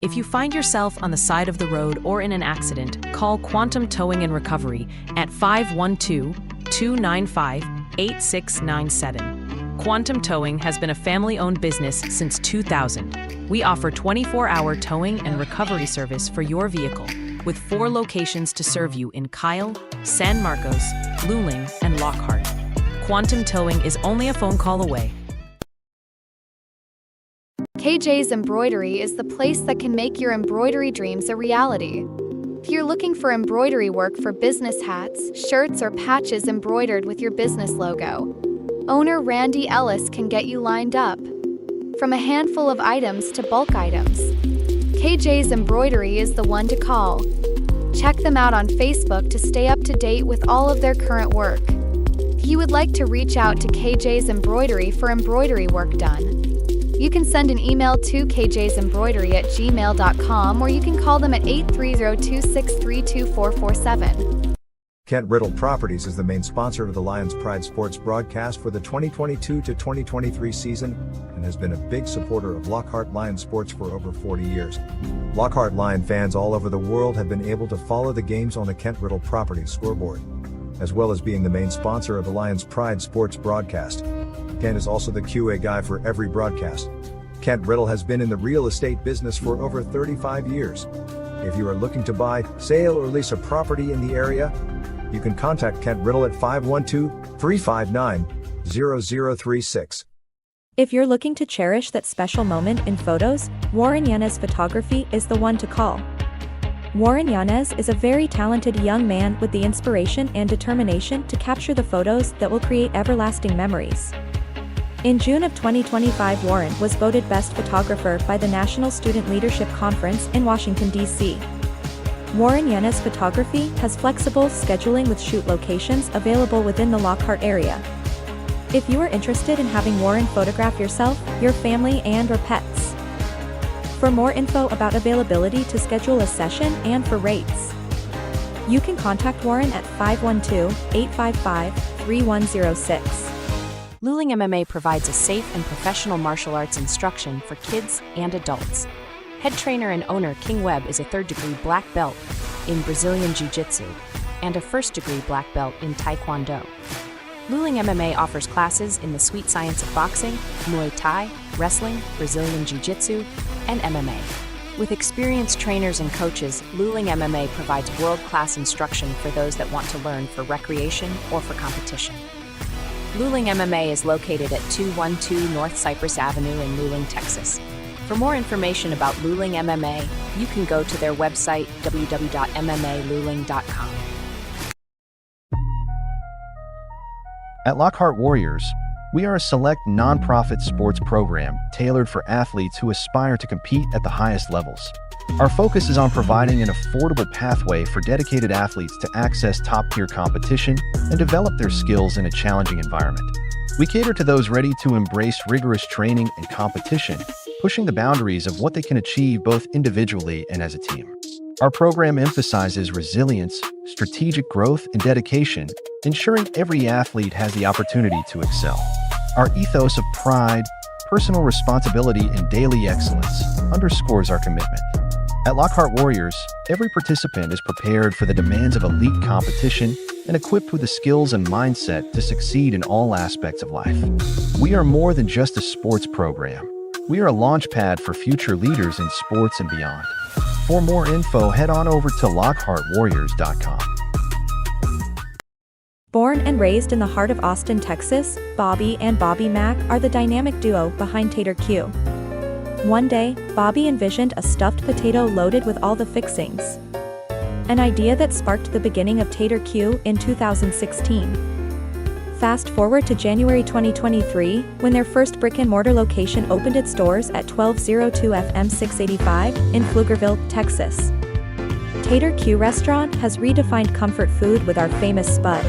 If you find yourself on the side of the road or in an accident, call Quantum Towing and Recovery at 512-295-8697. Quantum Towing has been a family-owned business since 2000. We offer 24-hour towing and recovery service for your vehicle, with 4 locations to serve you in Kyle, San Marcos, Luling, and Lockhart. Quantum Towing is only a phone call away. KJ's Embroidery is the place that can make your embroidery dreams a reality. If you're looking for embroidery work for business hats, shirts, or patches embroidered with your business logo, owner Randy Ellis can get you lined up. From a handful of items to bulk items, KJ's Embroidery is the one to call. Check them out on Facebook to stay up to date with all of their current work. If you would like to reach out to KJ's Embroidery for embroidery work done, you can send an email to kjsembroidery@gmail.com, or you can call them at 830-263-2447. Kent Riddle Properties is the main sponsor of the Lions Pride Sports broadcast for the 2022 to 2023 season and has been a big supporter of Lockhart Lion Sports for over 40 years. Lockhart Lion fans all over the world have been able to follow the games on the Kent Riddle Properties scoreboard, as well as being the main sponsor of the Lions Pride Sports broadcast. Kent is also the QA guy for every broadcast. Kent Riddle has been in the real estate business for over 35 years. If you are looking to buy, sale, or lease a property in the area, you can contact Kent Riddle at 512-359-0036. If you're looking to cherish that special moment in photos, Warren Yanez Photography is the one to call. Warren Yanez is a very talented young man with the inspiration and determination to capture the photos that will create everlasting memories. In June of 2025, Warren was voted Best Photographer by the National Student Leadership Conference in Washington, D.C. Warren Yanez Photography has flexible scheduling with shoot locations available within the Lockhart area. If you are interested in having Warren photograph yourself, your family, and/or pets. For more info about availability to schedule a session and for rates, you can contact Warren at 512-855-3106. Luling MMA provides a safe and professional martial arts instruction for kids and adults. Head trainer and owner King Webb is a 3rd-degree black belt in Brazilian Jiu-Jitsu and a 1st-degree black belt in Taekwondo. Luling MMA offers classes in the sweet science of boxing, Muay Thai, wrestling, Brazilian Jiu-Jitsu, and MMA. With experienced trainers and coaches, Luling MMA provides world-class instruction for those that want to learn for recreation or for competition. Luling MMA is located at 212 North Cypress Avenue in Luling, Texas. For more information about Luling MMA, you can go to their website, www.mmaluling.com. At Lockhart Warriors, we are a select nonprofit sports program tailored for athletes who aspire to compete at the highest levels. Our focus is on providing an affordable pathway for dedicated athletes to access top-tier competition and develop their skills in a challenging environment. We cater to those ready to embrace rigorous training and competition, pushing the boundaries of what they can achieve both individually and as a team. Our program emphasizes resilience, strategic growth, and dedication, ensuring every athlete has the opportunity to excel. Our ethos of pride, personal responsibility, and daily excellence underscores our commitment. At Lockhart Warriors, every participant is prepared for the demands of elite competition and equipped with the skills and mindset to succeed in all aspects of life. We are more than just a sports program. We are a launchpad for future leaders in sports and beyond. For more info, head on over to lockhartwarriors.com. Born and raised in the heart of Austin, Texas, Bobby and Bobby Mack are the dynamic duo behind Tater Q. One day, Bobby envisioned a stuffed potato loaded with all the fixings. An idea that sparked the beginning of Tater Q in 2016. Fast forward to January 2023, when their first brick-and-mortar location opened its doors at 1202 FM 685 in Pflugerville, Texas. Tater Q restaurant has redefined comfort food with our famous spud.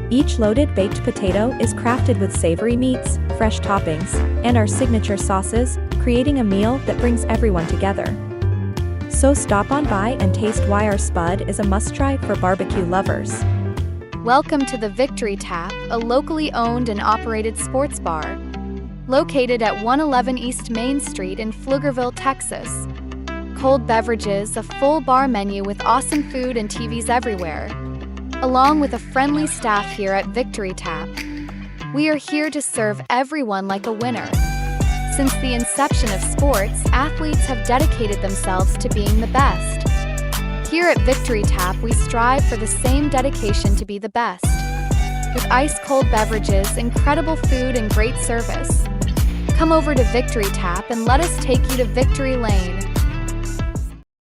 Each loaded baked potato is crafted with savory meats, fresh toppings, and our signature sauces, creating a meal that brings everyone together. So stop on by and taste why our spud is a must-try for barbecue lovers. Welcome to the Victory Tap, a locally owned and operated sports bar. Located at 111 East Main Street in Pflugerville, Texas. Cold beverages, a full bar menu with awesome food and TVs everywhere. Along with a friendly staff here at Victory Tap. We are here to serve everyone like a winner. Since the inception of sports, athletes have dedicated themselves to being the best. Here at Victory Tap, we strive for the same dedication to be the best. With ice-cold beverages, incredible food, and great service. Come over to Victory Tap and let us take you to Victory Lane.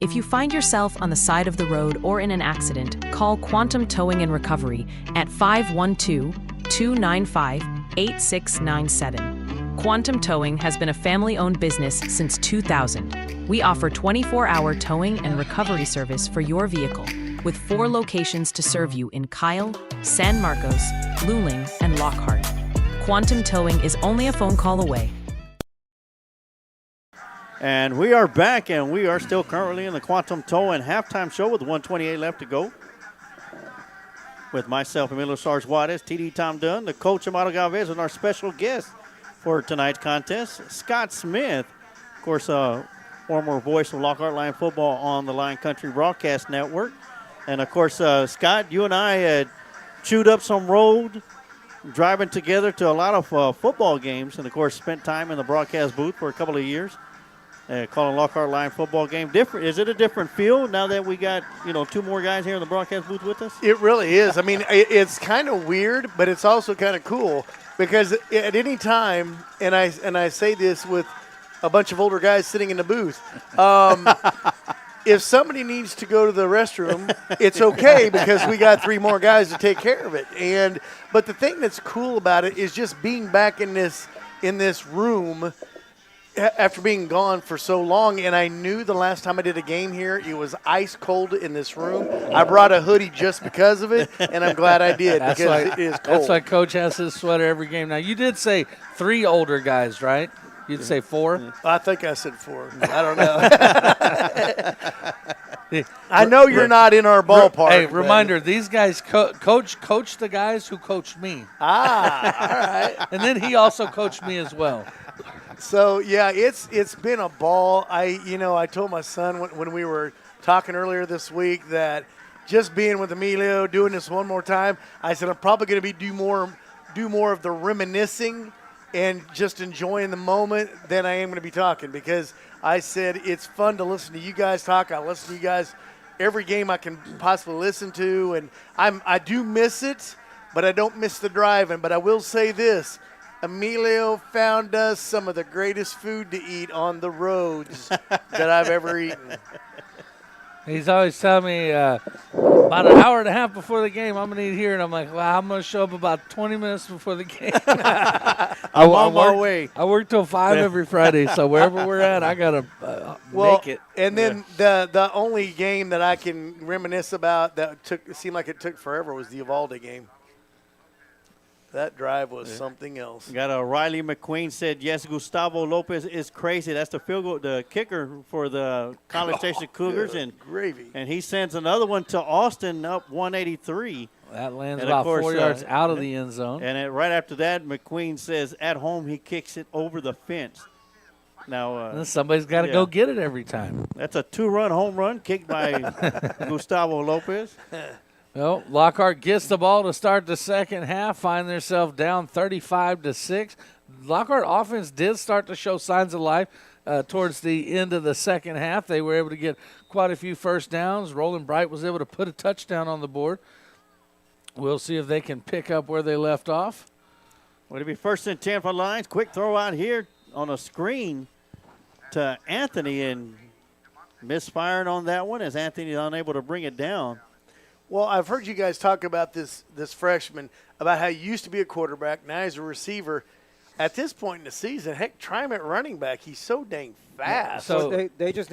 If you find yourself on the side of the road or in an accident, call Quantum Towing and Recovery at 512-295-8697. Quantum Towing has been a family-owned business since 2000. We offer 24-hour towing and recovery service for your vehicle, with 4 locations to serve you in Kyle, San Marcos, Luling, and Lockhart. Quantum Towing is only a phone call away. And we are back, and we are still currently in the Quantum Towing halftime show with 1:28 left to go. With myself, Emilio Sarge Juarez, TD Tom Dunn, the coach Amado Galvez, and our special guest for tonight's contest, Scott Smith. Of course, former voice of Lockhart Lion football on the Lion Country Broadcast Network. And, of course, Scott, you and I had chewed up some road, driving together to a lot of football games, and, of course, spent time in the broadcast booth for a couple of years. Calling Lockhart Lion football game. Different? Is it a different feel now that we got 2 more guys here in the broadcast booth with us? It really is. I mean, it's kind of weird, but it's also kind of cool because at any time, and I say this with a bunch of older guys sitting in the booth, if somebody needs to go to the restroom, it's okay because we got 3 more guys to take care of it. But the thing that's cool about it is just being back in this room after being gone for so long, and I knew the last time I did a game here, it was ice cold in this room. I brought a hoodie just because of it, and I'm glad I did because it is cold. That's why Coach has his sweater every game. Now, you did say 3 older guys, right? You'd say 4? I think I said 4. I don't know. I know you're not in our ballpark. Hey, reminder, these guys coach the guys who coached me. All right. And then he also coached me as well. So, yeah, it's been a ball. I told my son when we were talking earlier this week that just being with Emilio, doing this one more time, I said I'm probably going to do more of the reminiscing and just enjoying the moment than I am going to be talking, because I said it's fun to listen to you guys talk. I listen to you guys every game I can possibly listen to, and I do miss it, but I don't miss the driving. But I will say this. Emilio found us some of the greatest food to eat on the roads that I've ever eaten. He's always telling me about an hour and a half before the game, I'm going to eat here. And I'm like, well, I'm going to show up about 20 minutes before the game. I'm on my way. I work till 5 every Friday, so wherever we're at, I got to make it. And then the only game that I can reminisce about that seemed like it took forever was the Uvalde game. That drive was something else. Got a Riley McQueen said, yes, Gustavo Lopez is crazy. That's the field goal, the kicker for the College Station Cougars. And gravy. And he sends another one to Austin up 183. That lands about 4 yards out of the end zone. And right after that, McQueen says, at home, he kicks it over the fence. Now somebody's got to go get it every time. That's a 2-run home run kicked by Gustavo Lopez. Well, Lockhart gets the ball to start the second half, find themselves down 35-6. Lockhart offense did start to show signs of life towards the end of the second half. They were able to get quite a few first downs. Roland Bright was able to put a touchdown on the board. We'll see if they can pick up where they left off. Would it be 1st and 10 for Lions? Quick throw out here on a screen to Anthony, and misfiring on that one as Anthony is unable to bring it down. Well, I've heard you guys talk about this freshman, about how he used to be a quarterback, now he's a receiver. At this point in the season, heck, try him at running back. He's so dang fast. So they just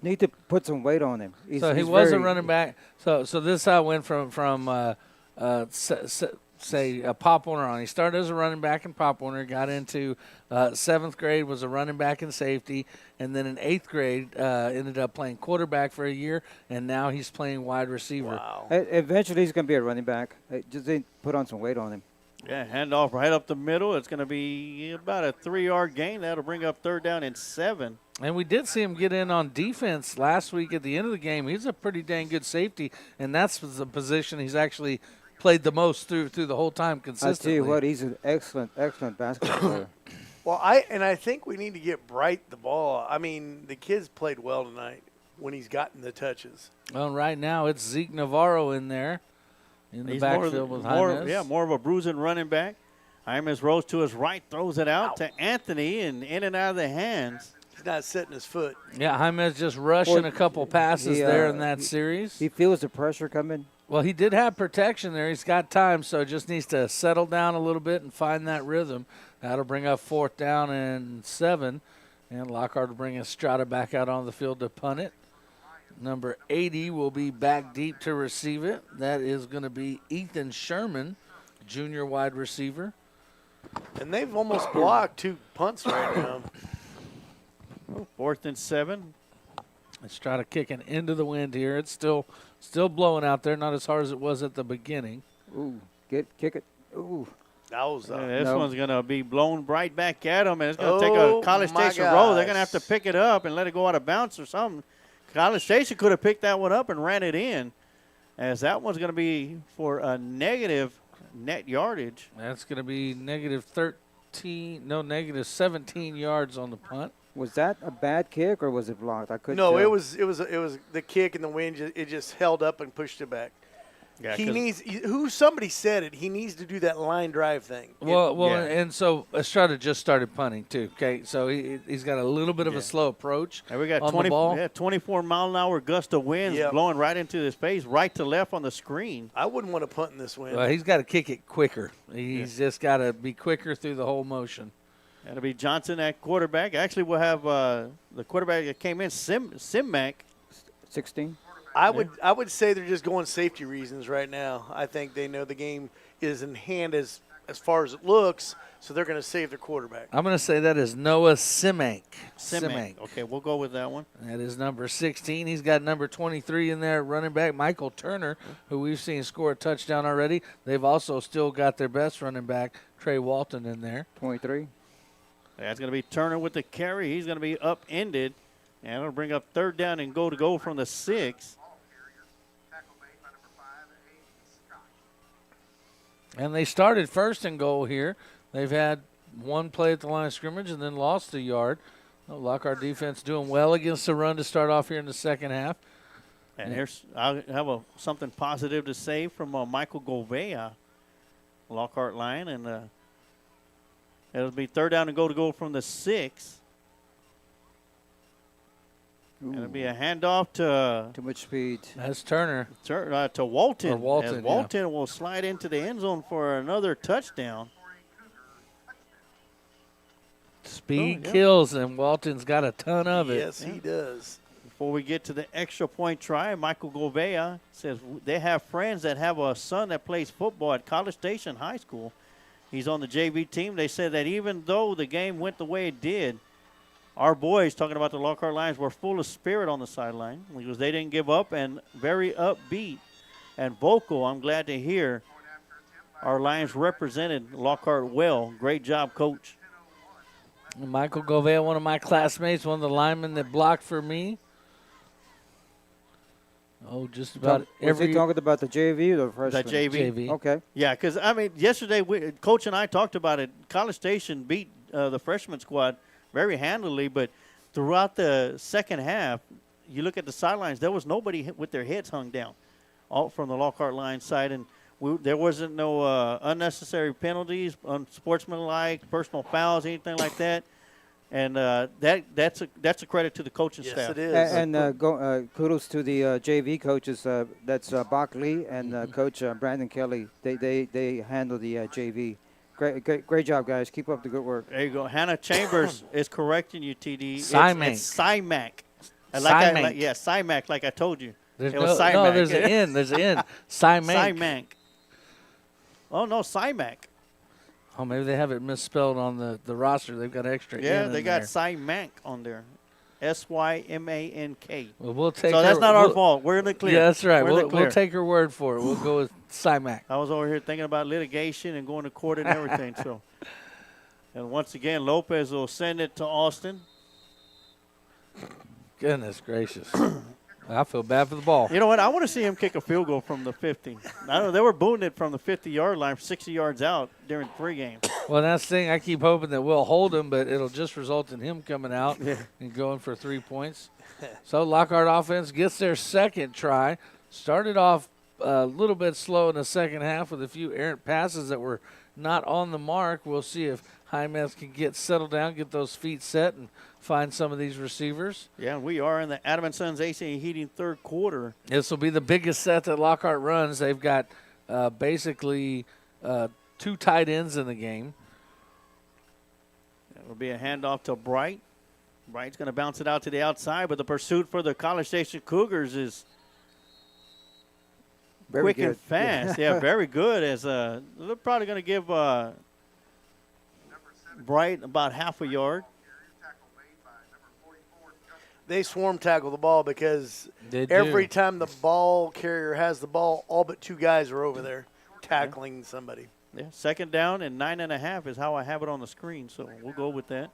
need to put some weight on him. He was a running back. So this is how it went from say Pop Warner on. He started as a running back in Pop Warner, got into 7th grade, was a running back and safety, and then in 8th grade ended up playing quarterback for a year, and now he's playing wide receiver. Wow. Eventually he's going to be a running back. Just need to put on some weight on him. Yeah, handoff right up the middle. It's going to be about a 3-yard gain. That'll bring up 3rd down and 7. And we did see him get in on defense last week at the end of the game. He's a pretty dang good safety, and that's the position he's actually played the most through the whole time consistently. I tell you what, he's an excellent basketball player. Well, I think we need to get Bright the ball. I mean, the kid's played well tonight when he's gotten the touches. Well, right now it's Zeke Navarro in there in the backfield with James. Yeah, more of a bruising running back. James rose to his right, throws it out to Anthony, and in and out of the hands. He's not setting his foot. Yeah, James just rushing a couple passes there in that series. He feels the pressure coming. Well, he did have protection there. He's got time, so just needs to settle down a little bit and find that rhythm. That'll bring up 4th down and 7. And Lockhart will bring Estrada back out on the field to punt it. Number 80 will be back deep to receive it. That is going to be Ethan Sherman, junior wide receiver. And they've almost blocked 2 punts right now. 4th and 7. Estrada kicking into the wind here. It's still blowing out there, not as hard as it was at the beginning. Ooh, kick it. Ooh. That was this one's going to be blown right back at him, and it's going to take a College Station roll. They're going to have to pick it up and let it go out of bounds or something. College Station could have picked that one up and ran it in, as that one's going to be for a negative net yardage. That's going to be negative 17 yards on the punt. Was that a bad kick or was it blocked? I couldn't. No, tell. it was the kick and the wind. It just held up and pushed it back. Yeah, somebody said it. He needs to do that line drive thing. And so Estrada just started punting too. Okay, so he's got a little bit of a slow approach. And we got on the ball. 24-mile-an-hour gust of winds blowing right into his face, right to left on the screen. I wouldn't want to punt in this wind. Well, he's got to kick it quicker. He's just got to be quicker through the whole motion. That'll be Johnson at quarterback. Actually, we'll have the quarterback that came in, Simmack. 16. I would say they're just going safety reasons right now. I think they know the game is in hand as far as it looks, so they're going to save their quarterback. I'm going to say that is Noah Simmack. Okay, we'll go with that one. That is number 16. He's got number 23 in there, running back Michael Turner, who we've seen score a touchdown already. They've also still got their best running back, Trey Walton, in there. 23. That's going to be Turner with the carry. He's going to be upended, and it'll bring up 3rd down and go from the 6. And they started 1st and goal here. They've had one play at the line of scrimmage and then lost a yard. Lockhart defense doing well against the run to start off here in the second half. And I'll have something positive to say from Michael Gouveia, Lockhart line, and it'll be 3rd down and go from the 6. It'll be a handoff to too much speed. That's Turner. To Walton. Or Walton, as Walton will slide into the end zone for another touchdown. Speed kills, and Walton's got a ton of it. Yes, he does. Before we get to the extra point try, Michael Govea says they have friends that have a son that plays football at College Station High School. He's on the JV team. They said that even though the game went the way it did, our boys, talking about the Lockhart Lions, were full of spirit on the sideline because they didn't give up and very upbeat and vocal. I'm glad to hear our Lions represented Lockhart well. Great job, Coach. Michael Govea, one of my classmates, one of the linemen that blocked for me. Oh, just about every. Was he talking about the JV or the freshman? The JV. Okay. Yeah, because, I mean, yesterday, Coach and I talked about it. College Station beat the freshman squad very handily, but throughout the second half, you look at the sidelines, there was nobody with their heads hung down all from the Lockhart Lions side, and there wasn't no unnecessary penalties, unsportsmanlike, personal fouls, anything like that. And that's a credit to the coaching staff. Yes, it is. And kudos to the JV coaches. That's Bach Lee and Coach Brandon Kelly. They handle the JV. Great job, guys. Keep up the good work. There you go. Hannah Chambers is correcting you, TD. Cymac. It's Cymac. Cymac, like I told you. There's Cymac. no, there's an N. There's an N. Cymac. Cymac. Oh, no, Cymac. Oh, maybe they have it misspelled on the roster. They've got extra N in they got there. Cymac on there. SYMANK. Well, we'll take. So that's not our fault. We're in the clear. Yeah, that's right. We'll take her word for it. We'll go with Cymac. I was over here thinking about litigation and going to court and everything. So, and once again, Lopez will send it to Austin. Goodness gracious. I feel bad for the ball. You know what? I want to see him kick a field goal from the 50. I know they were booting it from the 50-yard line, 60 yards out during pregame. Well, that's the thing. I keep hoping that we'll hold him, but it'll just result in him coming out and going for 3 points. So Lockhart offense gets their second try. Started off a little bit slow in the second half with a few errant passes that were not on the mark. We'll see if Jaimez can get settled down, get those feet set, and find some of these receivers. Yeah, we are in the Adam & Sons AC Heating third quarter. This will be the biggest set that Lockhart runs. They've got basically 2 tight ends in the game. It will be a handoff to Bright. Bright's going to bounce it out to the outside, but the pursuit for the College Station Cougars is Very quick good. and fast. Yeah, very good. As they're probably going to give Bright about half a yard. They swarm tackle the ball because They every do. time the ball carrier has the ball, all but 2 guys are over there tackling somebody. Yeah, second down and 9.5 is how I have it on the screen, so we'll go with that.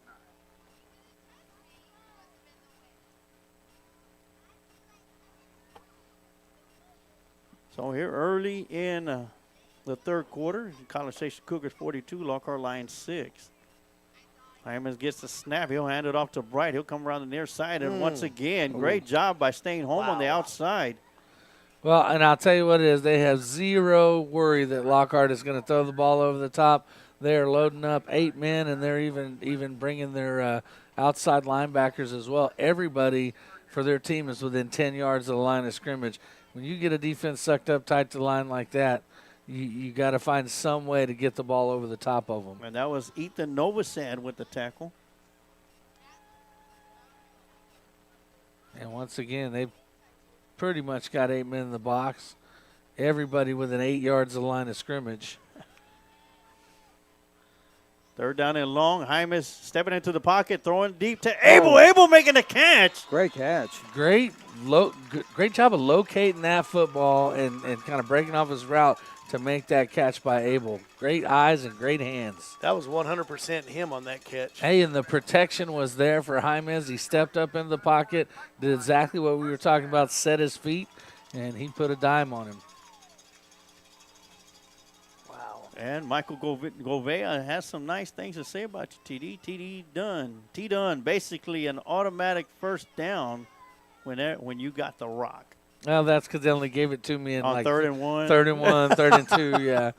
So here early in the third quarter, College Station Cougars 42, Lockhart Lions 6. Hyman gets the snap. He'll hand it off to Bright. He'll come around the near side. And once again, great job by staying home on the outside. Well, and I'll tell you what it is. They have zero worry that Lockhart is going to throw the ball over the top. They're loading up 8 men, and they're even bringing their outside linebackers as well. Everybody for their team is within 10 yards of the line of scrimmage. When you get a defense sucked up tight to the line like that, you got to find some way to get the ball over the top of them. And that was Ethan Novosad with the tackle. And once again, they've pretty much got 8 men in the box. Everybody within 8 yards of the line of scrimmage. Third down and long. Hymas stepping into the pocket, throwing deep to Abel. Abel making the catch. Great catch. Great job of locating that football and kind of breaking off his route to make that catch by Abel. Great eyes and great hands. That was 100% him on that catch. Hey, and the protection was there for Jaimez. He stepped up in the pocket, did exactly what we were talking about, set his feet, and he put a dime on him. Wow. And Michael Govea has some nice things to say about you, TD. TD done. T-done, basically an automatic first down when you got the rock. Well, that's because they only gave it to me in on like 3rd and 1. 3rd and 1, 3rd and 2, yeah.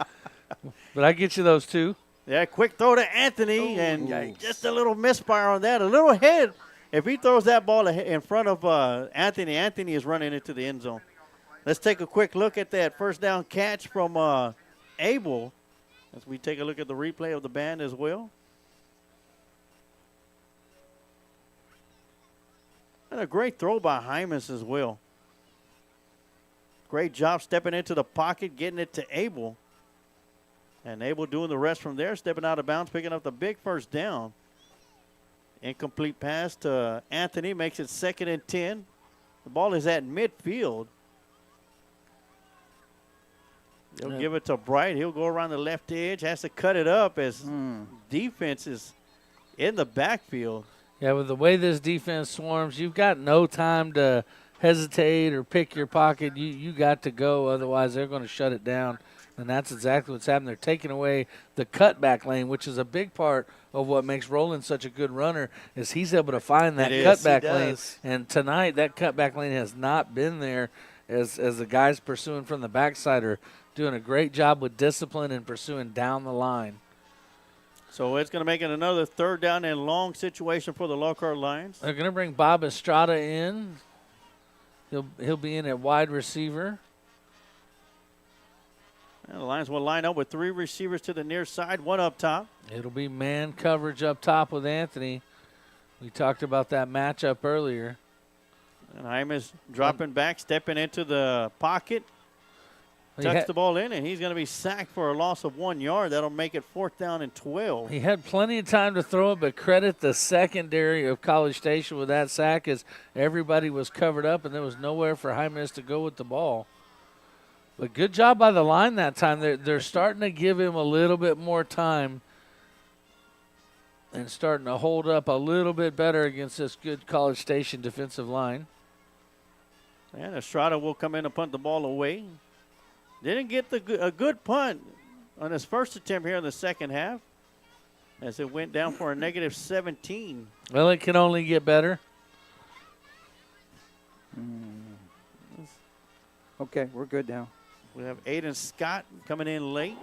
But I get you those 2. Yeah, quick throw to Anthony, and just a little misfire on that. A little head If he throws that ball in front of Anthony, Anthony is running into the end zone. Let's take a quick look at that first down catch from Abel as we take a look at the replay of the band as well. And a great throw by Hymas as well. Great job stepping into the pocket, getting it to Abel. And Abel doing the rest from there, stepping out of bounds, picking up the big first down. Incomplete pass to Anthony, makes it 2nd and 10. The ball is at midfield. He'll give it to Bright. He'll go around the left edge, has to cut it up as defense is in the backfield. Yeah, with the way this defense swarms, you've got no time to hesitate or pick your pocket. You got to go, otherwise they're going to shut it down. And that's exactly what's happening. They're taking away the cutback lane, which is a big part of what makes Roland such a good runner, is he's able to find that cutback lane. And tonight that cutback lane has not been there as the guys pursuing from the backside are doing a great job with discipline and pursuing down the line. So it's going to make it another 3rd down and long situation for the Lockhart Lions. They're going to bring Bob Estrada in. He'll be in at wide receiver. And the Lions will line up with 3 receivers to the near side, 1 up top. It'll be man coverage up top with Anthony. We talked about that matchup earlier. And Hymas dropping back, stepping into the pocket. Tucks the ball in, and he's going to be sacked for a loss of 1 yard. That'll make it 4th down and 12. He had plenty of time to throw it, but credit the secondary of College Station with that sack as everybody was covered up, and there was nowhere for Hymas to go with the ball. But good job by the line that time. They're starting to give him a little bit more time and starting to hold up a little bit better against this good College Station defensive line. And Estrada will come in and punt the ball away. Didn't get a good punt on his first attempt here in the second half as it went down for a -17. Well, it can only get better. Okay, we're good now. We have Aiden Scott coming in late.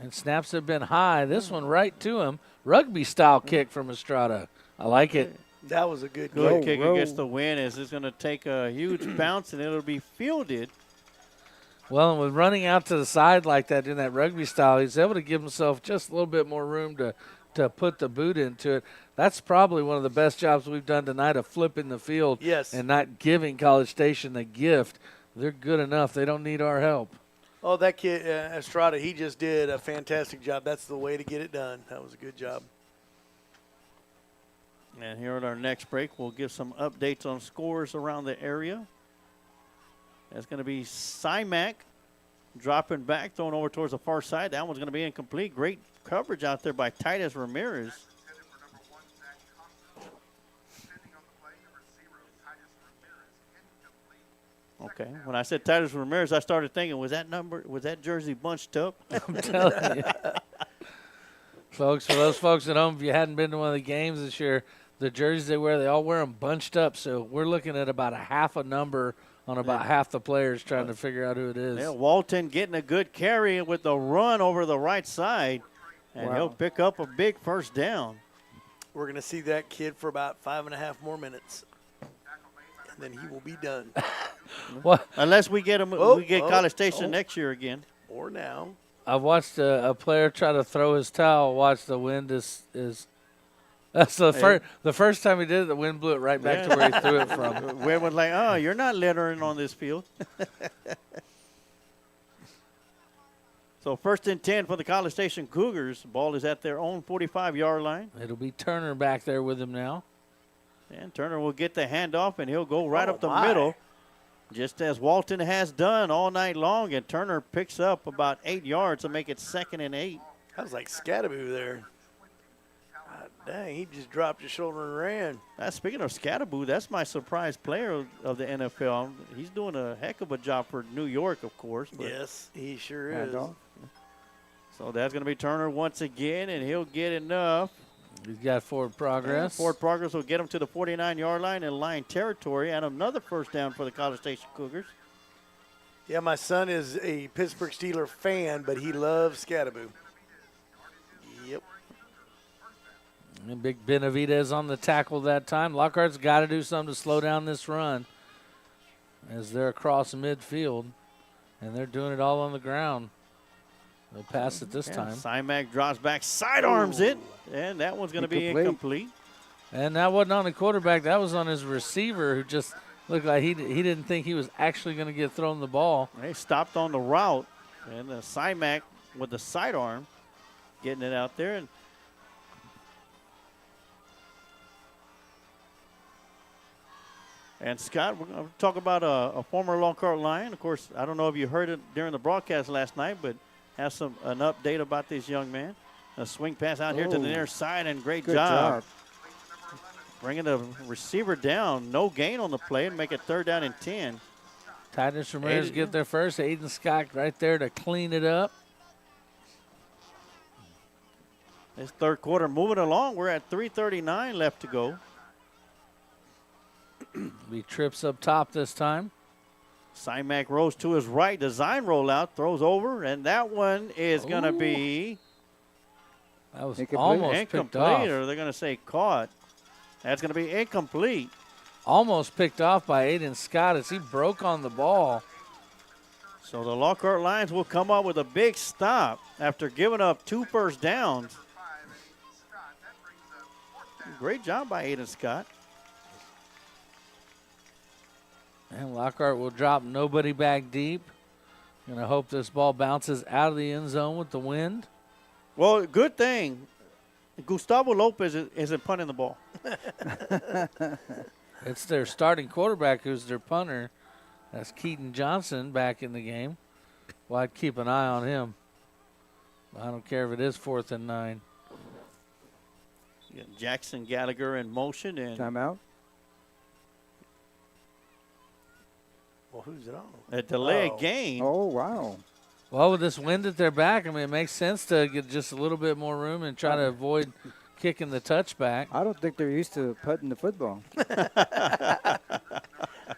And snaps have been high. This one right to him. Rugby-style kick from Estrada. I like it. That was a good kick against the wind as it's going to take a huge bounce, and it'll be fielded. Well, and with running out to the side like that in that rugby style, he's able to give himself just a little bit more room to put the boot into it. That's probably one of the best jobs we've done tonight of flipping the field and not giving College Station the gift. They're good enough. They don't need our help. Oh, that kid, Estrada, he just did a fantastic job. That's the way to get it done. That was a good job. And here at our next break, we'll give some updates on scores around the area. That's going to be Simac dropping back, throwing over towards the far side. That one's going to be incomplete. Great coverage out there by Titus Ramirez. Okay, when I said Titus Ramirez, I started thinking, was that jersey bunched up? I'm telling you. Folks, for those folks at home, if you hadn't been to one of the games this year, the jerseys they wear, they all wear them bunched up. So we're looking at about a half a number on about half the players trying to figure out who it is. Yeah, Walton getting a good carry with the run over the right side, and he'll pick up a big first down. We're going to see that kid for about 5.5 more minutes, and then he will be done. What? Unless we get him, we get College Station next year again. Or now. I watched a player try to throw his towel. Watch the wind is that's the first time he did it, the wind blew it right back to where he threw it from. Wind was like, oh, you're not littering on this field. So 1st and 10 for the College Station Cougars. Ball is at their own 45-yard line. It'll be Turner back there with him now. And Turner will get the handoff, and he'll go right up the middle, just as Walton has done all night long. And Turner picks up about 8 yards to make it 2nd and 8. That was like Scattaboo there. God, dang, he just dropped his shoulder and ran. Speaking of Scattaboo, that's my surprise player of the NFL. He's doing a heck of a job for New York, of course. But yes, he sure is. So that's going to be Turner once again, and he'll get enough. He's got forward progress. And forward progress will get him to the 49-yard line in line territory, and another first down for the College Station Cougars. Yeah, my son is a Pittsburgh Steelers fan, but he loves Scattaboo. Yep. And Big Benavidez on the tackle that time. Lockhart's got to do something to slow down this run as they're across midfield, and they're doing it all on the ground. They'll pass it this time. Simac drops back, sidearms it, and that one's going to be incomplete. And that wasn't on the quarterback. That was on his receiver, who just looked like he didn't think he was actually going to get thrown the ball. They stopped on the route, and Simac with the sidearm getting it out there. And Scott, we're going to talk about a former Lockhart Lion. Of course, I don't know if you heard it during the broadcast last night, but has an update about this young man. A swing pass out here to the near side, and great job. Bringing the receiver down. No gain on the play and make it 3rd down and 10. Titus Ramirez get there first. Aiden Scott right there to clean it up. This third quarter moving along. We're at 3:39 left to go. He trips up top this time. Simac rolls to his right. Design rollout. Throws over. And that one is going to be. That was almost incomplete, picked off. or they're going to say caught. That's going to be incomplete. Almost picked off by Aiden Scott as he broke on the ball. So the Lockhart Lions will come up with a big stop after giving up 2 first downs. Great job by Aiden Scott. And Lockhart will drop nobody back deep. Gonna hope this ball bounces out of the end zone with the wind. Well, good thing Gustavo Lopez isn't punting the ball. It's their starting quarterback who's their punter. That's Keaton Johnson back in the game. Well, I'd keep an eye on him. I don't care if it is 4th and 9. Jackson Gallagher in motion. And timeout. Well, who's it on? A delay game. Oh, wow. Well, with this wind at their back, I mean, it makes sense to get just a little bit more room and try to avoid kicking the touchback. I don't think they're used to putting the football.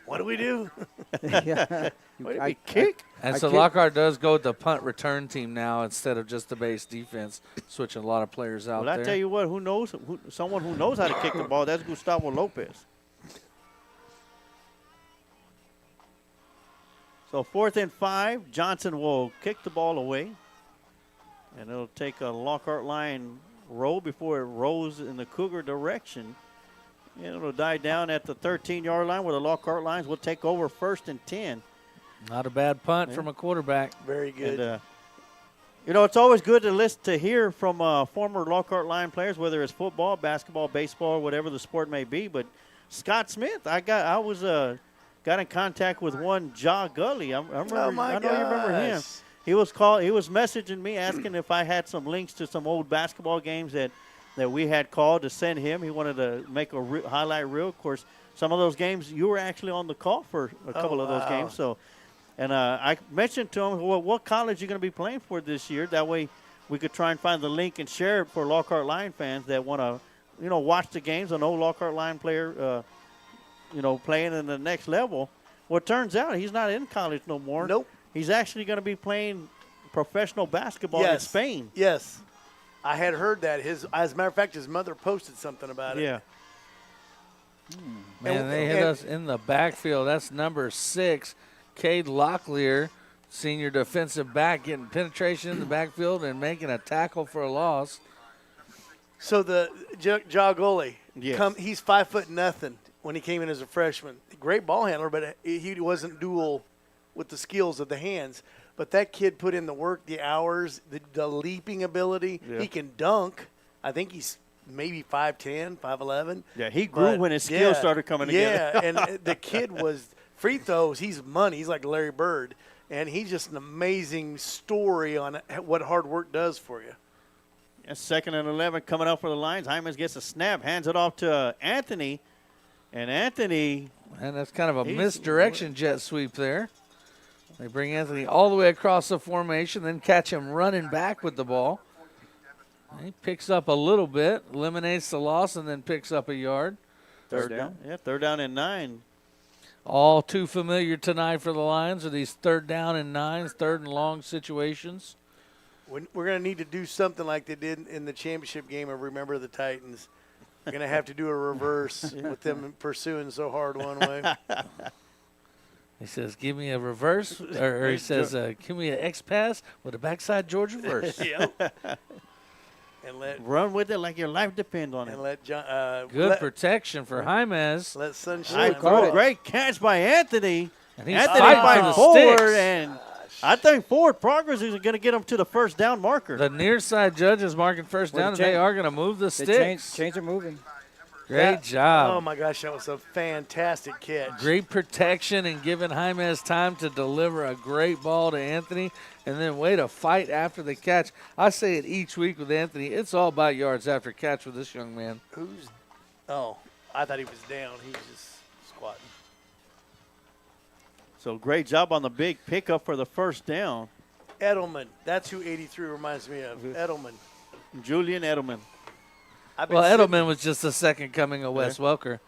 What do we do? Yeah. I kick? And so Lockhart does go with the punt return team now instead of just the base defense, switching a lot of players out there. Well, I tell you what, who knows? Someone who knows how to kick the ball, that's Gustavo Lopez. So 4th and 5, Johnson will kick the ball away. And it'll take a Lockhart Lion roll before it rolls in the Cougar direction. And it'll die down at the 13-yard line where the Lockhart Lions will take over 1st and 10. Not a bad punt from a quarterback. Very good. And, it's always good to hear from former Lockhart Lion players, whether it's football, basketball, baseball, whatever the sport may be. But Scott Smith, I got in contact with one Ja Gully. I know you remember him. He was messaging me asking if I had some links to some old basketball games that we had called to send him. He wanted to make a highlight reel. Of course, some of those games you were actually on the call for a couple of those games. So, and I mentioned to him, well, what college are you going to be playing for this year? That way, we could try and find the link and share it for Lockhart Lion fans that want to, watch the games. An old Lockhart Lion player. Playing in the next level. Well, it turns out he's not in college no more. Nope. He's actually going to be playing professional basketball in Spain. Yes. I had heard that. As a matter of fact, his mother posted something about it. Yeah. Man, they hit us in the backfield. That's number 6, Cade Locklear, senior defensive back, getting penetration in the backfield and making a tackle for a loss. So the Ja Gully, yes. He's 5'0" when he came in as a freshman. Great ball handler, but he wasn't dual with the skills of the hands. But that kid put in the work, the hours, the leaping ability. Yeah. He can dunk. I think he's maybe 5'10", 5'11". Yeah, he grew when his skills started coming together. Yeah, and the kid was free throws. He's money. He's like Larry Bird. And he's just an amazing story on what hard work does for you. And 2nd and 11 coming up for the Lions. Hyman gets a snap, hands it off to Anthony. And Anthony. And that's kind of a misdirection jet sweep there. They bring Anthony all the way across the formation, then catch him running back with the ball. He picks up a little bit, eliminates the loss, and then picks up a yard. Third down. Yeah, 3rd down and 9. All too familiar tonight for the Lions are these 3rd down and 9s, 3rd and long situations. We're going to need to do something like they did in the championship game of Remember the Titans. We're going to have to do a reverse with them pursuing so hard one way. He says, give me a reverse, or he says, give me an X pass with a backside George reverse. And run with it like your life depends on it. And let John. Good protection for Jaimez. Let Sunshine. Great catch by Anthony. And he's Anthony fighting by for the forward, sticks. and I think forward progress is going to get him to the first down marker. The near side judge is marking first down, and they are going to move the sticks. Change are moving. Great job. Oh, my gosh, that was a fantastic catch. Great protection and giving Jaimez time to deliver a great ball to Anthony, and then way to fight after the catch. I say it each week with Anthony. It's all about yards after catch with this young man. Oh, I thought he was down. He was just squatting. So great job on the big pickup for the first down. Edelman. That's who 83 reminds me of. Edelman. Julian Edelman. Well, Edelman was just the second coming of Wes Welker.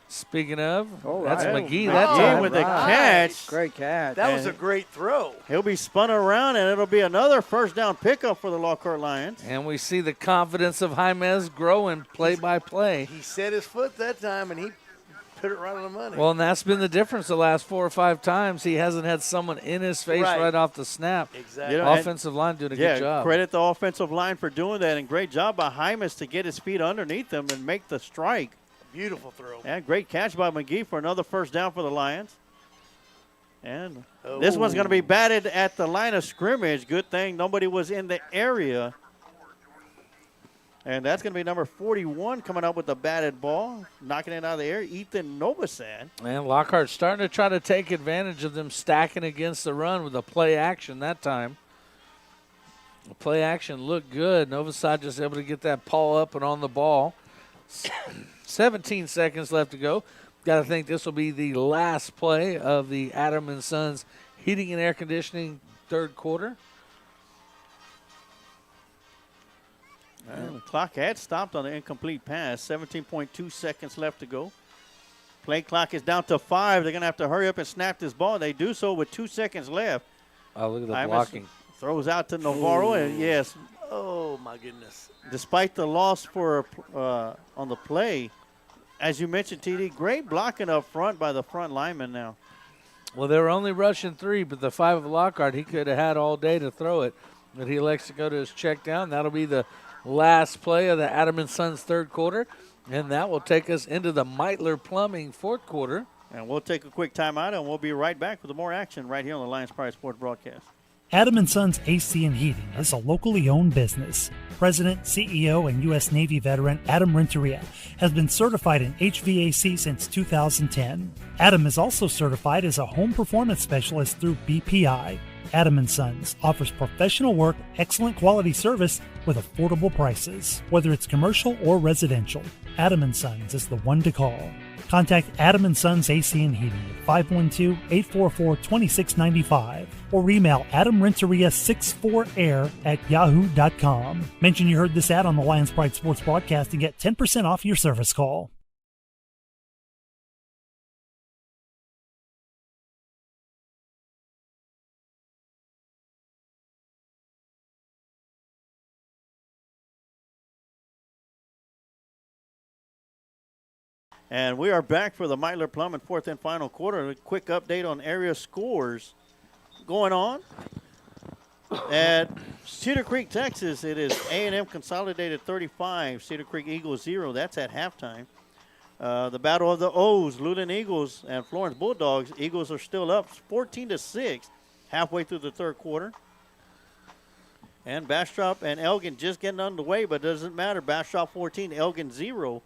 Speaking of, that's McGee that time. With the catch. Great catch. That was a great throw. He'll be spun around, and it'll be another first down pickup for the Lockhart Lions. And we see the confidence of Jaimez growing play by play. He set his foot that time, and he put it right on the money. Well, and that's been the difference the last 4 or 5 times. He hasn't had someone in his face right off the snap. Exactly. Offensive line doing a good job. Credit the offensive line for doing that, and great job by Jaimez to get his feet underneath him and make the strike. Beautiful throw. And great catch by McGee for another first down for the Lions. And this one's going to be batted at the line of scrimmage. Good thing nobody was in the area. And that's going to be number 41 coming up with the batted ball, knocking it out of the air, Ethan Novosad. And Lockhart starting to try to take advantage of them stacking against the run with a play action that time. The play action looked good. Novosad just able to get that paw up and on the ball. 17 seconds left to go. Got to think this will be the last play of the Adam and Sons heating and air conditioning third quarter. And the clock had stopped on the incomplete pass. 17.2 seconds left to go. Play clock is down to 5. They're going to have to hurry up and snap this ball. They do so with 2 seconds left. Oh, look at the blocking. Throws out to Navarro, and yes. Oh, my goodness. Despite the loss for on the play, as you mentioned, TD, great blocking up front by the front lineman now. Well, they were only rushing 3, but the 5 of Lockhart, he could have had all day to throw it. But he elects to go to his check down. That'll be the last play of the Adam and Sons third quarter, and that will take us into the Meitler Plumbing fourth quarter. And we'll take a quick timeout, and we'll be right back with more action right here on the Lions Pride Sports broadcast. Adam & Sons AC and Heating is a locally owned business. President, CEO, and U.S. Navy veteran Adam Renteria has been certified in HVAC since 2010. Adam is also certified as a home performance specialist through BPI. Adam & Sons offers professional work, excellent quality service with affordable prices. Whether it's commercial or residential, Adam & Sons is the one to call. Contact Adam & Sons AC and Heating at 512-844-2695 or email adamrenteria64air@yahoo.com. Mention you heard this ad on the Lions Pride Sports broadcast and get 10% off your service call. And we are back for the Meitler Plumbing fourth and final quarter. A quick update on area scores going on. At Cedar Creek, Texas, it is A&M Consolidated 35, Cedar Creek Eagles 0. That's at halftime. The Battle of the O's, Luton Eagles and Florence Bulldogs. Eagles are still up 14-6 halfway through the third quarter. And Bastrop and Elgin just getting underway, but it doesn't matter. Bastrop 14, Elgin 0.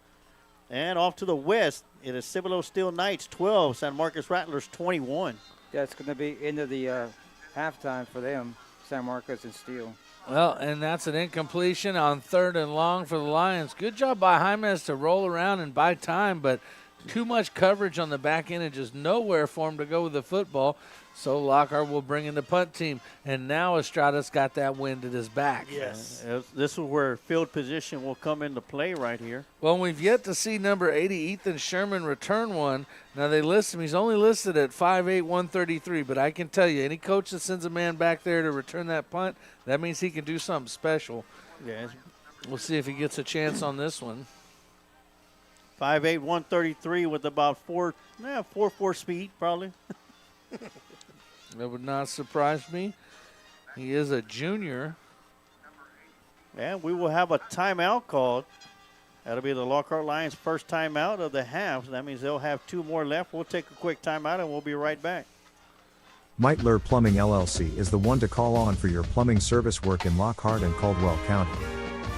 And off to the west, it is Cibolo Steel Knights 12, San Marcos Rattlers 21. Yeah, it's going to be into the halftime for them, San Marcos and Steel. Well, and that's an incompletion on third and long for the Lions. Good job by Jaimez to roll around and buy time, but too much coverage on the back end and just nowhere for him to go with the football. So Lockhart will bring in the punt team. And now Estrada's got that wind at his back. Yes. This is where field position will come into play right here. Well, we've yet to see number 80, Ethan Sherman, return one. Now, they list him. He's only listed at 5'8", 133. But I can tell you, any coach that sends a man back there to return that punt, that means he can do something special. Yes. We'll see if he gets a chance on this one. 5'8", 133 with about 4.4 speed probably. That would not surprise me. He is a junior. And we will have a timeout called. That'll be the Lockhart Lions' first timeout of the half. That means they'll have 2 more left. We'll take a quick timeout and we'll be right back. Meitler Plumbing LLC is the one to call on for your plumbing service work in Lockhart and Caldwell County.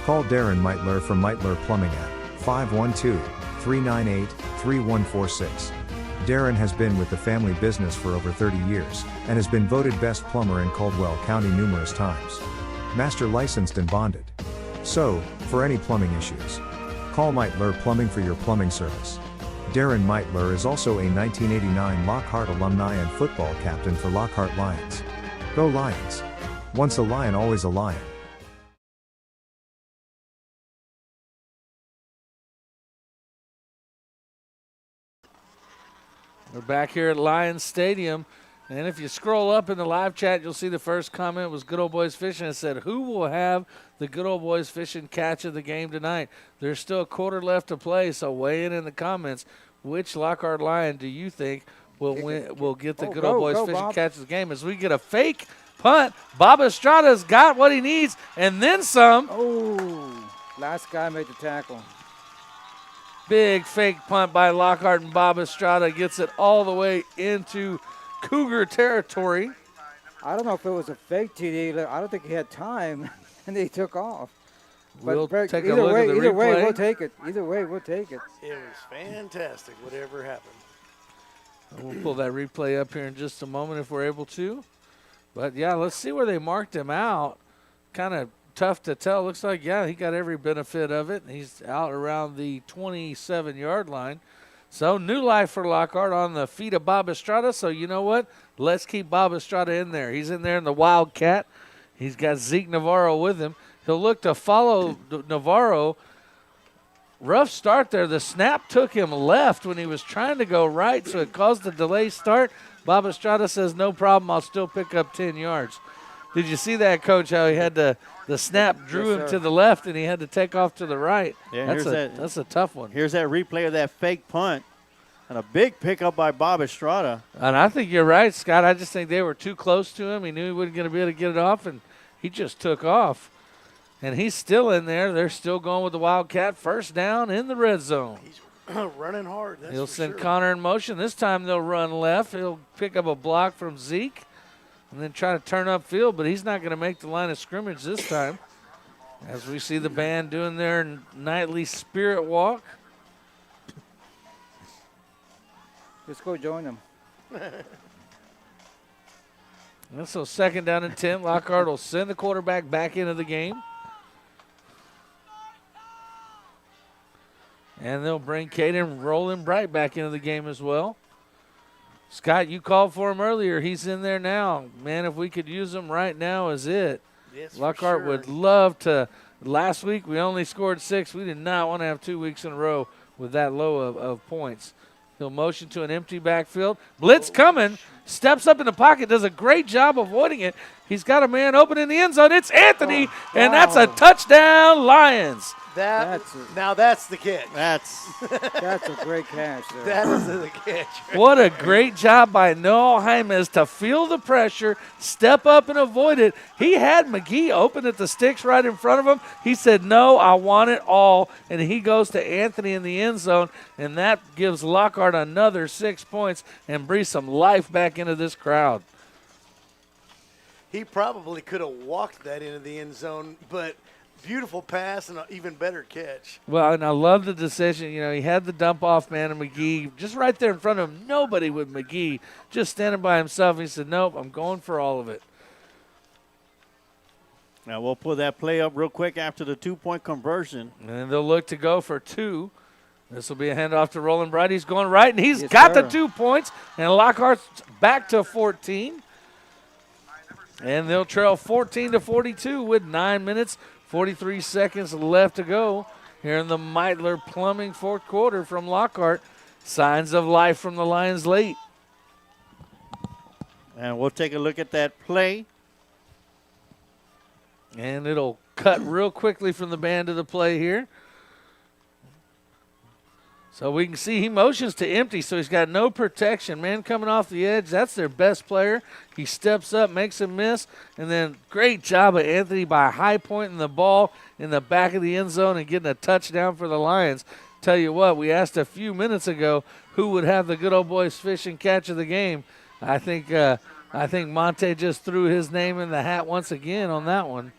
Call Darren Meitler from Meitler Plumbing at 512-398-3146. Darren has been with the family business for over 30 years and has been voted best plumber in Caldwell County numerous times. Master licensed and bonded. So, for any plumbing issues, call Meitler Plumbing for your plumbing service. Darren Meitler is also a 1989 Lockhart alumni and football captain for Lockhart Lions. Go Lions! Once a Lion, always a Lion. We're back here at Lions Stadium, and if you scroll up in the live chat, you'll see the first comment was Good Old Boys Fishing. It said, who will have the Good Old Boys Fishing catch of the game tonight? There's still a quarter left to play, so weigh in the comments. Which Lockhart Lion do you think will get the Good Old Boys Fishing catch of the game? As we get a fake punt, Bob Estrada's got what he needs, and then some. Oh, last guy made the tackle. Big fake punt by Lockhart, and Bob Estrada gets it all the way into Cougar territory. I don't know if it was a fake TD. I don't think he had time, and he took off. We'll take a either look way, at the either replay. way, we'll take it. Either way, we'll take it. It was fantastic, whatever happened. We'll pull that replay up here in just a moment if we're able to. But, yeah, let's see where they marked him out. Kind of tough to tell. Looks like, yeah, he got every benefit of it. He's out around the 27-yard line. So, new life for Lockhart on the feet of Bob Estrada. So, you know what? Let's keep Bob Estrada in there. He's in there in the Wildcat. He's got Zeke Navarro with him. He'll look to follow Navarro. Rough start there. The snap took him left when he was trying to go right, so it caused a delay start. Bob Estrada says, no problem, I'll still pick up 10 yards. Did you see that, Coach, how he had the snap drew him to the left and he had to take off to the right? Yeah, that's a tough one. Here's that replay of that fake punt and a big pickup by Bob Estrada. And I think you're right, Scott. I just think they were too close to him. He knew he wasn't going to be able to get it off, and he just took off. And he's still in there. They're still going with the Wildcat. First down in the red zone. He's running hard. He'll send Connor in motion. This time they'll run left. He'll pick up a block from Zeke and then try to turn upfield, but he's not going to make the line of scrimmage this time. As we see the band doing their nightly spirit walk. Let's go join them. And so 2nd down and 10. Lockhart will send the quarterback back into the game. And they'll bring Caden Roland Bright back into the game as well. Scott, you called for him earlier. He's in there now. Man, if we could use him right now is it. Yes, Lockhart would love to. Last week we only scored 6. We did not want to have 2 weeks in a row with that low of points. He'll motion to an empty backfield. Blitz coming. Steps up in the pocket. Does a great job avoiding it. He's got a man open in the end zone. It's Anthony, and that's a touchdown, Lions. Now that's the catch. That's a great catch. There. That is the catch. Right what a great job by Noel Jaimes to feel the pressure, step up and avoid it. He had McGee open at the sticks right in front of him. He said, no, I want it all. And he goes to Anthony in the end zone, and that gives Lockhart another 6 points and breathes some life back into this crowd. He probably could have walked that into the end zone, but beautiful pass and an even better catch. Well, and I love the decision. You know, he had the dump off man of McGee just right there in front of him. Nobody with McGee, just standing by himself. He said, nope, I'm going for all of it. Now we'll pull that play up real quick after the 2-point conversion. And they'll look to go for 2. This will be a handoff to Roland Bright. He's going right, and he's got the 2 points. And Lockhart's back to 14. And they'll trail 14-42 with 9 minutes, 43 seconds left to go here in the Meitler Plumbing fourth quarter from Lockhart. Signs of life from the Lions late. And we'll take a look at that play. And it'll cut real quickly from the band to the play here. So we can see he motions to empty, so he's got no protection. Man coming off the edge, that's their best player. He steps up, makes a miss, and then great job of Anthony by high pointing the ball in the back of the end zone and getting a touchdown for the Lions. Tell you what, we asked a few minutes ago who would have the good old boys fish and catch of the game. I think Monte just threw his name in the hat once again on that one.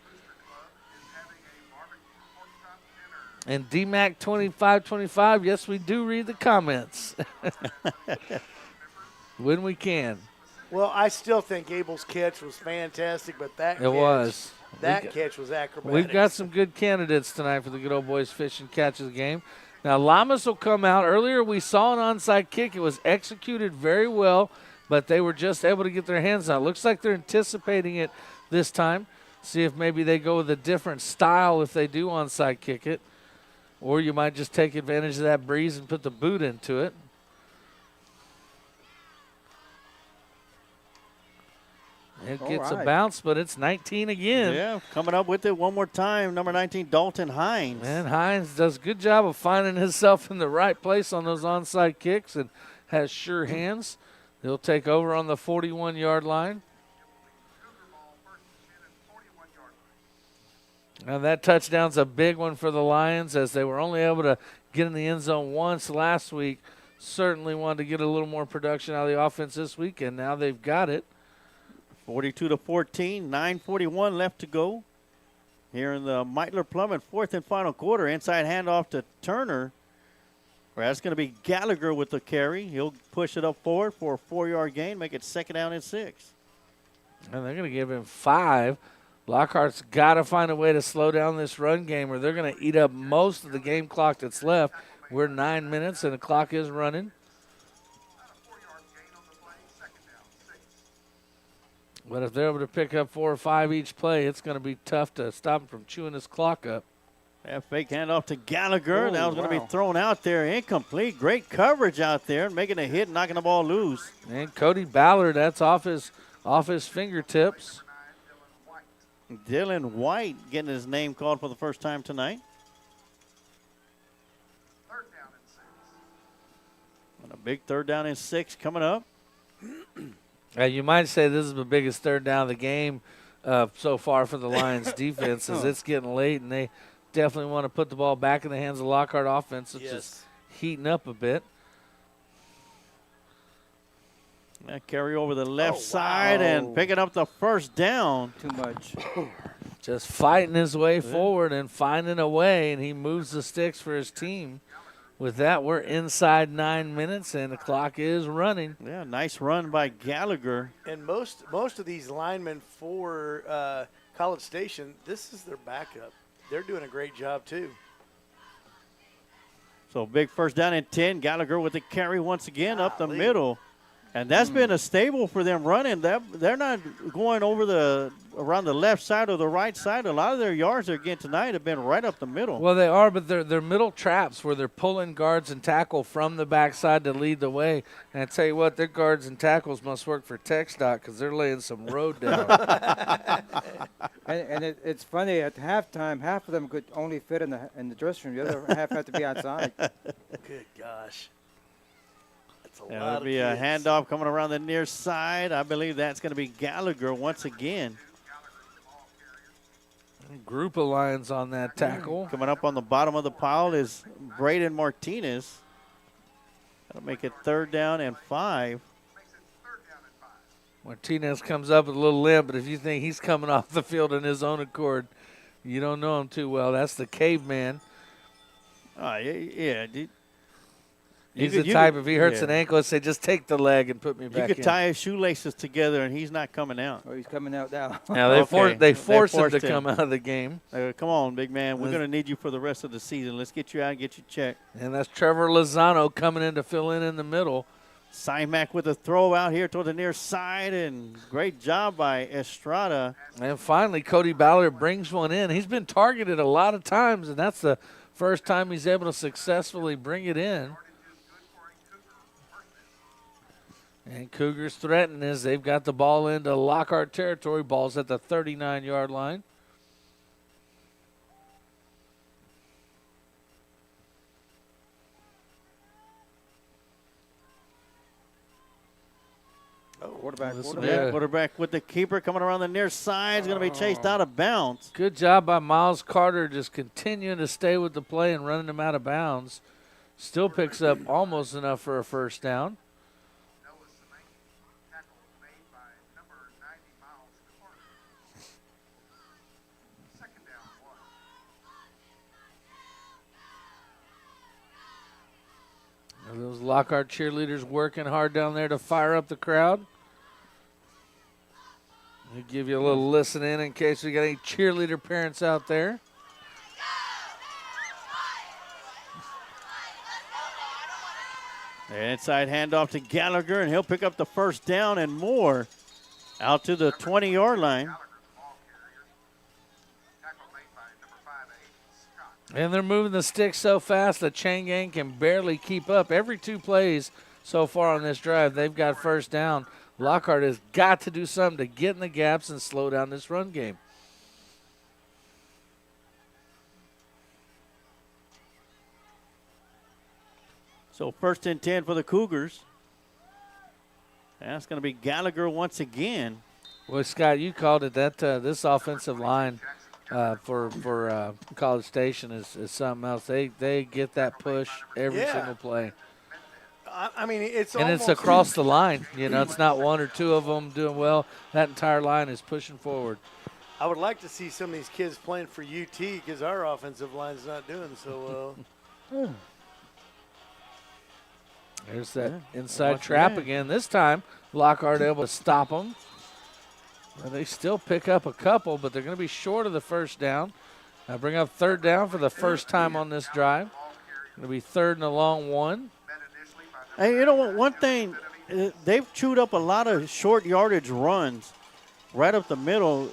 And DMAC 2525, yes, we do read the comments when we can. Well, I still think Abel's catch was fantastic, but that catch was acrobatic. We've got some good candidates tonight for the good old boys fish and catch of the game. Now, Lamas will come out. Earlier we saw an onside kick. It was executed very well, but they were just able to get their hands on it. Looks like they're anticipating it this time. See if maybe they go with a different style if they do onside kick it. Or you might just take advantage of that breeze and put the boot into it. It gets a bounce, but it's 19 again. Yeah, coming up with it one more time, number 19, Dalton Hines. And Hines does a good job of finding himself in the right place on those onside kicks and has sure hands. He'll take over on the 41-yard line. Now that touchdown's a big one for the Lions as they were only able to get in the end zone once last week. Certainly wanted to get a little more production out of the offense this week, and now they've got it. 42-14, 9:41 left to go here in the Meitler Plumbing fourth and final quarter. Inside handoff to Turner. That's going to be Gallagher with the carry. He'll push it up forward for a 4-yard gain, make it 2nd down and 6. And they're going to give him 5. Lockhart's got to find a way to slow down this run game or they're going to eat up most of the game clock that's left. We're 9 minutes and the clock is running. But if they're able to pick up 4 or 5 each play, it's going to be tough to stop them from chewing this clock up. That fake handoff to Gallagher. That was going to be thrown out there. Incomplete. Great coverage out there. Making a hit, knocking the ball loose. And Cody Ballard, that's off his fingertips. Dylan White getting his name called for the first time tonight. 3rd down and 6. And a big 3rd down and 6 coming up. You might say this is the biggest 3rd down of the game so far for the Lions defense as it's getting late, and they definitely want to put the ball back in the hands of the Lockhart offense, which is heating up a bit. That carry over the left side and picking up the 1st down. Too much. Just fighting his way forward and finding a way, and he moves the sticks for his team. With that, we're inside 9 minutes, and the clock is running. Yeah, nice run by Gallagher. And most of these linemen for College Station, this is their backup. They're doing a great job, too. So big 1st down and 10. Gallagher with the carry once again up the middle. And that's been a stable for them running. They're not going around the left side or the right side. A lot of their yards they're getting tonight have been right up the middle. Well, they are, but they're middle traps where they're pulling guards and tackle from the backside to lead the way. And I tell you what, their guards and tackles must work for TxDOT because they're laying some road down. and it's funny, at halftime, half of them could only fit in the dressing room. The other half had to be outside. Good gosh. There'll be a handoff coming around the near side. I believe that's going to be Gallagher once again. Group of Lions on that tackle. Coming up on the bottom of the pile is Braden Martinez. That'll make it 3rd down and 5. Martinez comes up with a little limp, but if you think he's coming off the field in his own accord, you don't know him too well. That's the caveman. Yeah, dude. He's the type, if he hurts an ankle, say, just take the leg and put me back in. You could tie his shoelaces together, and he's not coming out. Oh, he's coming out now. Now, they forced him to come out of the game. Come on, big man. We're going to need you for the rest of the season. Let's get you out and get you checked. And that's Trevor Lozano coming in to fill in the middle. Simac with a throw out here toward the near side, and great job by Estrada. And finally, Cody Ballard brings one in. He's been targeted a lot of times, and that's the first time he's able to successfully bring it in. And Cougars threaten as they've got the ball into Lockhart territory. Ball's at the 39-yard line. Quarterback with the keeper coming around the near side. Is going to be chased out of bounds. Good job by Miles Carter just continuing to stay with the play and running him out of bounds. Still picks up almost enough for a first down. Those Lockhart cheerleaders working hard down there to fire up the crowd. We'll give you a little listen in case we got any cheerleader parents out there. Inside handoff to Gallagher, and he'll pick up the first down and more out to the 20-yard line. And they're moving the sticks so fast the chain gang can barely keep up. Every 2 plays so far on this drive, they've got first down. Lockhart has got to do something to get in the gaps and slow down this run game. So 1st and 10 for the Cougars. That's going to be Gallagher once again. Well, Scott, you called it that this offensive line for College Station is something else. They get that push every single play. I mean, it's across the line. It's not 1 or 2 of them doing well. That entire line is pushing forward. I would like to see some of these kids playing for UT because our offensive line's not doing so well. There's that inside trap again. This time, Lockhart able to stop them. Well, they still pick up a couple, but they're going to be short of the first down. Bring up 3rd down for the first time on this drive. Going to be 3rd and a long 1. Hey, you know what? One thing, they've chewed up a lot of short yardage runs right up the middle.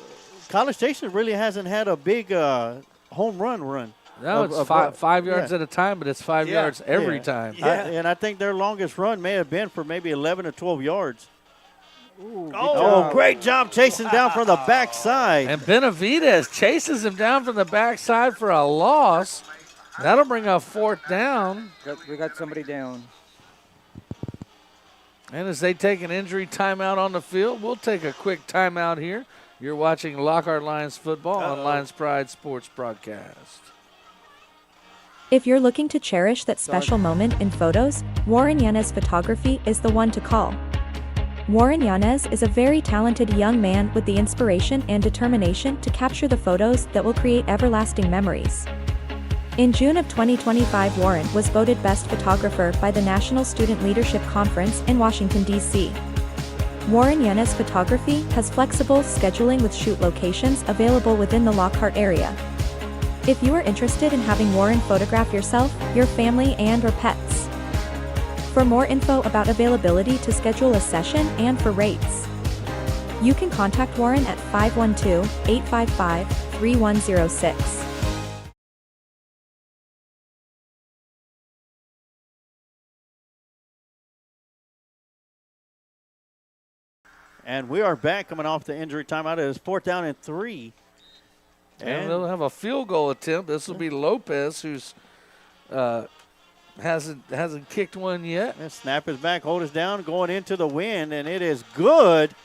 College Station really hasn't had a big home run. No, it's 5 yards at a time, but it's 5 yards every time. And I think their longest run may have been for maybe 11 or 12 yards. Ooh, great job chasing down from the backside. And Benavidez chases him down from the backside for a loss. That'll bring up 4th down. We got somebody down. And as they take an injury timeout on the field, we'll take a quick timeout here. You're watching Lockhart Lions football on Lions Pride Sports Broadcast. If you're looking to cherish that special moment in photos, Warren Yanez Photography is the one to call. Warren Yanez is a very talented young man with the inspiration and determination to capture the photos that will create everlasting memories. In June of 2025, Warren was voted Best Photographer by the National Student Leadership Conference in Washington, D.C. Warren Yanez Photography has flexible scheduling with shoot locations available within the Lockhart area. If you are interested in having Warren photograph yourself, your family, and/or pets. For more info about availability to schedule a session and for rates, you can contact Warren at 512-855-3106. And we are back coming off the injury timeout. It is 4th down and 3. And they'll have a field goal attempt. This will be Lopez, who's hasn't kicked one yet. And snap is back, hold us down, going into the wind, and it is good.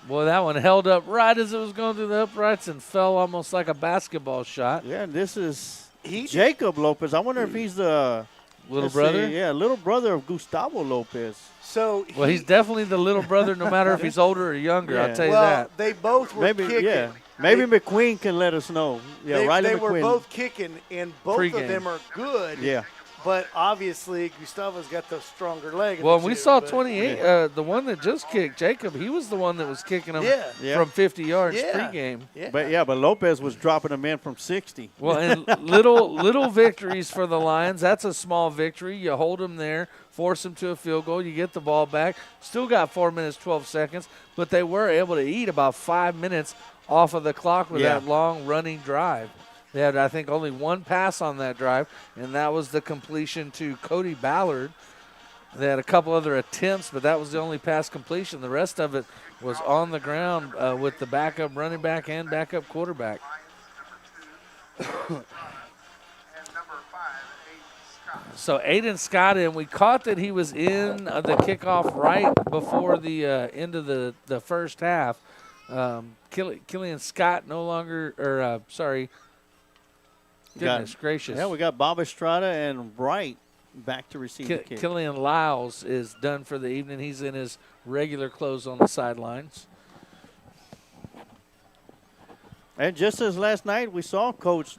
Boy, that one held up right as it was going through the uprights and fell almost like a basketball shot. Yeah, and this is Jacob Lopez. I wonder if he's the little brother. Little brother of Gustavo Lopez. So he's definitely the little brother, no matter if he's older or younger. I'll tell you that. They both were kicking. Yeah. Maybe McQueen can let us know. Yeah, they Riley were McQueen. both kicking, and both of them are good. Yeah. But obviously, Gustavo's got the stronger leg. Well, of the we two, saw but- 28, the one that just kicked, Jacob, he was the one that was kicking him from 50 yards pregame. Yeah. But Lopez was dropping them in from 60. Well, and little victories for the Lions. That's a small victory. You hold them there, force them to a field goal, you get the ball back. Still got 4 minutes, 12 seconds, but they were able to eat about 5 minutes off of the clock with that long running drive. They had, I think, only one pass on that drive, and that was the completion to Cody Ballard. They had a couple other attempts, but that was the only pass completion. The rest of it was on the ground with the backup running back and backup quarterback. So Aiden Scott, and we caught that he was in the kickoff right before the end of the first half. Killian Scott no longer, goodness gracious. Yeah, we got Bob Estrada and Wright back to receive the kick. Killian Lyles is done for the evening. He's in his regular clothes on the sidelines. And just as last night we saw, Coach,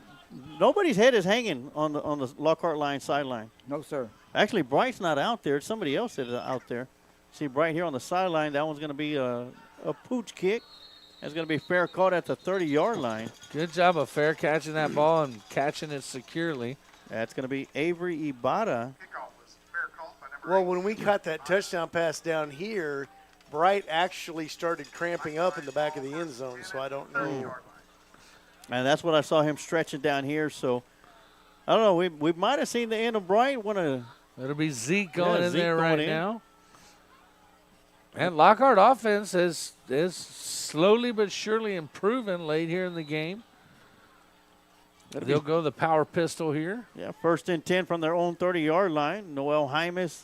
nobody's head is hanging on the Lockhart line sideline. No, sir. Actually, Bright's not out there. It's somebody else that is out there. See Bright here on the sideline. That one's going to be a pooch kick. It's going to be fair caught at the 30-yard line. Good job of fair catching that ball and catching it securely. That's going to be Avery Ibarra. Well, when we caught that touchdown pass down here, Bright actually started cramping up in the back of the end zone, so I don't know. And that's what I saw him stretching down here. So, I don't know. We might have seen the end of Bright. It'll be Zeke going in there right now. And Lockhart offense is slowly but surely improving late here in the game. They'll go the power pistol here. Yeah, 1st and 10 from their own 30-yard line. Noel Hymas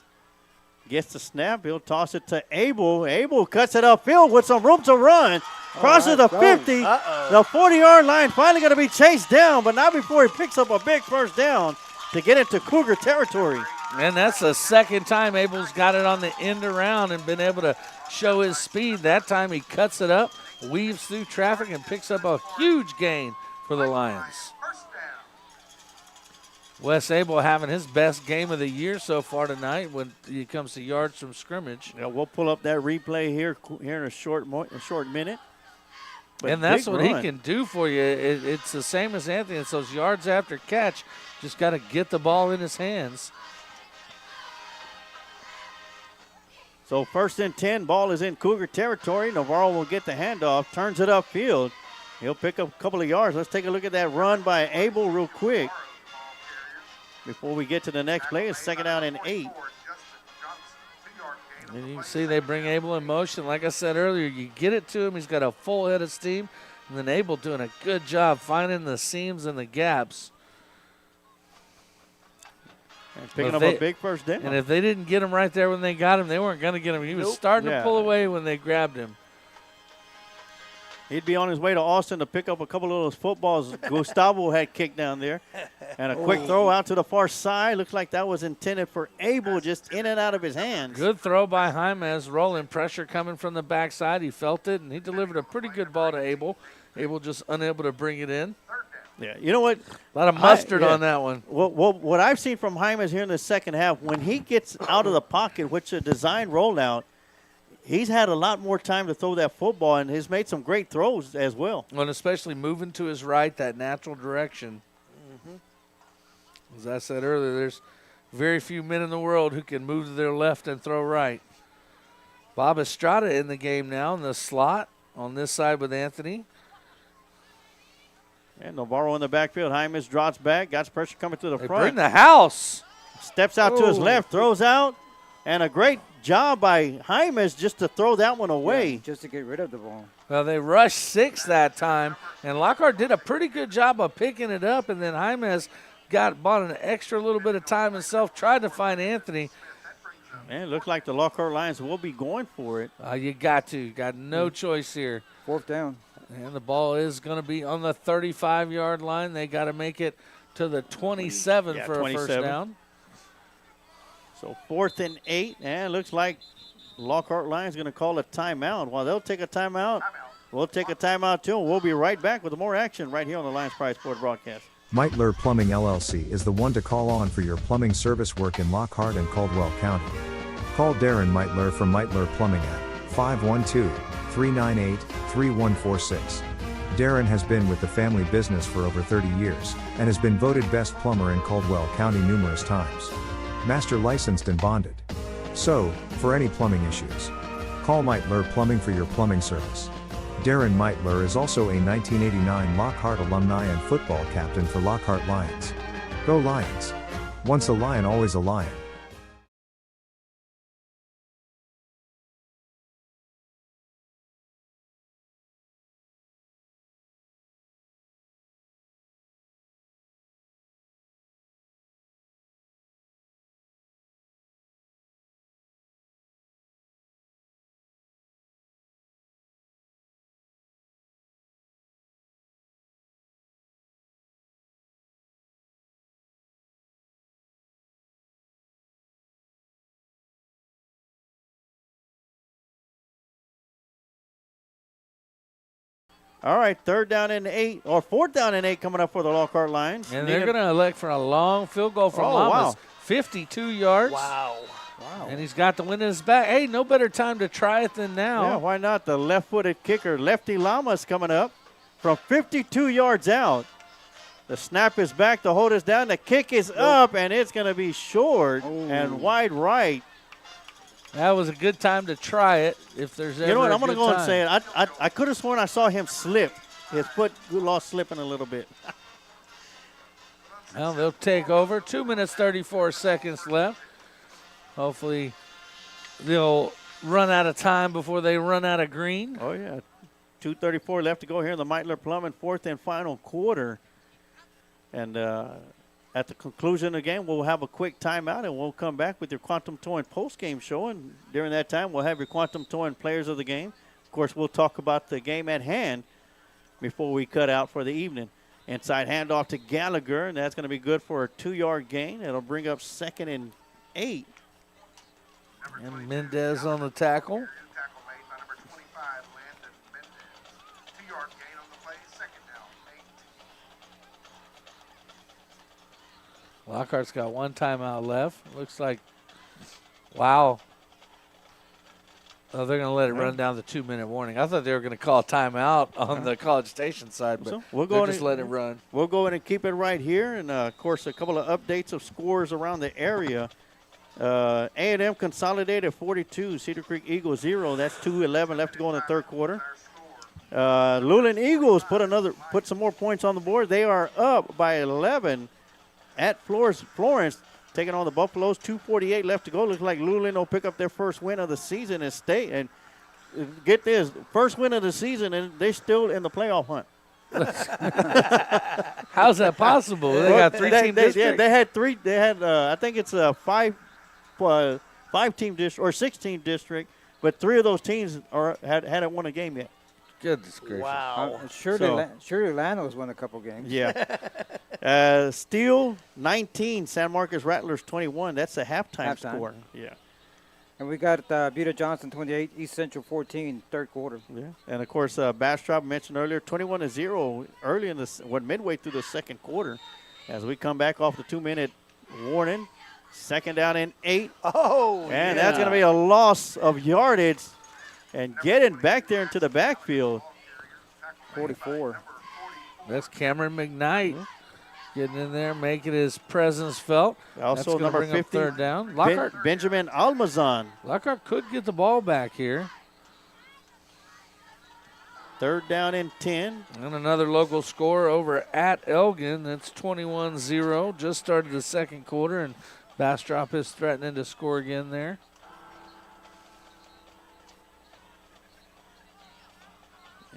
gets the snap. He'll toss it to Abel. Abel cuts it upfield with some room to run. Crosses the 50. The 40-yard line finally going to be chased down, but not before he picks up a big first down to get into Cougar territory. And that's the second time Abel's got it on the end around and been able to show his speed. That time he cuts it up, weaves through traffic, and picks up a huge gain for the Lions. Wes Abel having his best game of the year so far tonight when it comes to yards from scrimmage. Yeah, we'll pull up that replay here in a short minute. But and that's what he can do for you. It's the same as Anthony. It's those yards after catch. Just got to get the ball in his hands. So 1st and 10, ball is in Cougar territory. Navarro will get the handoff, turns it upfield. He'll pick up a couple of yards. Let's take a look at that run by Abel real quick. Before we get to the next play, it's 2nd down and 8. And you can see they bring Abel in motion. Like I said earlier, you get it to him. He's got a full head of steam. And then Abel doing a good job finding the seams and the gaps. And picking up a big first down. And if they didn't get him right there when they got him, they weren't going to get him. He was starting to pull away when they grabbed him. He'd be on his way to Austin to pick up a couple of those footballs Gustavo had kicked down there. And a quick throw out to the far side. Looks like that was intended for Abel, just in and out of his hands. Good throw by Jaimez. Rolling pressure coming from the backside. He felt it, and he delivered a pretty good ball to Abel. Abel just unable to bring it in. Yeah, you know what? A lot of mustard on that one. Well, what I've seen from Jaimez here in the second half, when he gets out of the pocket, which is a design rollout, he's had a lot more time to throw that football, and has made some great throws as well. And especially moving to his right, that natural direction. As I said earlier, there's very few men in the world who can move to their left and throw right. Bob Estrada in the game now in the slot on this side with Anthony. And Navarro in the backfield. Jaimez drops back, got pressure coming to the front. Bring the house. Steps out to his left, throws out, and a great job by Jaimez just to throw that one away. Yeah, just to get rid of the ball. Well, they rushed 6 that time, and Lockhart did a pretty good job of picking it up, and then Jaimez bought an extra little bit of time himself, tried to find Anthony. Man, it looks like the Lockhart Lions will be going for it. You got to. Got no choice here. 4th down. And the ball is going to be on the 35-yard line. They got to make it to the 27 for a first down. So 4th and 8, and it looks like Lockhart Lions going to call a timeout. While they'll take a timeout, we'll take a timeout too, and we'll be right back with more action right here on the Lions Pride Sport broadcast. Meitler Plumbing LLC is the one to call on for your plumbing service work in Lockhart and Caldwell County. Call Darren Meitler from Meitler Plumbing at 512-398-3146. Darren has been with the family business for over 30 years, and has been voted best plumber in Caldwell County numerous times. Master licensed and bonded. So, for any plumbing issues, call Meitler Plumbing for your plumbing service. Darren Meitler is also a 1989 Lockhart alumni and football captain for Lockhart Lions. Go Lions! Once a Lion, always a Lion. All right, 3rd down and 8, or 4th down and 8 coming up for the Lockhart Lions. And they're going to elect for a long field goal from Lamas. Wow. 52 yards. Wow. And he's got the wind in his back. Hey, no better time to try it than now. Yeah, why not? The left-footed kicker, Lefty Lamas, coming up from 52 yards out. The snap is back. The hold is down. The kick is up, and it's going to be short and wide right. That was a good time to try it if there's ever You know what? I'm going to go and say it. I could have sworn I saw him slip. His foot lost slipping a little bit. Well, they'll take over. 2 minutes, 34 seconds left. Hopefully they'll run out of time before they run out of green. Oh, yeah. 2:34 left to go here in the Meitler Plumbing 4th and final quarter. And at the conclusion of the game, we'll have a quick timeout, and we'll come back with your Quantum Towing post-game show. And during that time, we'll have your Quantum Towing players of the game. Of course, we'll talk about the game at hand before we cut out for the evening. Inside handoff to Gallagher, and that's going to be good for a 2-yard gain. It'll bring up 2nd and 8. And Mendez on the tackle. Tackle made by number 25, Landon Mendez. 2-yard gain on the play, 2nd down, 8. Lockhart's got one timeout left. Looks like, wow. Oh, they're going to let it run down the 2-minute warning. I thought they were going to call a timeout on the College Station side, but we'll just let it run. We'll go in and keep it right here. And, of course, a couple of updates of scores around the area. A&M Consolidated 42, Cedar Creek Eagles 0. That's 2:11 left to go in the 3rd quarter. Luling Eagles put some more points on the board. They are up by 11 at Florence, taking on the Buffaloes. 2:48 left to go. Looks like Luling will pick up their first win of the season and stay. And get this, first win of the season, and they're still in the playoff hunt. How's that possible? They got 3-team district. Yeah, they had three. They had I think it's a 5-team district or 6-team district, but 3 of those teams hadn't won a game yet. Goodness gracious! Wow. Surely Lano's won a couple games. Yeah. Steele 19, San Marcos Rattlers 21. That's the halftime score. Yeah. And we got Buda Johnson 28, East Central 14, 3rd quarter. Yeah. And of course, Bastrop mentioned earlier 21-0 early in midway through the 2nd quarter. As we come back off the 2-minute warning, 2nd down and 8. And that's going to be a loss of yardage. And getting back there into the backfield. 44. That's Cameron McKnight getting in there, making his presence felt. Also number 50, 3rd down. Lockhart, Benjamin Almazan. Lockhart could get the ball back here. 3rd down and 10. And another local score over at Elgin. That's 21-0. Just started the 2nd quarter, and Bastrop is threatening to score again there.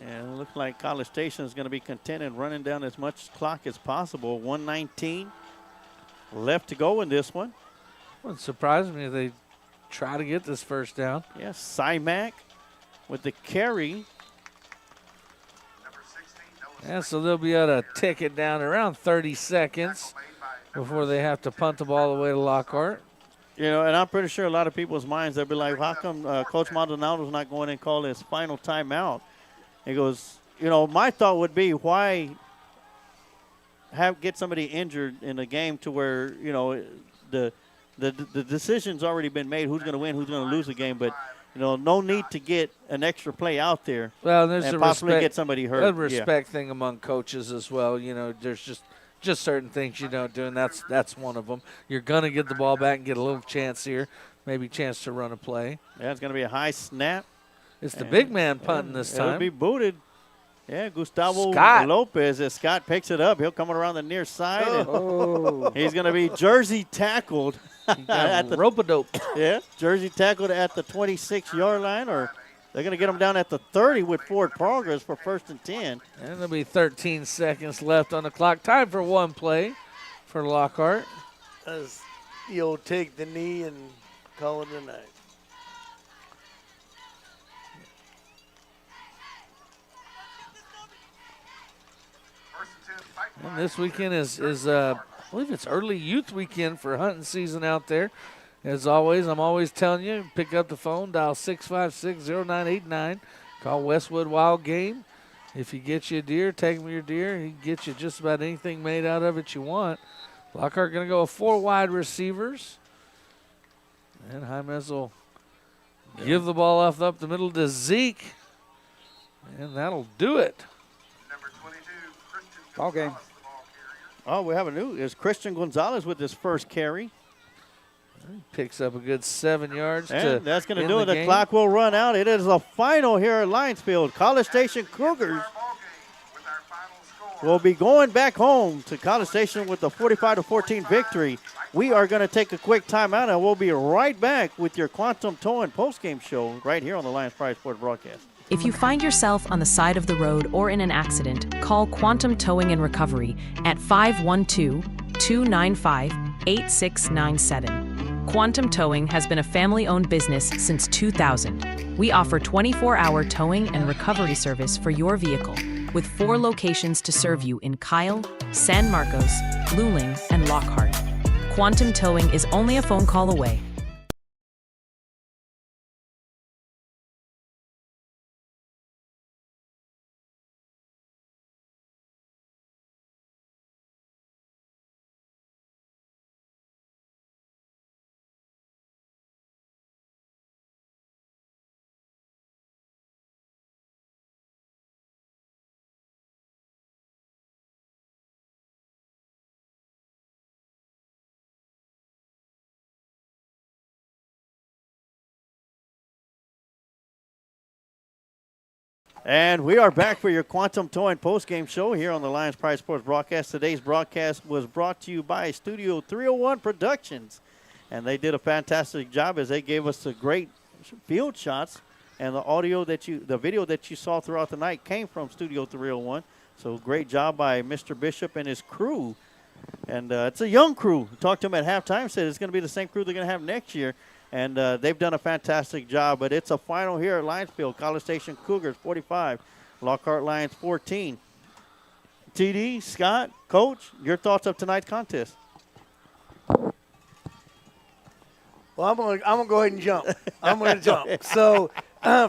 And it looks like College Station is going to be content in running down as much clock as possible. 1:19 left to go in this one. Wouldn't surprise me if they try to get this first down. Yes, Simac with the carry. Yeah, so they'll be able to tick it down around 30 seconds before they have to punt the ball away to Lockhart. You know, and I'm pretty sure a lot of people's minds, they'll be like, how come Coach Maldonado's not going and call his final timeout? He goes, you know, my thought would be, why get somebody injured in a game to where, you know, the decision's already been made who's going to win, who's going to lose the game, but you know, no need to get an extra play out there. Well, there's and a possibly get somebody hurt. A respect thing among coaches as well. You know, there's just certain things you don't do, and that's one of them. You're going to get the ball back and get a little chance here, maybe a chance to run a play. Yeah, it's going to be a high snap. It's the big man punting this time. It'll be booted. Yeah, Gustavo Scott. Lopez, as Scott picks it up, he'll come around the near side. And he's going to be jersey tackled. At the rope-a-dope. Yeah, jersey tackled at the 26-yard line, or they're going to get him down at the 30 with forward progress for 1st and 10. And there'll be 13 seconds left on the clock. Time for one play for Lockhart. As you'll take the knee and call it a night. And this weekend is I believe it's early youth weekend for hunting season out there. As always, I'm always telling you, pick up the phone, dial 656-0989, call Westwood Wild Game. If he gets you a deer, take him your deer. He can get you just about anything made out of it you want. Lockhart going to go with 4 wide receivers. And Jaimez will give the ball off up the middle to Zeke. And that'll do it. Ball game. Oh, we have is Christian Gonzalez with his first carry. He picks up a good 7 yards. And that's going to do it. The clock will run out. It is the final here at Lionsfield. College Station Cougars will be going back home to College Station with a 45-14 victory. We are going to take a quick timeout, and we'll be right back with your Quantum Towing postgame show right here on the Lions Pride Sports broadcast. If you find yourself on the side of the road or in an accident, call Quantum Towing and Recovery at 512-295-8697. Quantum Towing has been a family-owned business since 2000. We offer 24-hour towing and recovery service for your vehicle, with 4 locations to serve you in Kyle, San Marcos, Luling, and Lockhart. Quantum Towing is only a phone call away. And we are back for your Quantum Towing postgame show here on the Lions Pride Sports broadcast. Today's broadcast was brought to you by Studio 301 Productions. And they did a fantastic job as they gave us the great field shots. And the video that you saw throughout the night came from Studio 301. So great job by Mr. Bishop and his crew. And it's a young crew. Talked to him at halftime, said it's going to be the same crew they're going to have next year. And they've done a fantastic job. But it's a final here at Lionsfield. College Station Cougars 45, Lockhart Lions 14. TD, Scott, Coach, your thoughts of tonight's contest? Well, I'm gonna go ahead and jump. I'm gonna jump. So,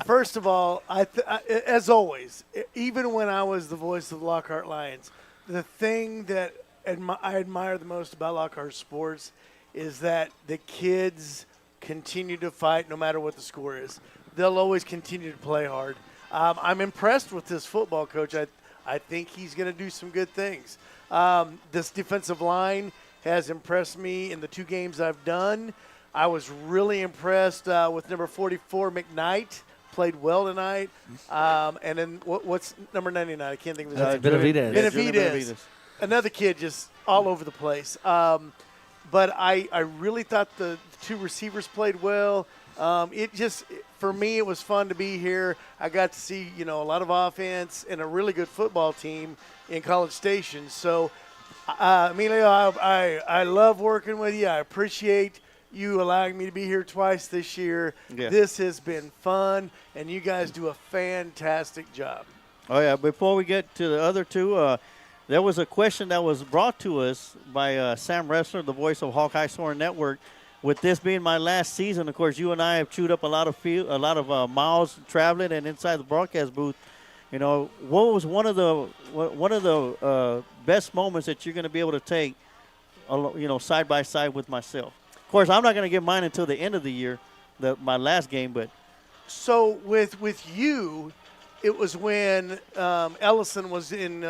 first of all, as always, even when I was the voice of the Lockhart Lions, the thing that I admire the most about Lockhart sports is that the kids continue to fight no matter what the score is. They'll always continue to play hard. I'm impressed with this football coach. I think he's going to do some good things. This defensive line has impressed me in the 2 games I've done. I was really impressed with number 44, McKnight. Played well tonight. And then what's number 99? I can't think of his name. Benavidez. Another kid just all over the place. But I really thought the 2 receivers played well. For me, it was fun to be here. I got to see, a lot of offense and a really good football team in College Station. So, Emilio, I love working with you. I appreciate you allowing me to be here twice this year. Yeah. This has been fun, and you guys do a fantastic job. Oh, yeah. Before we get to the other 2, there was a question that was brought to us by Sam Ressler, the voice of Hawkeye Soaring Network. With this being my last season, of course, you and I have chewed up a lot of miles traveling and inside the broadcast booth. what was one of the best moments that you're going to be able to take, side by side with myself? Of course, I'm not going to get mine until the end of the year, my last game. But so with you, it was when Ellison was in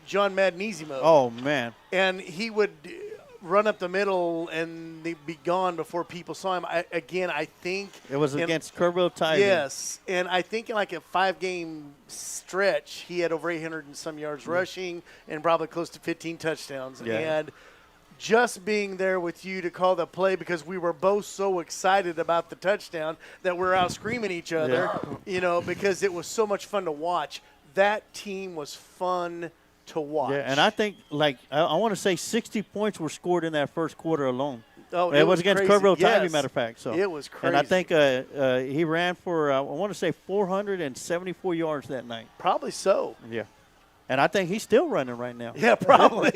John Madden easy mode. Oh man! And he would run up the middle and they'd be gone before people saw him. I think it was against Kerrville Tigers. Yes, and I think in like a 5-game stretch, he had over 800 and some yards rushing and probably close to 15 touchdowns. Yeah. And just being there with you to call the play, because we were both so excited about the touchdown that we're out screaming each other, because it was so much fun to watch. That team was fun to watch. Yeah, and I think, I want to say 60 points were scored in that first quarter alone. Oh, it was against Kerrville yes. Tigers, matter of fact. So it was crazy. And I think he ran for, I want to say 474 yards that night. Probably so. Yeah. And I think he's still running right now. Yeah, probably.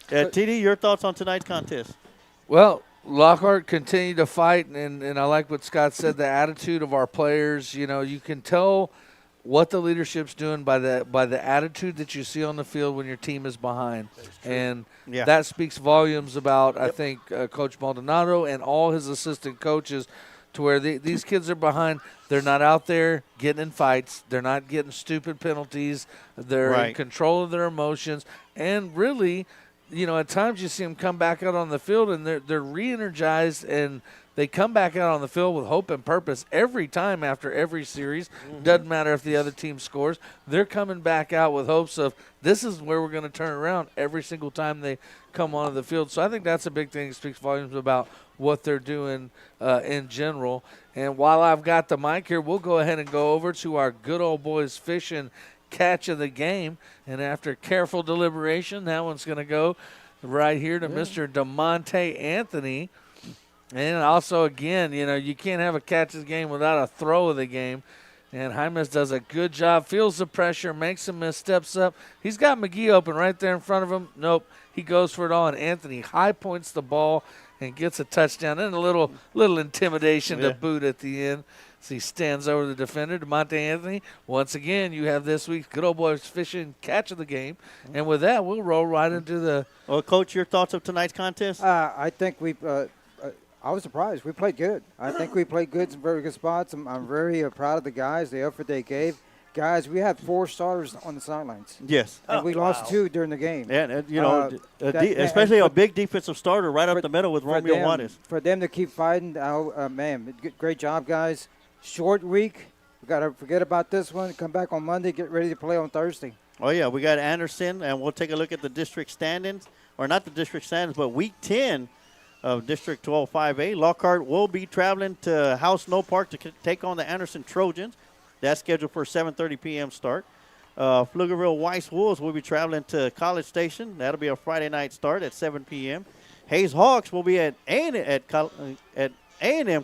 TD, your thoughts on tonight's contest? Well, Lockhart continued to fight, and I like what Scott said, the attitude of our players. You can tell what the leadership's doing by the attitude that you see on the field when your team is behind. And that speaks volumes about, I think, Coach Maldonado and all his assistant coaches, to where these kids are behind. They're not out there getting in fights. They're not getting stupid penalties. They're in control of their emotions. And really, at times you see them come back out on the field and they're re-energized, and they come back out on the field with hope and purpose every time after every series. Doesn't matter if the other team scores. They're coming back out with hopes of this is where we're going to turn around every single time they come onto the field. So I think that's a big thing. It speaks volumes about what they're doing in general. And while I've got the mic here, we'll go ahead and go over to our good old boys fishing catch of the game. And after careful deliberation, that one's going to go right here to Mr. DeMonte Anthony. And also, again, you can't have a catch of the game without a throw of the game. And Jaimes does a good job, feels the pressure, makes some missteps up. He's got McGee open right there in front of him. Nope, he goes for it all, and Anthony high points the ball and gets a touchdown. And a little intimidation to boot at the end. So he stands over the defender, DeMonte Anthony. Once again, you have this week's good old boys fishing catch of the game. And with that, we'll roll right into the – Well, Coach, your thoughts of tonight's contest? I think I was surprised. We played good. I think we played good, some very good spots. I'm very proud of the guys, the effort they gave. Guys, we had 4 starters on the sidelines. Yes. And we lost 2 during the game. Yeah, and, especially a big defensive starter right up the middle with Romeo Juarez. For them to keep fighting, man, great job, guys. Short week. We got to forget about this one. Come back on Monday. Get ready to play on Thursday. Oh, yeah. We got Anderson, and we'll take a look at the district standings. Or not the district standings, but week 10 of District 12 5A. Lockhart will be traveling to House Snow Park to take on the Anderson Trojans. That's scheduled for a 7:30 p.m. start. Pflugerville Weiss Wolves will be traveling to College Station. That'll be a Friday night start at 7 p.m. Hayes Hawks will be at A&M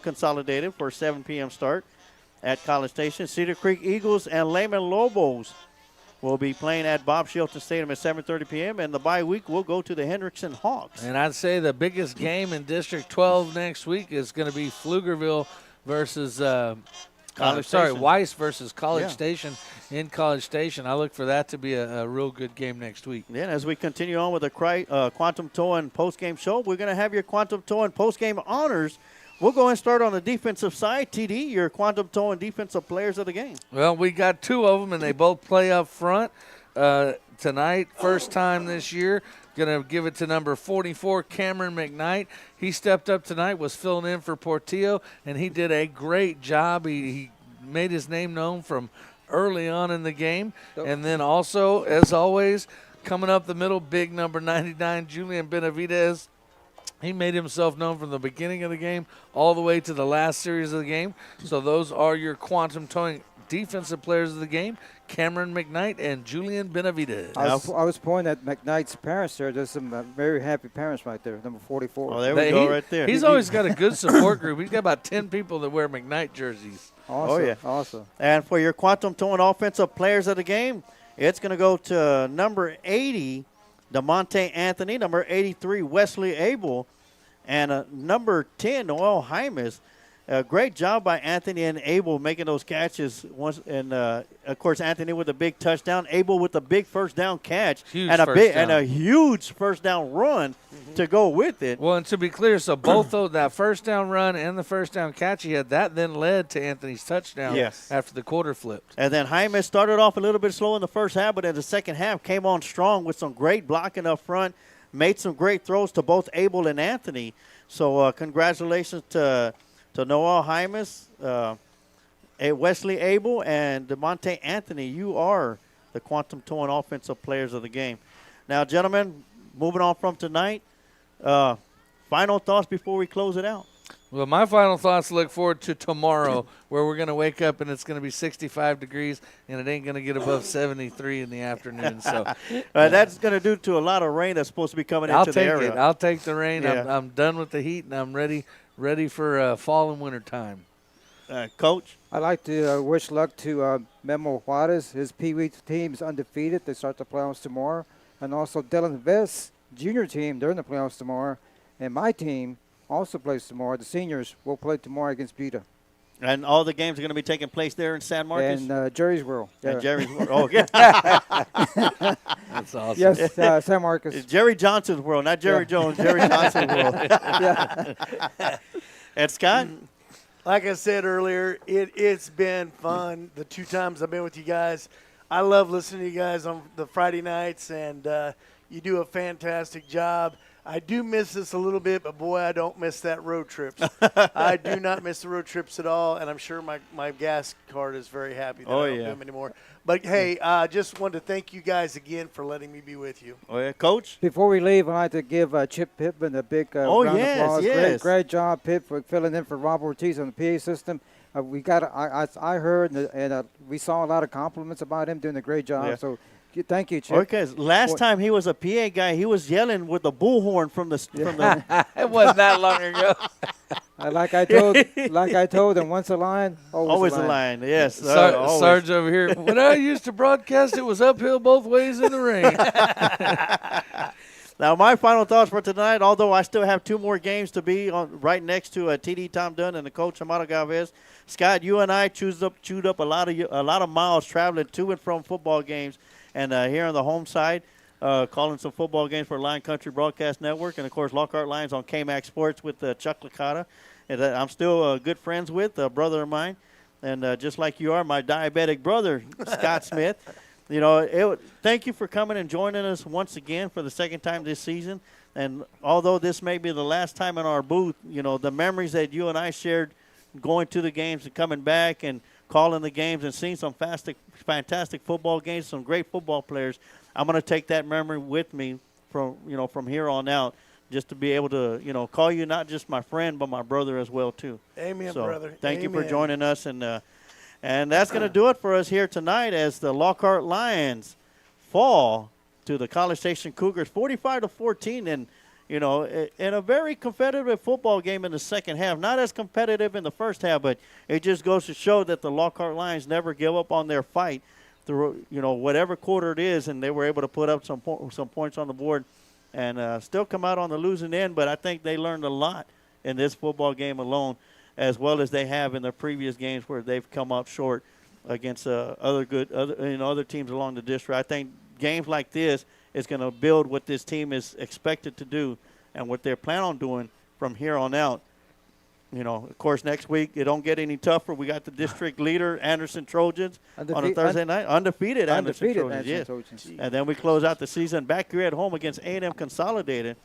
Consolidated for a 7 p.m. start at College Station. Cedar Creek Eagles and Lehman Lobos will be playing at Bob Shelton Stadium at 7:30 p.m. And the bye week will go to the Hendrickson Hawks. And I'd say the biggest game in District 12 next week is going to be Pflugerville versus Weiss versus College Station in College Station. I look for that to be a real good game next week. Yeah, as we continue on with the Quantum Towing post-game show, we're going to have your Quantum Towing post-game honors. We'll go and start on the defensive side. TD, your Quantum Towing defensive players of the game. Well, we got 2 of them, and they both play up front tonight. First time this year. Going to give it to number 44, Cameron McKnight. He stepped up tonight, was filling in for Portillo, and he did a great job. He made his name known from early on in the game. And then also, as always, coming up the middle, big number 99, Julian Benavidez. He made himself known from the beginning of the game all the way to the last series of the game. So those are your Quantum Towing defensive players of the game, Cameron McKnight and Julian Benavidez. I was pointing at McKnight's parents there. There's some very happy parents right there, number 44. Oh, there we go right there. He's always got a good support group. He's got about 10 people that wear McKnight jerseys. Awesome. Oh, yeah. Awesome. And for your Quantum Towing offensive players of the game, it's going to go to number 80, DeMonte Anthony, number 83, Wesley Abel, and number 10, Noel Jaimes. Great job by Anthony and Abel making those catches once, and of course Anthony with a big touchdown, Abel with a big first down catch, and a huge first down run to go with it. Well, and to be clear, so both of that first down run and the first down catch he had, that then led to Anthony's touchdown after the quarter flipped. And then Jaime started off a little bit slow in the first half, but in the second half came on strong with some great blocking up front, made some great throws to both Abel and Anthony. So congratulations to Noel Jaimes, Wesley Abel, and DeMonte Anthony. You are the Quantum Towing offensive players of the game. Now, gentlemen, moving on from tonight, final thoughts before we close it out. Well, my final thoughts look forward to tomorrow where we're going to wake up and it's going to be 65 degrees and it ain't going to get above 73 in the afternoon. So that's going to do to a lot of rain that's supposed to be coming into the area. I'll take the rain. Yeah. I'm done with the heat and I'm ready for fall and winter time. Coach? I'd like to wish luck to Memo Juarez. His Pee-wee team is undefeated. They start the playoffs tomorrow. And also Dylan Vest, junior team, they're in the playoffs tomorrow. And my team also plays tomorrow. The seniors will play tomorrow against Buda. And all the games are going to be taking place there in San Marcos? And Jerry's World. Yeah. And Jerry's World. Oh, yeah. That's awesome. Yes, San Marcos. It's Jerry Johnson's World, not Jerry Jones. Jerry Johnson's World. And Scott? Like I said earlier, it's been fun the 2 times I've been with you guys. I love listening to you guys on the Friday nights, and you do a fantastic job. I do miss this a little bit, but, boy, I don't miss that road trips. I do not miss the road trips at all, and I'm sure my gas card is very happy that I don't do them anymore. But, hey, I just wanted to thank you guys again for letting me be with you. Oh, yeah. Coach? Before we leave, I'd like to give Chip Pittman a big round of applause. Yes. Great job, Pip, for filling in for Rob Ortiz on the PA system. I heard and we saw a lot of compliments about him doing a great job. Yeah. So thank you, Chip. Okay, last time he was a PA guy, he was yelling with the bullhorn from the. It wasn't that long ago. Like I told him, once a line, always a line. Yes, Sarge over here. When I used to broadcast, it was uphill both ways in the rain. Now, my final thoughts for tonight, although I still have 2 more games to be on right next to TD Tom Dunn and the coach Amado Galvez. Scott, you and I chewed up a lot of miles traveling to and from football games, and here on the home side, calling some football games for Lion Country Broadcast Network, and of course Lockhart Lions on KMAX Sports with Chuck Licata, and I'm still good friends with a brother of mine, and just like you are, my diabetic brother Scott Smith. You know, thank you for coming and joining us once again for the second time this season. And although this may be the last time in our booth, you know, the memories that you and I shared going to the games and coming back and calling the games and seeing some fantastic football games, some great football players, I'm going to take that memory with me from here on out, just to be able to, call you not just my friend but my brother as well, too. Amen, so brother. Thank you for joining us. And that's going to do it for us here tonight as the Lockhart Lions fall to the College Station Cougars 45-14. And, in a very competitive football game in the second half. Not as competitive in the first half, but it just goes to show that the Lockhart Lions never give up on their fight through, whatever quarter it is. And they were able to put up some points on the board and still come out on the losing end. But I think they learned a lot in this football game alone, as well as they have in the previous games where they've come up short against other teams along the district. I think games like this is going to build what this team is expected to do and what they're planning on doing from here on out. Of course, next week it don't get any tougher. We got the district leader, Anderson Trojans, on a Thursday night. Undefeated Anderson Trojans, yes. And then we close out the season back here at home against A&M Consolidated.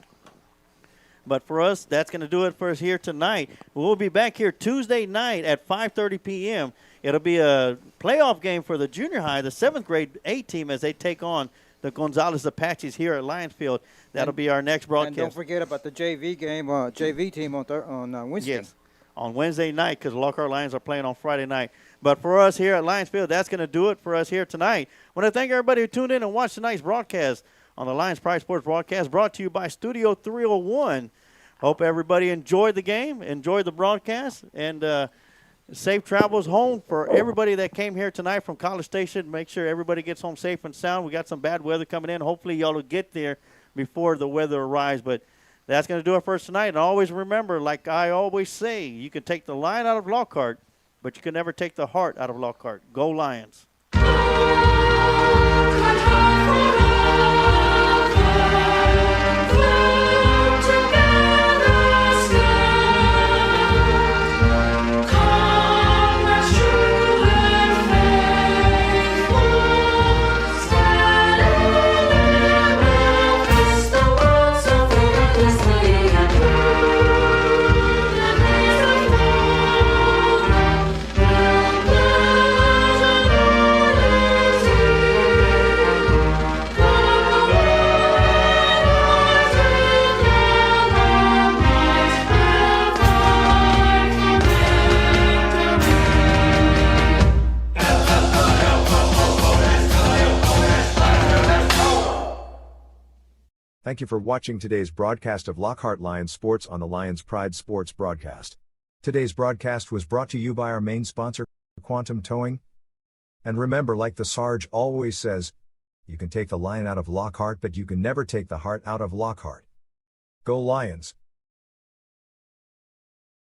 But for us, that's going to do it for us here tonight. We'll be back here Tuesday night at 5:30 p.m. It'll be a playoff game for the junior high, the 7th grade A team, as they take on the Gonzales Apaches here at Lions Field. That'll be our next broadcast. And don't forget about the JV game, JV team on Wednesday. Yes, on Wednesday night, because Lockhart Lions are playing on Friday night. But for us here at Lions Field, that's going to do it for us here tonight. I want to thank everybody who tuned in and watched tonight's broadcast on the Lions Pride Sports broadcast, brought to you by Studio 301. Hope everybody enjoyed the game, enjoyed the broadcast, and safe travels home for everybody that came here tonight from College Station. Make sure everybody gets home safe and sound. We got some bad weather coming in. Hopefully y'all will get there before the weather arrives. But That's going to do it for us tonight. And always remember, like I always say, you can take the lion out of Lockhart, but you can never take the heart out of Lockhart. Go Lions. Thank you for watching today's broadcast of Lockhart Lions Sports on the Lions Pride Sports broadcast. Today's broadcast was brought to you by our main sponsor, Quantum Towing. And remember, like the Sarge always says, you can take the lion out of Lockhart, but you can never take the heart out of Lockhart. Go Lions!